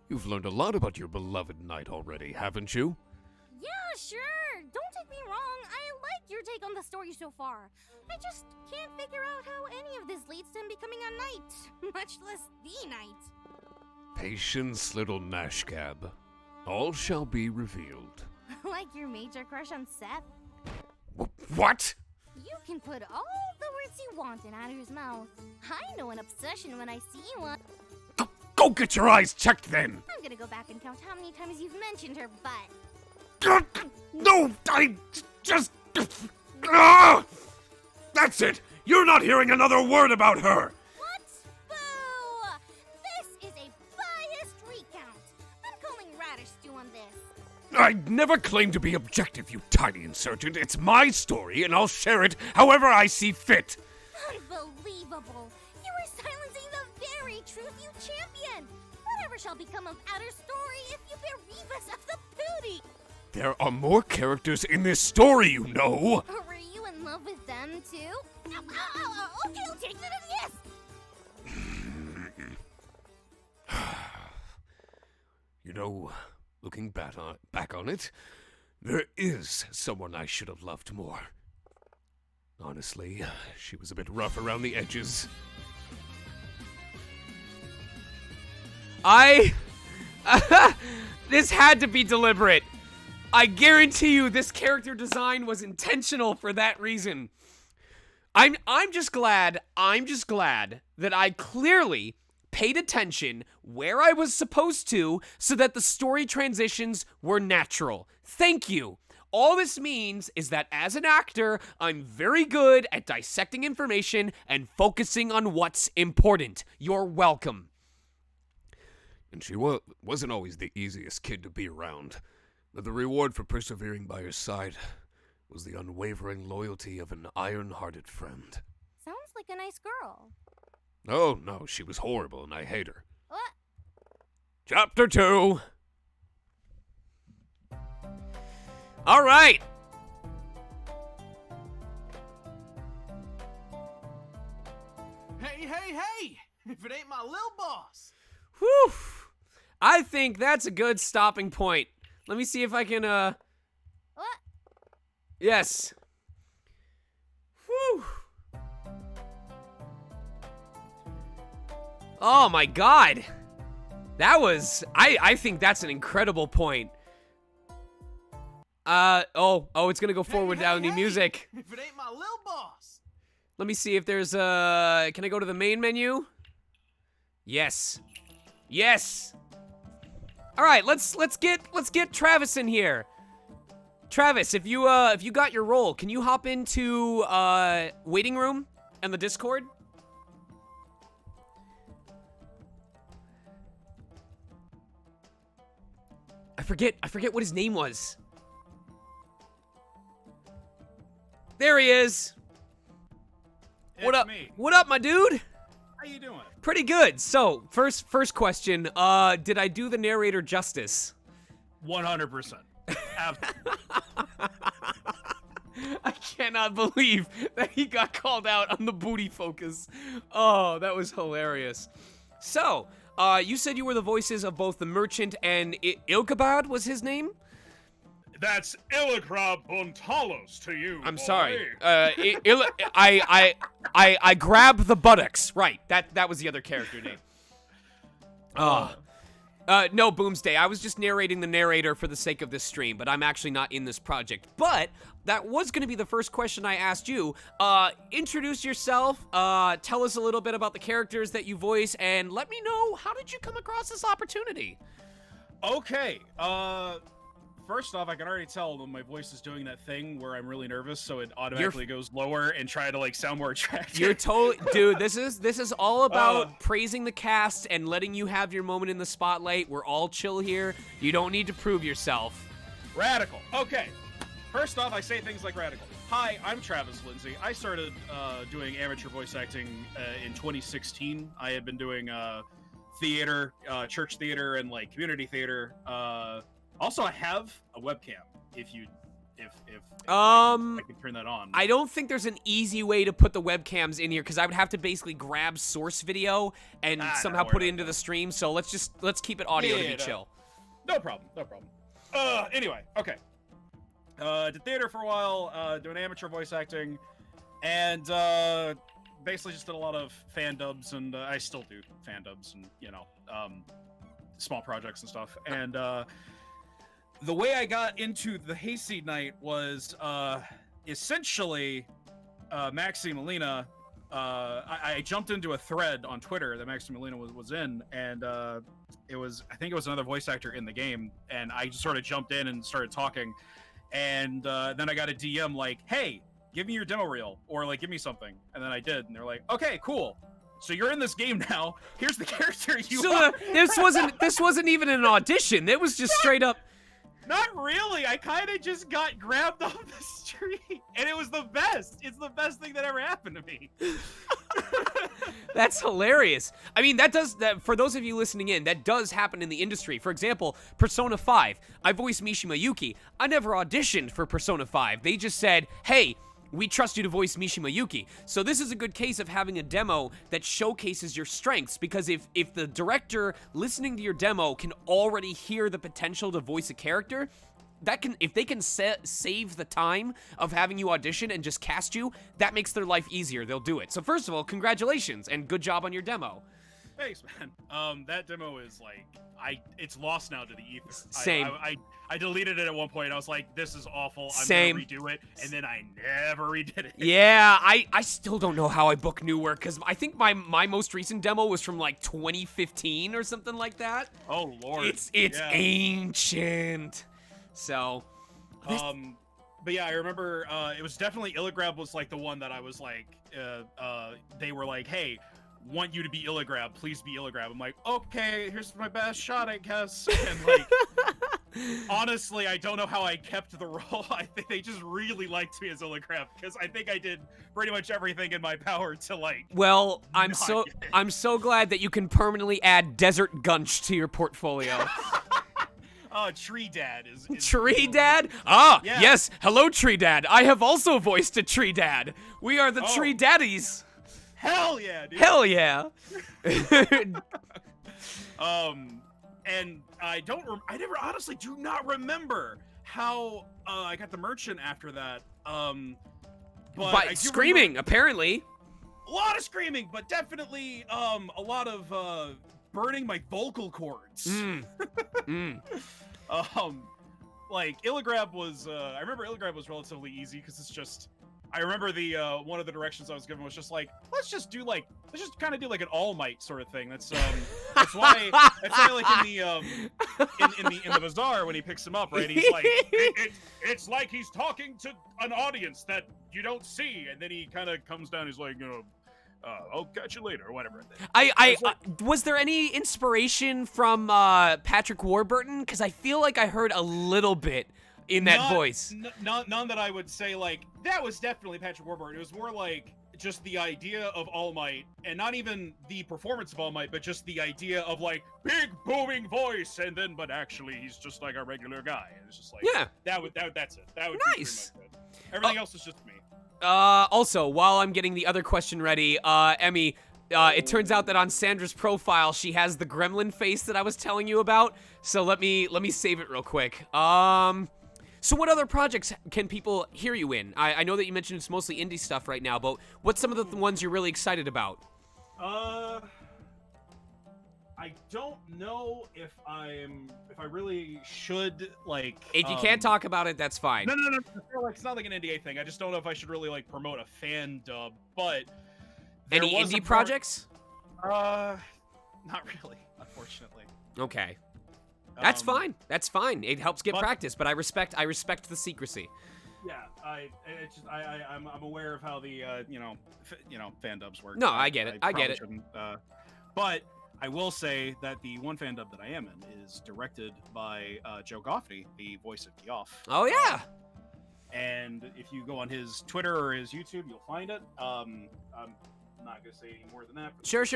You've learned a lot about your beloved knight already, haven't you? Yeah, sure. Don't take me wrong. I like your take on the story so far. I just can't figure out how any of this leads to him becoming a knight, much less the knight. Patience, little Nashcab. All shall be revealed. Like your major crush on Seth? What? You can put all the words you want in Adder's mouth. I know an obsession when I see one. Go get your eyes checked then! I'm gonna go back and count how many times you've mentioned her butt. No, I just... That's it! You're not hearing another word about her! What? Boo! This is a biased recount. I'm calling Radish Stew on this. I never claimed to be objective, you tiny insurgent. It's my story, and I'll share it however I see fit. Unbelievable! You are silencing the very truth you champion! Whatever shall become of Adder's story if you bear Rebus of the Booty? There are more characters in this story, you know. Were you in love with them too? Okay, I'll take that as yes! You know, looking back on it, there is someone I should have loved more. Honestly, she was a bit rough around the edges. This had to be deliberate. I guarantee you this character design was intentional for that reason. I'm just glad that I clearly paid attention where I was supposed to so that the story transitions were natural. Thank you. All this means is that as an actor, I'm very good at dissecting information and focusing on what's important. You're welcome. and she wasn't always the easiest kid to be around. But the reward for persevering by her side was the unwavering loyalty of an iron-hearted friend. Sounds like a nice girl. Oh, no, she was horrible, and I hate her. What? Chapter 2! All right. Hey! If it ain't my lil boss! Whew. I think that's a good stopping point. Let me see if I can, What? Yes. Whew. Oh my god. That was... I think that's an incredible point. It's gonna go forward down the music. If it ain't my lil boss! Let me see if there's can I go to the main menu? Yes. Yes. All right, let's get Travis in here. Travis, if you got your role, can you hop into waiting room and the Discord? I forget what his name was. There he is. What up? Me. What up, my dude? How you doing? Pretty good. So, first question, did I do the narrator justice? 100%. I cannot believe that he got called out on the booty focus. Oh, that was hilarious. So, you said you were the voices of both the merchant and Ilkabad was his name? That's Illigrab Buntalos to you. I'm boy. sorry. I grab the buttocks. Right. That was the other character name. No, Boomsday. I was just narrating the narrator for the sake of this stream, but I'm actually not in this project. But that was going to be the first question I asked you. Introduce yourself, tell us a little bit about the characters that you voice, and let me know, how did you come across this opportunity? Okay. First off, I can already tell that my voice is doing that thing where I'm really nervous, so it automatically goes lower and try to like sound more attractive. You're totally, dude. This is all about praising the cast and letting you have your moment in the spotlight. We're all chill here. You don't need to prove yourself. Radical. Okay. First off, I say things like radical. Hi, I'm Travis Lindsay. I started doing amateur voice acting in 2016. I had been doing theater, church theater, and like community theater. Also, I have a webcam. If I can turn that on. I don't think there's an easy way to put the webcams in here because I would have to basically grab source video and somehow put it into the stream. So let's keep it audio to be chill. No problem. Anyway, okay. Did theater for a while, doing amateur voice acting, and basically just did a lot of fan dubs, and I still do fan dubs, and small projects and stuff, and. The way I got into the Hayseed night was essentially Maxi Molina. I jumped into a thread on Twitter that Maxi Molina was in, and I think it was another voice actor in the game, and I just sort of jumped in and started talking, and then I got a DM like, "Hey, give me your demo reel," or like, "Give me something," and then I did, and they're like, "Okay, cool. So you're in this game now. Here's the character you are." This wasn't even an audition. It was just straight up. Not really. I kind of just got grabbed off the street, and it was the best. It's the best thing that ever happened to me. That's hilarious. I mean, that for those of you listening in, that does happen in the industry. For example, Persona 5. I voiced Mishima Yuki. I never auditioned for Persona 5. They just said, "Hey, we trust you to voice Mishima Yuki." So this is a good case of having a demo that showcases your strengths, because if the director listening to your demo can already hear the potential to voice a character, if they can save the time of having you audition and just cast you, that makes their life easier. They'll do it. So first of all, congratulations and good job on your demo. Thanks, man. That demo is like, it's lost now to the ether. Same. I deleted it at one point. I was like, this is awful. I'm Same. gonna redo it, and then I never redid it. Yeah, I still don't know how I book new work, because I think my most recent demo was from like 2015 or something like that. Oh Lord. It's ancient. So. But yeah, I remember it was definitely Illigrab was like the one that I was like, they were like, "Hey, want you to be Illigrab. Please be Illigrab. I'm like, okay, here's my best shot, I guess. And like, honestly, I don't know how I kept the role. I think they just really liked me as Illigrab because I think I did pretty much everything in my power to like. Well, I'm not so glad that you can permanently add Desert Gunch to your portfolio. Tree Dad is Tree Dad? Ah, Yeah. yes. Hello, Tree Dad. I have also voiced a Tree Dad. We are the Oh. Tree Daddies. Hell yeah, dude. Hell yeah. And I never honestly do not remember how I got the merchant after that. But I By do screaming, remember apparently. a lot of screaming, but definitely a lot of burning my vocal cords. Like Illigrab was I remember Illigrab was relatively easy because it's just I remember the one of the directions I was given was just like let's just kind of do like an All Might sort of thing. That's why like in the bazaar when he picks him up, right? He's like it's like he's talking to an audience that you don't see, and then he kind of comes down. He's like, I'll catch you later, or whatever. Was there any inspiration from Patrick Warburton? Because I feel like I heard a little bit in that voice. None that I would say like that was definitely Patrick Warburton. It was more like just the idea of All Might, and not even the performance of All Might, but just the idea of like big booming voice, and then but actually he's just like a regular guy. And it's just like that's it. That would Nice. be pretty much it. Everything else is just me. Also, while I'm getting the other question ready, Emmy, it turns out that on Sandra's profile, she has the gremlin face that I was telling you about. So let me save it real quick. So what other projects can people hear you in? I know that you mentioned it's mostly indie stuff right now, but what's some of the ones you're really excited about? I don't know if I really should like. If you can't talk about it, that's fine. No. It's not like an NDA thing. I just don't know if I should really like promote a fan dub. But any indie projects? Not really, unfortunately. Okay, that's fine. That's fine. It helps get practice, but I respect the secrecy. Yeah, I'm aware of how the fan dubs work. No, I get it. I get it. But I will say that the one fan dub that I am in is directed by Joe Goffney, the voice of Geoff. Oh yeah. And if you go on his Twitter or his YouTube, you'll find it. I'm not gonna say any more than that. Sure.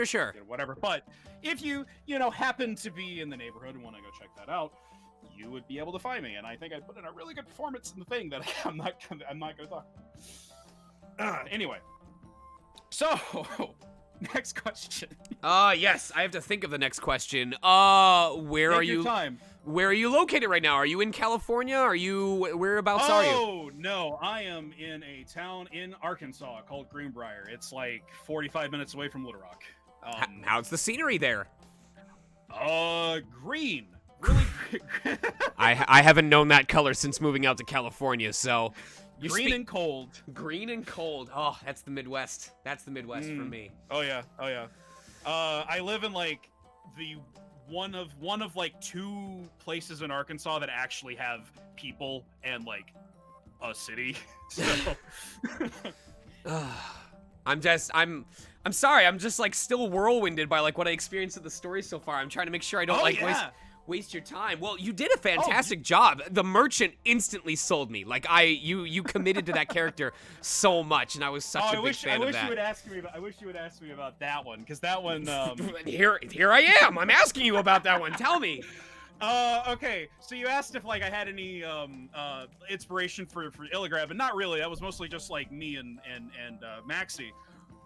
Whatever. But if you happen to be in the neighborhood and want to go check that out, you would be able to find me. And I think I put in a really good performance in the thing that I'm not gonna talk about. Anyway, so next question. Yes, I have to think of the next question. Where are you? Where are you located right now? Are you in California? Whereabouts are you? Oh, no, I am in a town in Arkansas called Greenbrier. It's like 45 minutes away from Little Rock. How's the scenery there? Green. Really green. I haven't known that color since moving out to California, so green and cold. Green and cold. Oh, that's the Midwest. That's the Midwest for me. Oh yeah. I live in like the one of like two places in Arkansas that actually have people and like a city. So I'm sorry. I'm just like still whirlwinded by like what I experienced in the story so far. I'm trying to make sure I don't waste your time. Well, you did a fantastic job. The merchant instantly sold me. Like you committed to that character so much, and I was such a big fan of that. I wish you would ask me about that one, because that one. Here I am. I'm asking you about that one. Tell me. Okay. So you asked if like I had any inspiration for Illigrab, and not really. That was mostly just like me and Maxie.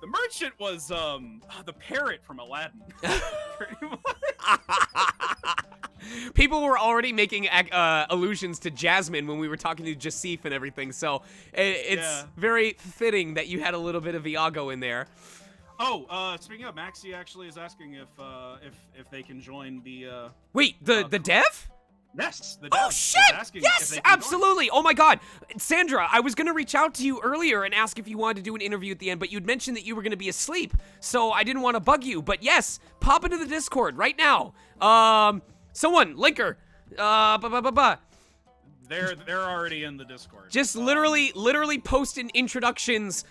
The merchant was the parrot from Aladdin. Pretty much. People were already making allusions to Jasmine when we were talking to Jasif and everything, so it's very fitting that you had a little bit of Iago in there. Oh, speaking of, Maxie actually is asking if they can join the. Wait, the dev? Yes. The oh dev shit! is asking if Yes, they can absolutely. Oh my god, Sandra, I was gonna reach out to you earlier and ask if you wanted to do an interview at the end, but you'd mentioned that you were gonna be asleep, so I didn't want to bug you. But yes, pop into the Discord right now. Someone, Linker. They're already in the Discord. Just literally post in introductions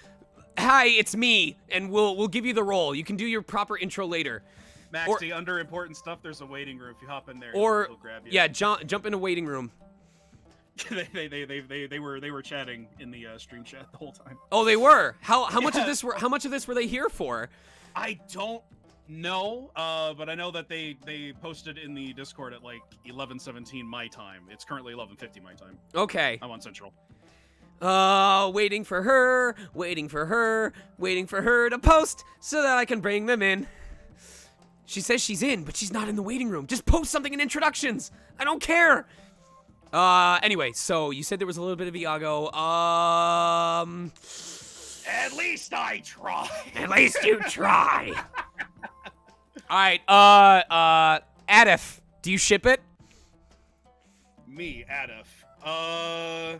hi, it's me, and we'll give you the role. You can do your proper intro later. Maxie, under important stuff, there's a waiting room. If you hop in there, Or he'll grab you. yeah, jump in a waiting room. they were chatting in the stream chat the whole time. Oh, they were. How much of this were they here for? I don't know, but I know that they posted in the Discord at like 11:17 my time. It's currently 11:50 my time. Okay. I'm on Central. Waiting for her to post so that I can bring them in. She says she's in, but she's not in the waiting room. Just post something in introductions. I don't care. Anyway, so you said there was a little bit of Iago. At least I try. At least you try. All right, Adif, do you ship it? Me, Adif.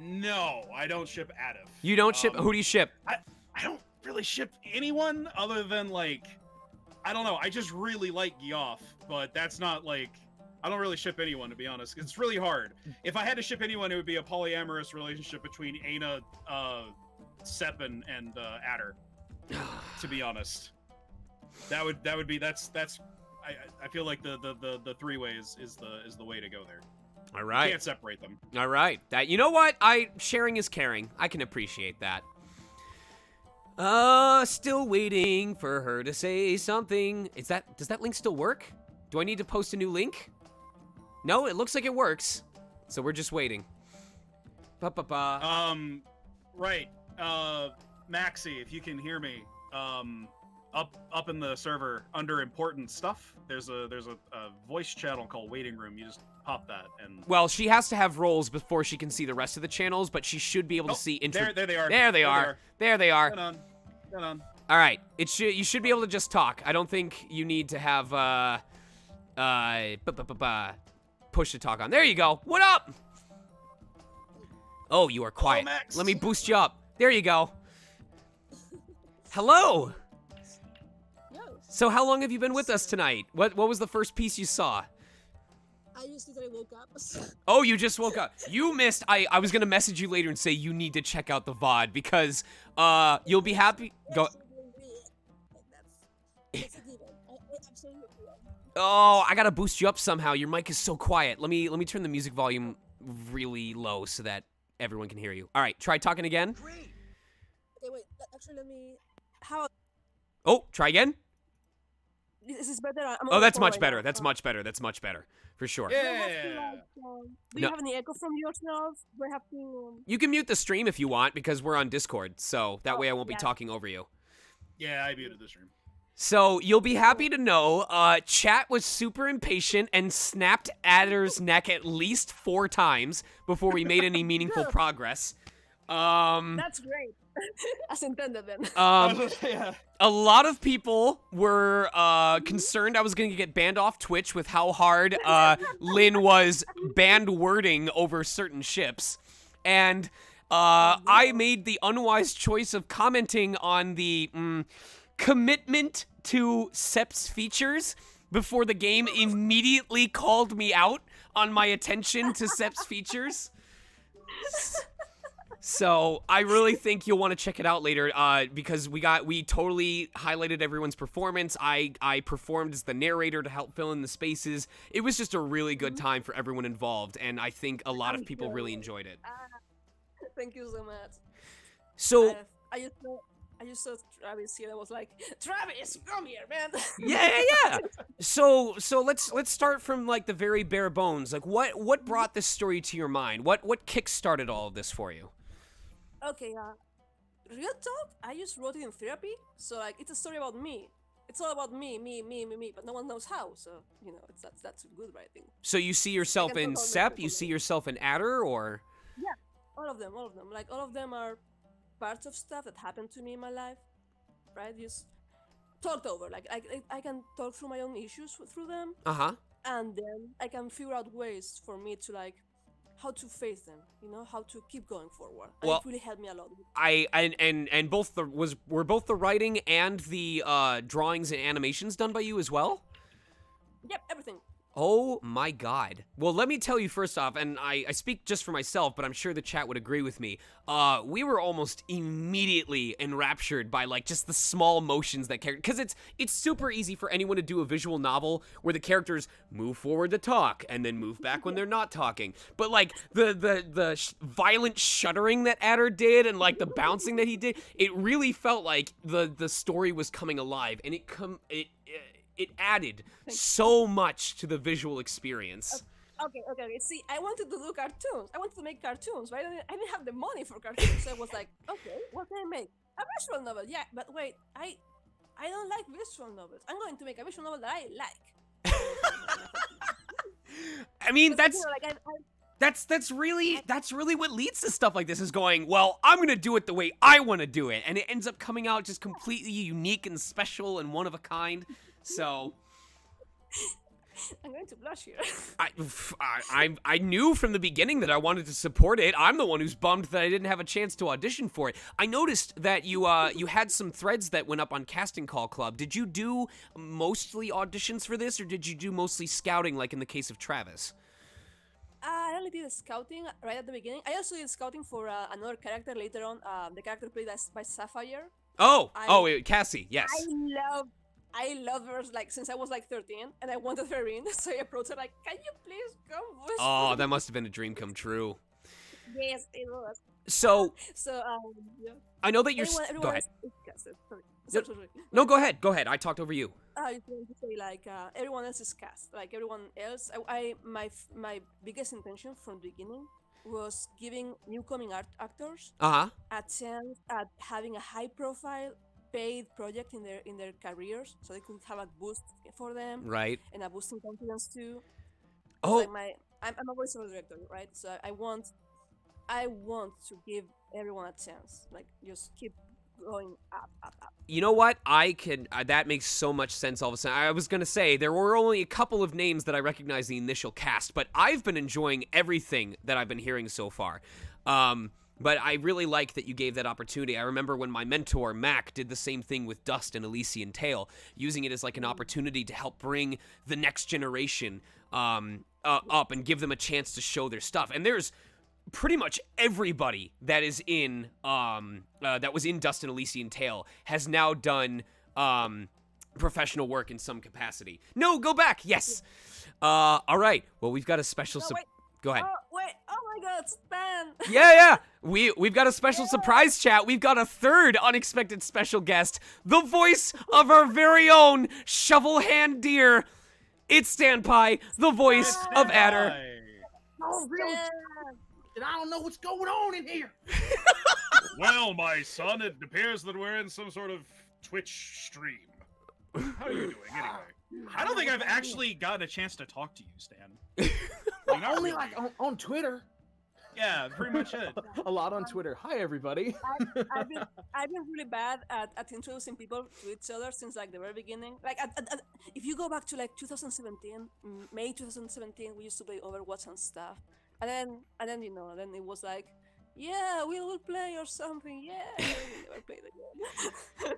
No, I don't ship Adif. You don't ship? Who do you ship? I don't really ship anyone other than, like, I don't know. I just really like Geoff, but that's not, like, I don't really ship anyone, to be honest. It's really hard. If I had to ship anyone, it would be a polyamorous relationship between Aina, Sepp, and Adder, to be honest. That would be, that's I feel like the three ways is the way to go there. All right. You can't separate them. All right. You know what? Sharing is caring. I can appreciate that. Still waiting for her to say something. Does that link still work? Do I need to post a new link? No, it looks like it works. So we're just waiting. Right. Maxie, if you can hear me, up in the server under important stuff, there's a voice channel called Waiting Room. You just pop that and. Well, she has to have roles before she can see the rest of the channels, but she should be able to see. There they are. There they are. There they are. Hold on. All right. You should be able to just talk. I don't think you need to have push to talk on. There you go. What up? Oh, you are quiet. Hello, Max. Let me boost you up. There you go. Hello. So how long have you been with us tonight? What was the first piece you saw? I just literally woke up. Oh, you just woke up. You missed. I was gonna message you later and say you need to check out the VOD because you'll be happy. Go. Oh, I gotta boost you up somehow. Your mic is so quiet. Let me turn the music volume really low so that everyone can hear you. All right, try talking again. Okay, wait. Actually, let me. How? Oh, try again. Is this better? Oh, that's much better. That's much better. That's much better. For sure. Yeah. Do you have any echo from yourself? Do I have to? You can mute the stream if you want because we're on Discord, so that way I won't be talking over you. Yeah, I muted the stream. So you'll be happy to know, chat was super impatient and snapped Adder's neck at least 4 times before we made any meaningful progress. That's great. As intended then. Yeah. A lot of people were concerned I was going to get banned off Twitch with how hard Lynn was banned wording over certain ships. And I made the unwise choice of commenting on the commitment to Sepp's features before the game immediately called me out on my attention to Sepp's features. So I really think you'll want to check it out later because we totally highlighted everyone's performance. I performed as the narrator to help fill in the spaces. It was just a really good time for everyone involved, and I think a lot of people really enjoyed it. Thank you so much. So I just saw Travis here. I was like, Travis, come here, man. Yeah. So let's start from like the very bare bones. Like what brought this story to your mind? What kick-started all of this for you? Okay, real talk, I just wrote it in therapy, so like it's a story about me. It's all about me, but no one knows how, so you know, that's good writing. So you see yourself in Sepp, you see yourself in Adder, or? Yeah, all of them. Like all of them are parts of stuff that happened to me in my life, right? Just talked over. Like I can talk through my own issues through them. And then I can figure out ways for me to like how to face them, you know, how to keep going forward. And it really helped me a lot. And were both the writing and the drawings and animations done by you as well? Yep, everything. Oh my god. Well, let me tell you first off, and I speak just for myself, but I'm sure the chat would agree with me. We were almost immediately enraptured by like just the small motions that character, because it's super easy for anyone to do a visual novel where the characters move forward to talk and then move back when they're not talking. But like the violent shuddering that Adder did and like the bouncing that he did, it really felt like the story was coming alive, and it added so much to the visual experience. Okay. See, I wanted to do cartoons. I wanted to make cartoons, but I didn't have the money for cartoons. So I was like, okay, what can I make? A visual novel, yeah. But wait, I don't like visual novels. I'm going to make a visual novel that I like. I mean, that's really what leads to stuff like this, is going, well, I'm gonna do it the way I want to do it, and it ends up coming out just completely unique and special and one of a kind. So I'm going to blush here. I knew from the beginning that I wanted to support it. I'm the one who's bummed that I didn't have a chance to audition for it. I noticed that you had some threads that went up on Casting Call Club. Did you do mostly auditions for this, or did you do mostly scouting, like in the case of Travis? I only did scouting right at the beginning. I also did scouting for another character later on. The character played by Sapphire. Cassie, yes. I love her like since I was like 13, and I wanted her in, so I approached her like, "Can you please come with Oh, me?" that must have been a dream come true. Yes, it was. So Yeah. I know that you're. Go ahead. Sorry. No, go ahead. Go ahead. I talked over you. I was going to say like everyone else is cast. Like everyone else, my biggest intention from the beginning was giving newcoming actors a chance at having a high-profile, paid project in their careers, so they could have a boost for them, right? And a boost in confidence too. Oh, like I'm a voiceover director, right? So I want to give everyone a chance. Like just keep going up. You know what? I can. That makes so much sense all of a sudden. I was gonna say there were only a couple of names that I recognized the initial cast, but I've been enjoying everything that I've been hearing so far. But I really like that you gave that opportunity. I remember when my mentor, Mac, did the same thing with Dust and Elysian Tale, using it as like an opportunity to help bring the next generation up and give them a chance to show their stuff. And there's pretty much everybody that is in that was in Dust and Elysian Tale has now done professional work in some capacity. No, go back. Yes. All right. Well, we've got a special. Go ahead. Oh wait! Oh my God, Stan! Yeah. We've got a special surprise chat. We've got a third unexpected special guest, the voice of our very own Shovel Hand Deer. It's Standpie, the voice of Adder. Oh, really? And I don't know what's going on in here. Well, my son, it appears that we're in some sort of Twitch stream. How are you doing, anyway? I don't think I've actually gotten a chance to talk to you, Stan. Only like on Twitter. Yeah, pretty much it. A lot on Twitter. Hi, everybody. I've been really bad at introducing people to each other since like the very beginning. Like, if you go back to like 2017, May 2017, we used to play Overwatch and stuff. And then then it was like, yeah, we will play or something. Yeah, we never played again.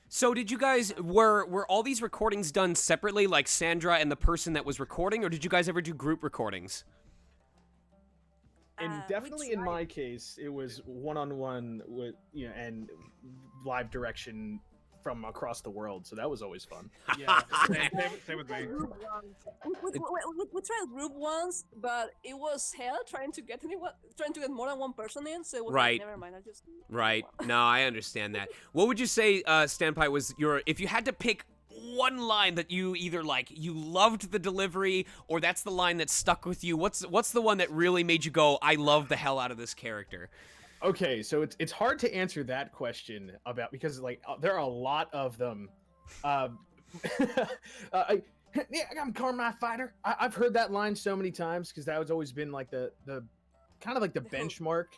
So did you guys, were all these recordings done separately, like Sandra and the person that was recording, or did you guys ever do group recordings? And definitely in my case, it was one-on-one with, and live direction from across the world, so that was always fun. Yeah, same with me. We tried group once, but it was hell trying to get more than one person in. So it was right. Like, never mind. I just right. No, I understand that. What would you say, Standpie, was if you had to pick one line that you either like you loved the delivery or that's the line that stuck with you? What's the one that really made you go, I love the hell out of this character? Okay, so it's hard to answer that question because like there are a lot of them. I'm Carmine Fighter. I've heard that line so many times because that has always been like the kind of like the benchmark.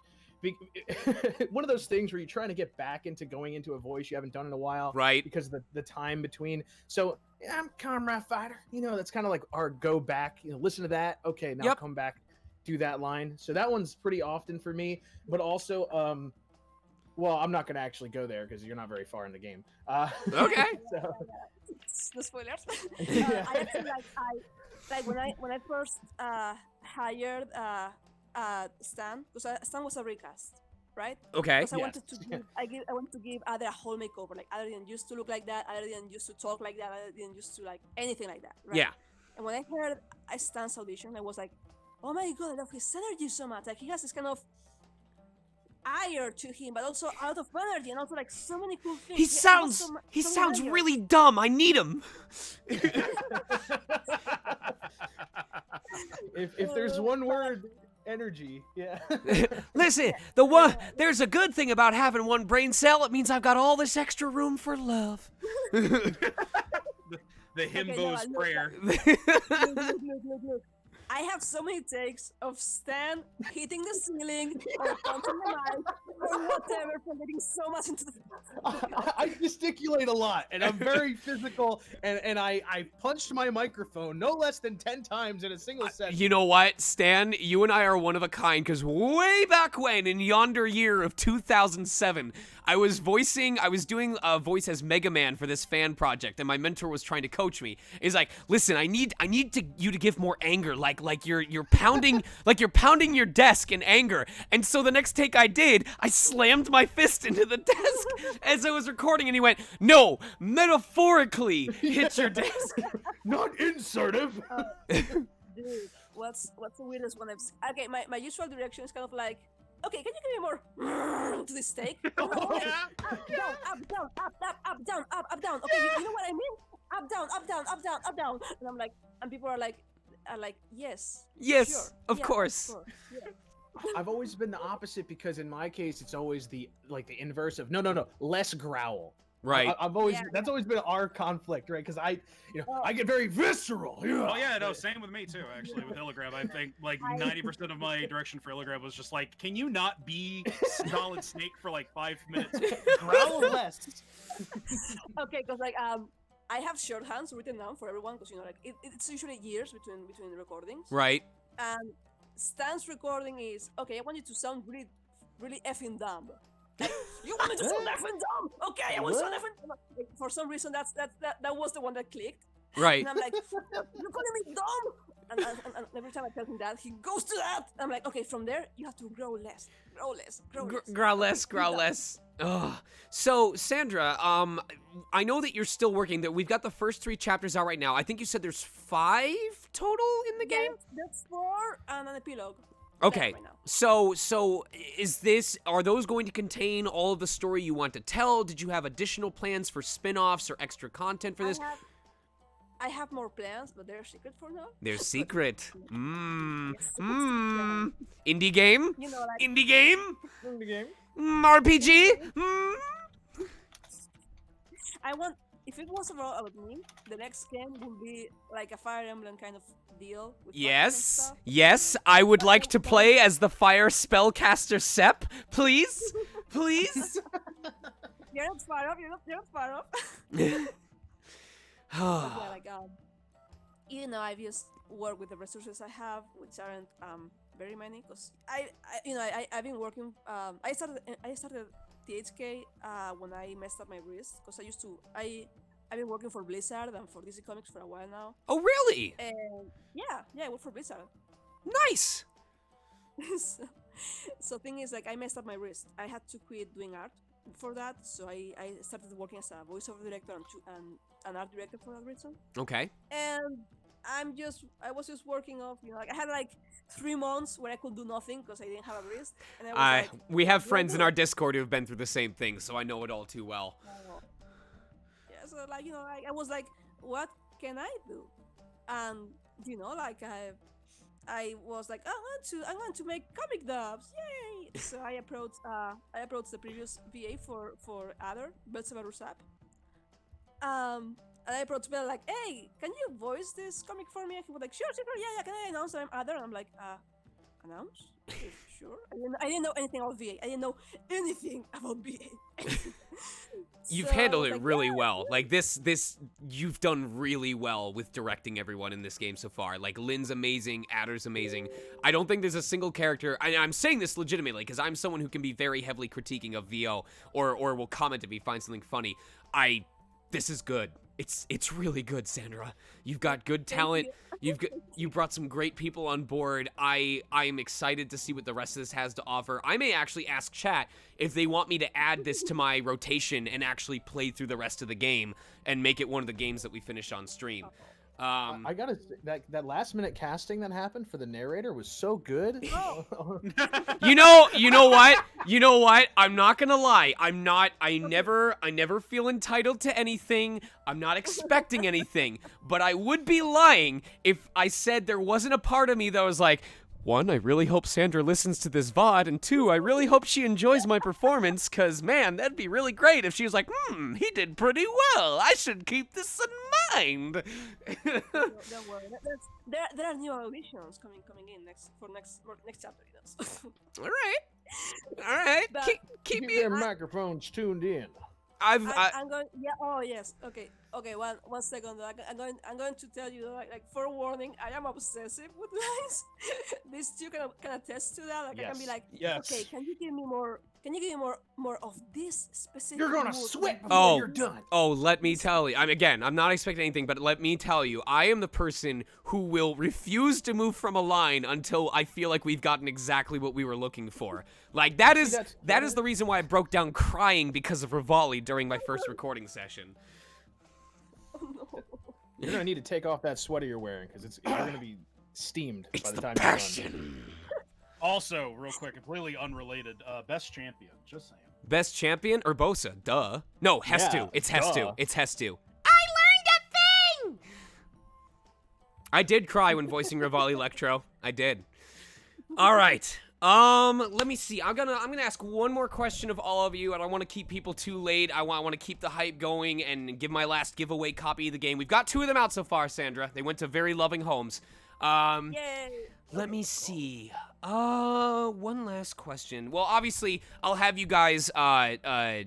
One of those things where you're trying to get back into going into a voice you haven't done in a while, right? Because of the time between. So yeah, I'm Comrade Fighter. That's kind of like our go back. Listen to that. Okay, now come back, do that line. So that one's pretty often for me. But also, Well, I'm not gonna actually go there because you're not very far in the game. Okay. So, No spoilers. Yeah. I actually like when I first hired Stan, because Stan was a recast, right? Okay. Because I Yes. wanted to give I wanted to give Ada a whole makeover. Like Ada didn't used to look like that. Ada didn't used to talk like that. Ada didn't used to like anything like that. Right? Yeah. And when I heard Stan's audition, I was like, oh my god, I love his energy so much. Like he has this kind of ire to him, but also out of energy, and also like so many cool things. He sounds really dumb. I need him. if there's one word, energy. Yeah. Listen, there's a good thing about having one brain cell. It means I've got all this extra room for love. The himbo's prayer. Look. I have so many takes of Stan hitting the ceiling or punching the mic or whatever for getting so much into the. I gesticulate a lot, and I'm very physical, and I punched my microphone no less than 10 times in a single session. You know what, Stan? You and I are one of a kind, because way back when, in yonder year of 2007, I was doing a voice as Mega Man for this fan project, and my mentor was trying to coach me. He's like, listen, I need you to give more anger, like you're pounding your desk in anger. And so the next take I did, I slammed my fist into the desk as I was recording, and he went, no, metaphorically hit your desk. Not insertive. Dude, what's the weirdest one I've seen? Okay, my usual direction is kind of like, okay, can you give me more to this take? Up, down, up, down, up, down, up, down. Okay, you know what I mean? Up, down, up, down, up, down, up, down. And I'm like, and people are like, yes. Yes, sure, of course. Yeah. I've always been the opposite, because in my case, it's always the inverse of no, less growl. Right. That's always been our conflict, right? Because I get very visceral. Oh yeah, no, same with me too. Actually, with Illigrab, I think like 90% of my direction for Illigrab was just like, can you not be Solid Snake for like 5 minutes? Growl less. Okay, because like I have shorthands written down for everyone, because like it's usually years between the recordings. Right. And Stan's recording is, okay, I want you to sound really, really effing dumb. Like, you want me to sound effing dumb? Okay, I want to sound effing dumb. Like, for some reason, that was the one that clicked. Right. And I'm like, you're calling me dumb? And every time I tell him that, he goes to that. I'm like, okay, from there, you have to grow less. Growl less. Ugh. So, Sandra, I know that you're still working. That we've got the first 3 chapters out right now. I think you said there's 5 total in the game? There's 4 and an epilogue. Okay, right now. so are those going to contain all of the story you want to tell? Did you have additional plans for spin-offs or extra content for this? I have more plans, but they're secret for now. They're secret. Indie game? You know, like, Indie game? Indie game? RPG? If it was about me, the next game would be like a Fire Emblem kind of deal. With Yes, I would like to play as the fire spellcaster Sep, please. Please. You're not far off. You're not far off. Yeah, like you know, I've just worked with the resources I have, which aren't very many, because I've been working. I started THK when I messed up my wrist, because I've been working for Blizzard and for DC Comics for a while now. Oh, really? And yeah, I work for Blizzard. Nice. So thing is, like, I messed up my wrist. I had to quit doing art for that, so I started working as a voiceover director and an art director for that reason. Okay. And I was just working off, like I had like 3 months where I could do nothing because I didn't have a wrist. And I was we have friends in our Discord who have been through the same thing, so I know it all too well. Yeah, so like, I was like, what can I do? And like I was like, I want to make comic dubs, yay! So I approached the previous VA for Adder, Belzebub Rusap. And I approached Bell like, hey, can you voice this comic for me? And he was like, sure, yeah, can I announce that I'm Adder? And I'm like, announce? Sure. I didn't know anything about VA. I didn't know anything about VA. You've So, handled it like, really yeah, well. Like this, you've done really well with directing everyone in this game so far. Like Lynn's amazing, Adder's amazing. I don't think there's a single character. I'm saying this legitimately because I'm someone who can be very heavily critiquing of VO or will comment if he finds something funny. This is good. It's really good, Sandra. You've got good talent. You brought some great people on board. I am excited to see what the rest of this has to offer. I may actually ask chat if they want me to add this to my rotation and actually play through the rest of the game and make it one of the games that we finish on stream. I gotta that last minute casting that happened for the narrator was so good. You know what? I'm not gonna lie. I never feel entitled to anything. I'm not expecting anything. But I would be lying if I said there wasn't a part of me that was like, 1, I really hope Sandra listens to this VOD, and 2, I really hope she enjoys my performance, cause man, that'd be really great if she was like, he did pretty well. I should keep this in mind. Don't worry. There are new auditions coming in next chapter. All right. But Keep Keep me. their microphones tuned in. I'm going. Yeah. Oh yes. Okay. One second. I'm going to tell you like forewarning. I am obsessive with lines. These two can attest to that. Like I can be like, okay, can you give me more? Can you give me more of this specific? You're gonna mood sweat before before you're done. Oh, let me tell you. I'm not expecting anything, but let me tell you, I am the person who will refuse to move from a line until I feel like we've gotten exactly what we were looking for. Like that is the reason why I broke down crying because of Rivali during my first recording session. Oh no. You're gonna need to take off that sweater you're wearing because you're gonna be steamed by the time passion. you're done. Also, real quick, completely unrelated, best champion, just saying. Best champion or Bosa? Duh. No, Hestu. Yeah, It's Hestu. duh. It's Hestu. I learned a thing. I did cry when voicing Rivali Electro. I did. All right. Let me see. I'm gonna ask one more question of all of you. I don't want to keep people too late. I want to keep the hype going and give my last giveaway copy of the game. We've got 2 of them out so far, Sandra. They went to very loving homes. Yay. Let me see. One last question. Well, obviously, I'll have you guys, let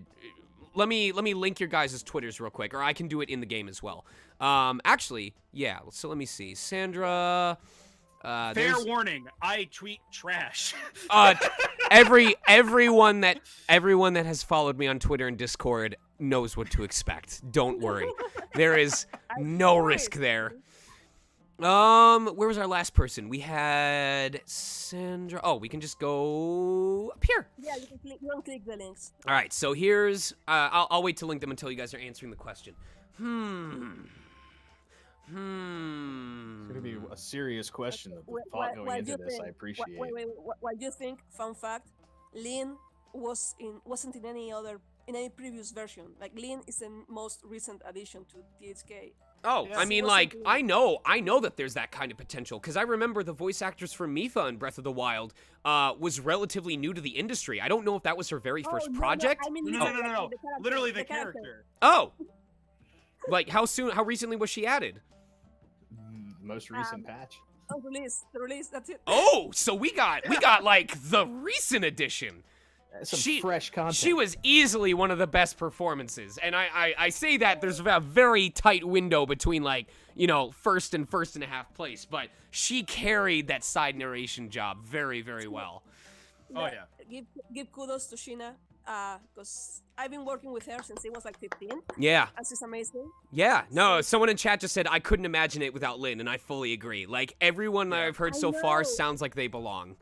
me link your guys' Twitters real quick, or I can do it in the game as well. Actually, yeah, so let me see. Sandra, Fair warning, I tweet trash. everyone that has followed me on Twitter and Discord knows what to expect. Don't worry. There is no risk there. Where was our last person? We had Sandra. Oh, we can just go up here. Yeah, you can click the links. All right, so here's. I'll wait to link them until you guys are answering the question. It's gonna be a serious question. The thought going into this, I appreciate. Wait. What do you think? Fun fact: Lynn wasn't in any previous version. Like Lynn is the most recent addition to THK. Oh, Yes, I mean, like, I know that there's that kind of potential, because I remember the voice actress for Mipha in Breath of the Wild was relatively new to the industry. I don't know if that was her very first project. No. Literally the character. Oh! Like, how recently was she added? Most recent patch. Oh, the release, that's it. Oh, so we got like, the recent edition. Some fresh content. She was easily one of the best performances, and I say that there's a very tight window between, like, you know, first and a half place, but she carried that side narration job very, very well. Oh yeah. Give kudos to Sheena, because I've been working with her since she was like 15. Yeah. And she's amazing. Yeah. No, someone in chat just said I couldn't imagine it without Lynn, and I fully agree. Like, everyone I've heard so far sounds like they belong.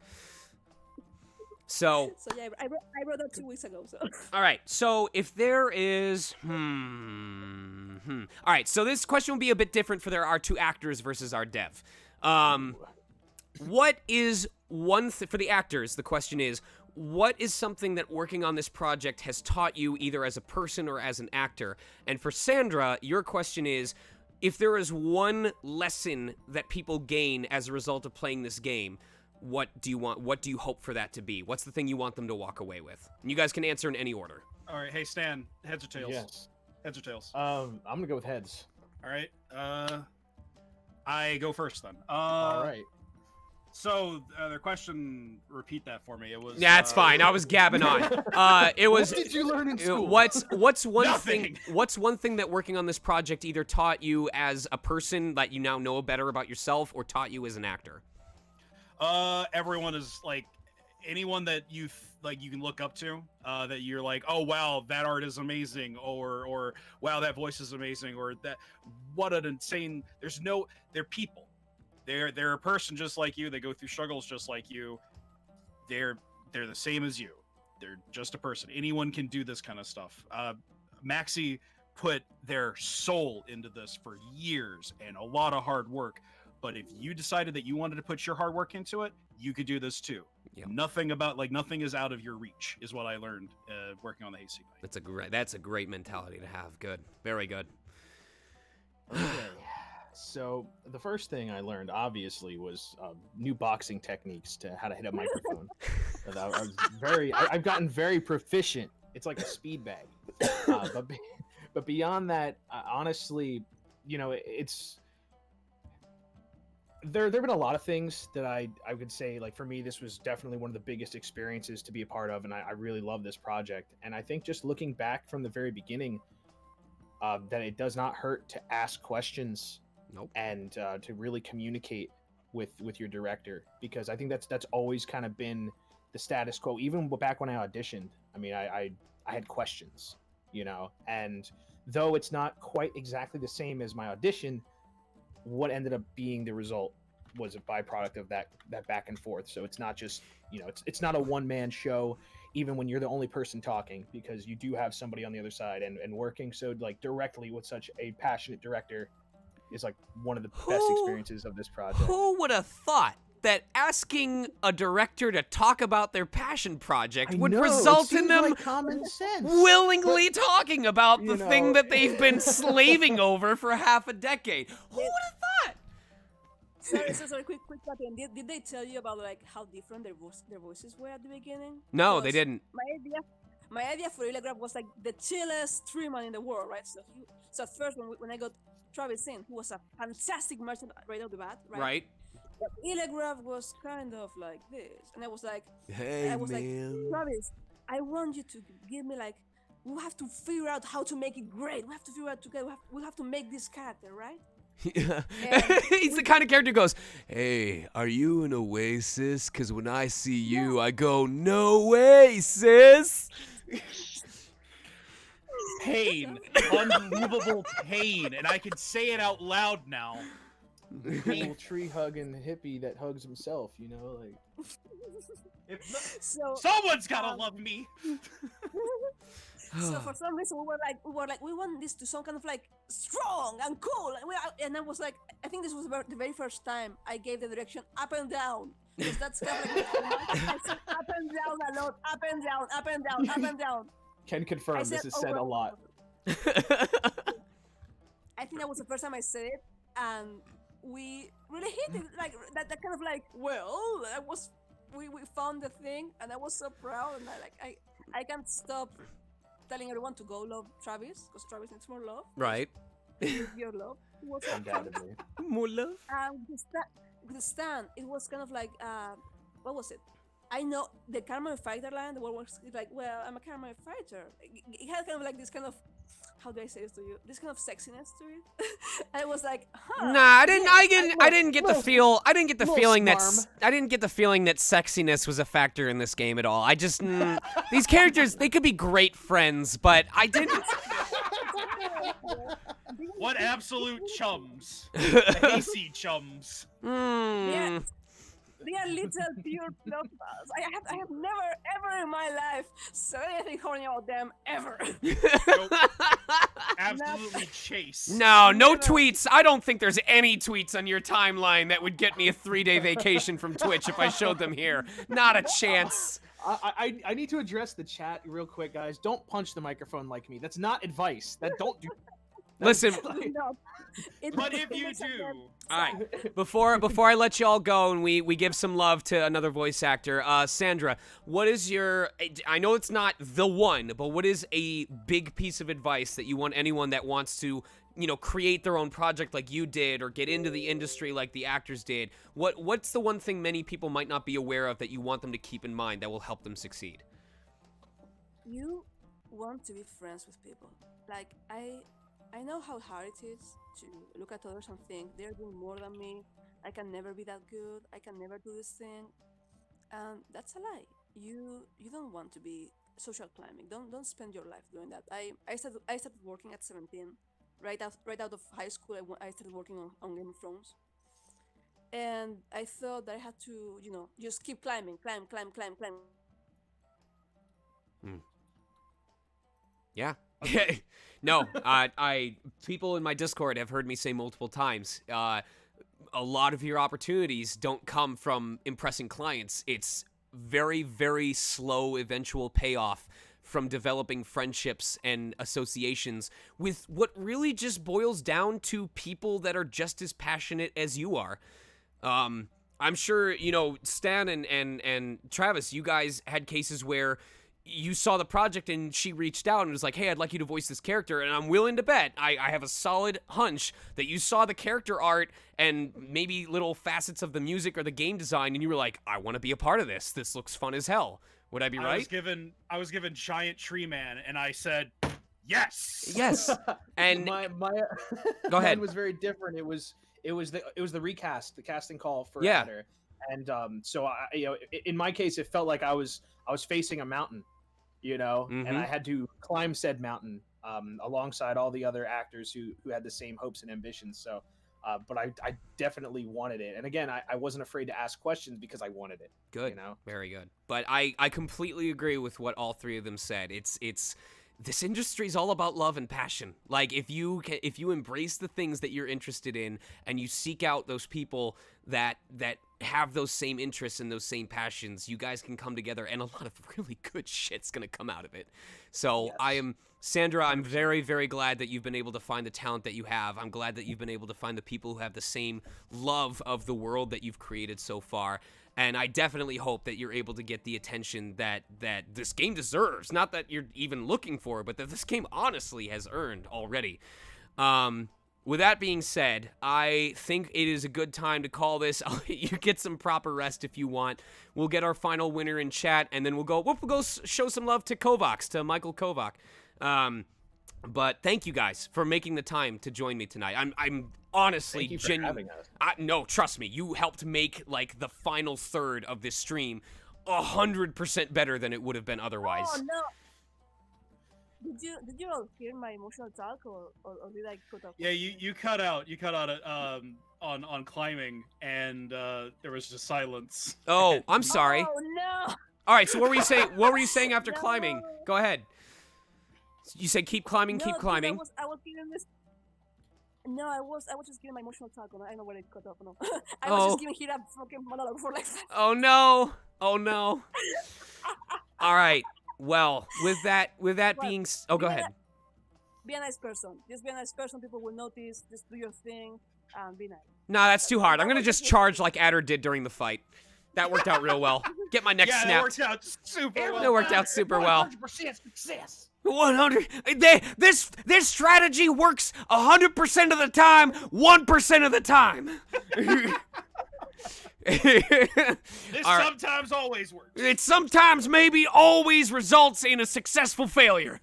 So yeah, I wrote that 2 weeks ago. So. All right. So if there is, All right. So this question will be a bit different for our 2 actors versus our dev. What is one for the actors? The question is, what is something that working on this project has taught you, either as a person or as an actor? And for Sandra, your question is, if there is one lesson that people gain as a result of playing this game, what do you hope for that to be? What's the thing you want them to walk away with? And you guys can answer in any order. All right, hey Stan, heads or tails? Yes. Heads or tails? I'm gonna go with heads. All right. I go first then. All right. So the question, repeat that for me. It was. Yeah, it's fine. I was gabbing on. It was. What did you learn in school? What's one Nothing. thing? What's one thing that working on this project either taught you as a person that you now know better about yourself, or taught you as an actor? Everyone is like anyone that you you can look up to. That you're like, oh wow, that art is amazing, or wow, that voice is amazing, or that what an insane. They're people. They're a person just like you. They go through struggles just like you. They're the same as you. They're just a person. Anyone can do this kind of stuff. Maxi put their soul into this for years and a lot of hard work. But if you decided that you wanted to put your hard work into it, you could do this too. Yep. Nothing is out of your reach, is what I learned working on the Hayseed. That's a great mentality to have. Good, very good. Okay. So the first thing I learned, obviously, was new boxing techniques to how to hit a microphone. I've gotten very proficient. It's like a speed bag. But beyond that, honestly, it's there've been a lot of things that I would say, like, for me, this was definitely one of the biggest experiences to be a part of, and I really love this project. And I think just looking back from the very beginning, that it does not hurt to ask questions. Nope. And to really communicate with your director, because I think that's always kind of been the status quo. Even back when I auditioned, I mean, I had questions, and though it's not quite exactly the same as my audition, what ended up being the result was a byproduct of that back and forth. So it's not just, it's not a one-man show, even when you're the only person talking, because you do have somebody on the other side and working so like directly with such a passionate director is like one of the best experiences of this project. Who would have thought that asking a director to talk about their passion project would result in them like common sense. willingly talking about the thing that they've been slaving over for half a decade? Who would have thought? Sorry, quick question. Did they tell you about like how different their voices were at the beginning? No, they didn't. My idea for Illigrab was like the chillest streamer in the world, right? So at first when I got Travis in, who was a fantastic merchant right off the bat, right? Right. But Illigrab was kind of like this, and I was like, man. like, Travis, I want you to give me like, we have to figure out how to make it great. We have to figure out together. We have to make this character, right? Yeah. He's the kind of character who goes, hey, are you an Oasis? Because when I see you, I go, no way, sis. Pain. Unbelievable pain. And I can say it out loud now. Little tree hugging hippie that hugs himself, like. Someone's gotta love me. So for some reason we were like we want this to sound kind of like strong and cool, and I was like, I think this was the very first time I gave the direction up and down, because that's kind of like I said up and down a lot, up and down, up and down, up and down. Can confirm this is said a lot. I think that was the first time I said it, and we really hit it, like that kind of like, well, we found the thing, and I was so proud, and I can't stop telling everyone to go love Travis, because Travis needs more love. Right. Your love. Undoubtedly. More love. The stand, it was kind of like, what was it? I know the Karma Fighter line, the word was like, well, I'm a Karma Fighter. It had kind of like this kind of, how do I say this to you? This kind of sexiness to it. And it was like, huh. Nah, I didn't get the feeling that sexiness was a factor in this game at all. I just these characters, they could be great friends, but I didn't. What absolute chums. The Hayseed chums. Yeah. They are little pure love balls. I have never ever in my life said anything horny about them ever. Nope. Absolutely chase. No tweets. I don't think there's any tweets on your timeline that would get me a 3-day vacation from Twitch if I showed them here. Not a chance. I need to address the chat real quick, guys. Don't punch the microphone like me. That's not advice. Don't do. Listen. But if you do. All right. Before I let y'all go and we give some love to another voice actor, Sandra, what is your? I know it's not the one, but what is a big piece of advice that you want anyone that wants to create their own project like you did, or get into the industry like the actors did, what's the one thing many people might not be aware of that you want them to keep in mind that will help them succeed? You want to be friends with people. Like, I know how hard it is to look at others and think they're doing more than me. I can never be that good. I can never do this thing. And that's a lie. You don't want to be social climbing. Don't spend your life doing that. I started working at 17. Right out of high school, I started working on Game of Thrones. And I thought that I had to, just keep climbing, climb. Yeah. No, people in my Discord have heard me say multiple times, a lot of your opportunities don't come from impressing clients. It's very, very slow eventual payoff from developing friendships and associations with what really just boils down to people that are just as passionate as you are. I'm sure, Stan and Travis, you guys had cases where you saw the project and she reached out and was like, hey, I'd like you to voice this character. And I'm willing to bet, I have a solid hunch that you saw the character art and maybe little facets of the music or the game design, and you were like, I want to be a part of this. This looks fun as hell. Would I be right? I was given Giant Tree Man, and I said, yes. Yes. And my go ahead. mine was very different. It was the recast, the casting call for Yeah. Adder. And so in my case, it felt like I was facing a mountain, and I had to climb said mountain alongside all the other actors who had the same hopes and ambitions. So, but I definitely wanted it. And again, I wasn't afraid to ask questions because I wanted it. Good. Very good. But I completely agree with what all three of them said. It's this industry is all about love and passion. Like, if you embrace the things that you're interested in and you seek out those people that have those same interests and those same passions, you guys can come together, and a lot of really good shit's gonna come out of it. So yes. Sandra, I'm very, very glad that you've been able to find the talent that you have. I'm glad that you've been able to find the people who have the same love of the world that you've created so far. And I definitely hope that you're able to get the attention that this game deserves. Not that you're even looking for, but that this game honestly has earned already. With that being said, I think it is a good time to call this. I'll let you get some proper rest if you want. We'll get our final winner in chat, and then we'll go show some love to Kovacs, to Michael Kovac. But thank you guys for making the time to join me tonight. I'm honestly genuine. No, trust me, you helped make like the final third of this stream 100% better than it would have been otherwise. Oh no! Did you all hear my emotional talk, or did I cut off? Yeah, you cut out on climbing, and there was just silence. Oh, I'm sorry. Oh no! All right, so what were you saying? What were you saying after climbing? Go ahead. You said keep climbing, keep climbing. I was giving this. No, I was just giving my emotional talk. I don't know where it cut off. No, I was just giving here a fucking monologue for like. Oh no! Oh no! All right. Well, with that being, go ahead. Be a nice person. Just be a nice person. People will notice. Just do your thing. Be nice. No, that's too hard. I'm gonna just charge like Adder did during the fight. That worked out real well. Get my neck snapped. That worked out super well. That worked out super well. 100% success. 100. This strategy works 100% of the time, 1% of the time. This sometimes always works. It sometimes maybe always results in a successful failure.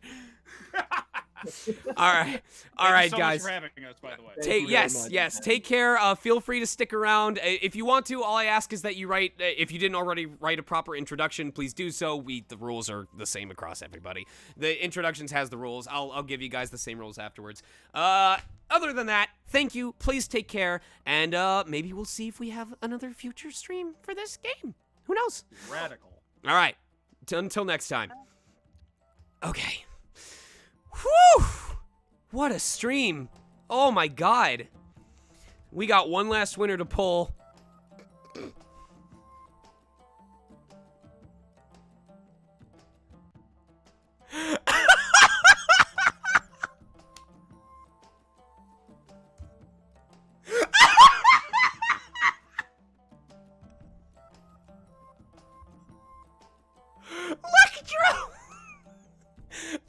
All right, Thank you so guys. much for having us, by the way. Yes. Take care. Feel free to stick around if you want to. All I ask is that you write. If you didn't already write a proper introduction, please do so. The rules are the same across everybody. The introductions has the rules. I'll give you guys the same rules afterwards. Other than that, thank you. Please take care, and maybe we'll see if we have another future stream for this game. Who knows? Radical. All right. Until next time. Okay. Whew! What a stream. Oh my god. We got one last winner to pull.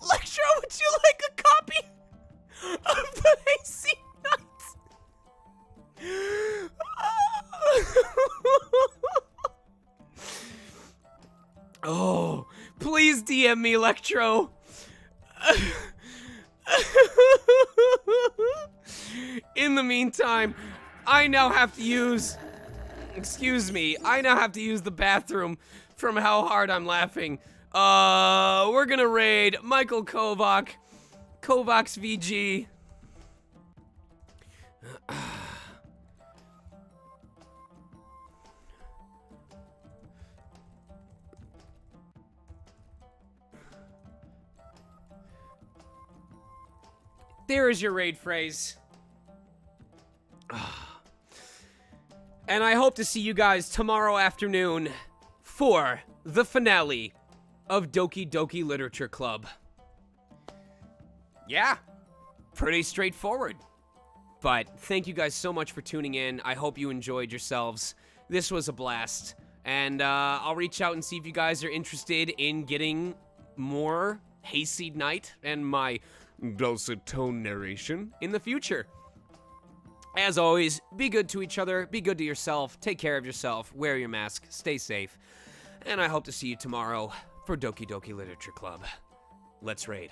Electro, would you like a copy of the Hayseed? DM me, Electro. In the meantime, I now have to use... Excuse me. I now have to use the bathroom from how hard I'm laughing. We're gonna raid Michael Kovac. Kovac's VG. There is your raid phrase. And I hope to see you guys tomorrow afternoon for the finale of Doki Doki Literature Club. Yeah, pretty straightforward. But thank you guys so much for tuning in. I hope you enjoyed yourselves. This was a blast. And I'll reach out and see if you guys are interested in getting more Hayseed Night and my dulcet tone narration in the future. As always, be good to each other, be good to yourself, take care of yourself, wear your mask, stay safe, and I hope to see you tomorrow for Doki Doki Literature Club. Let's raid.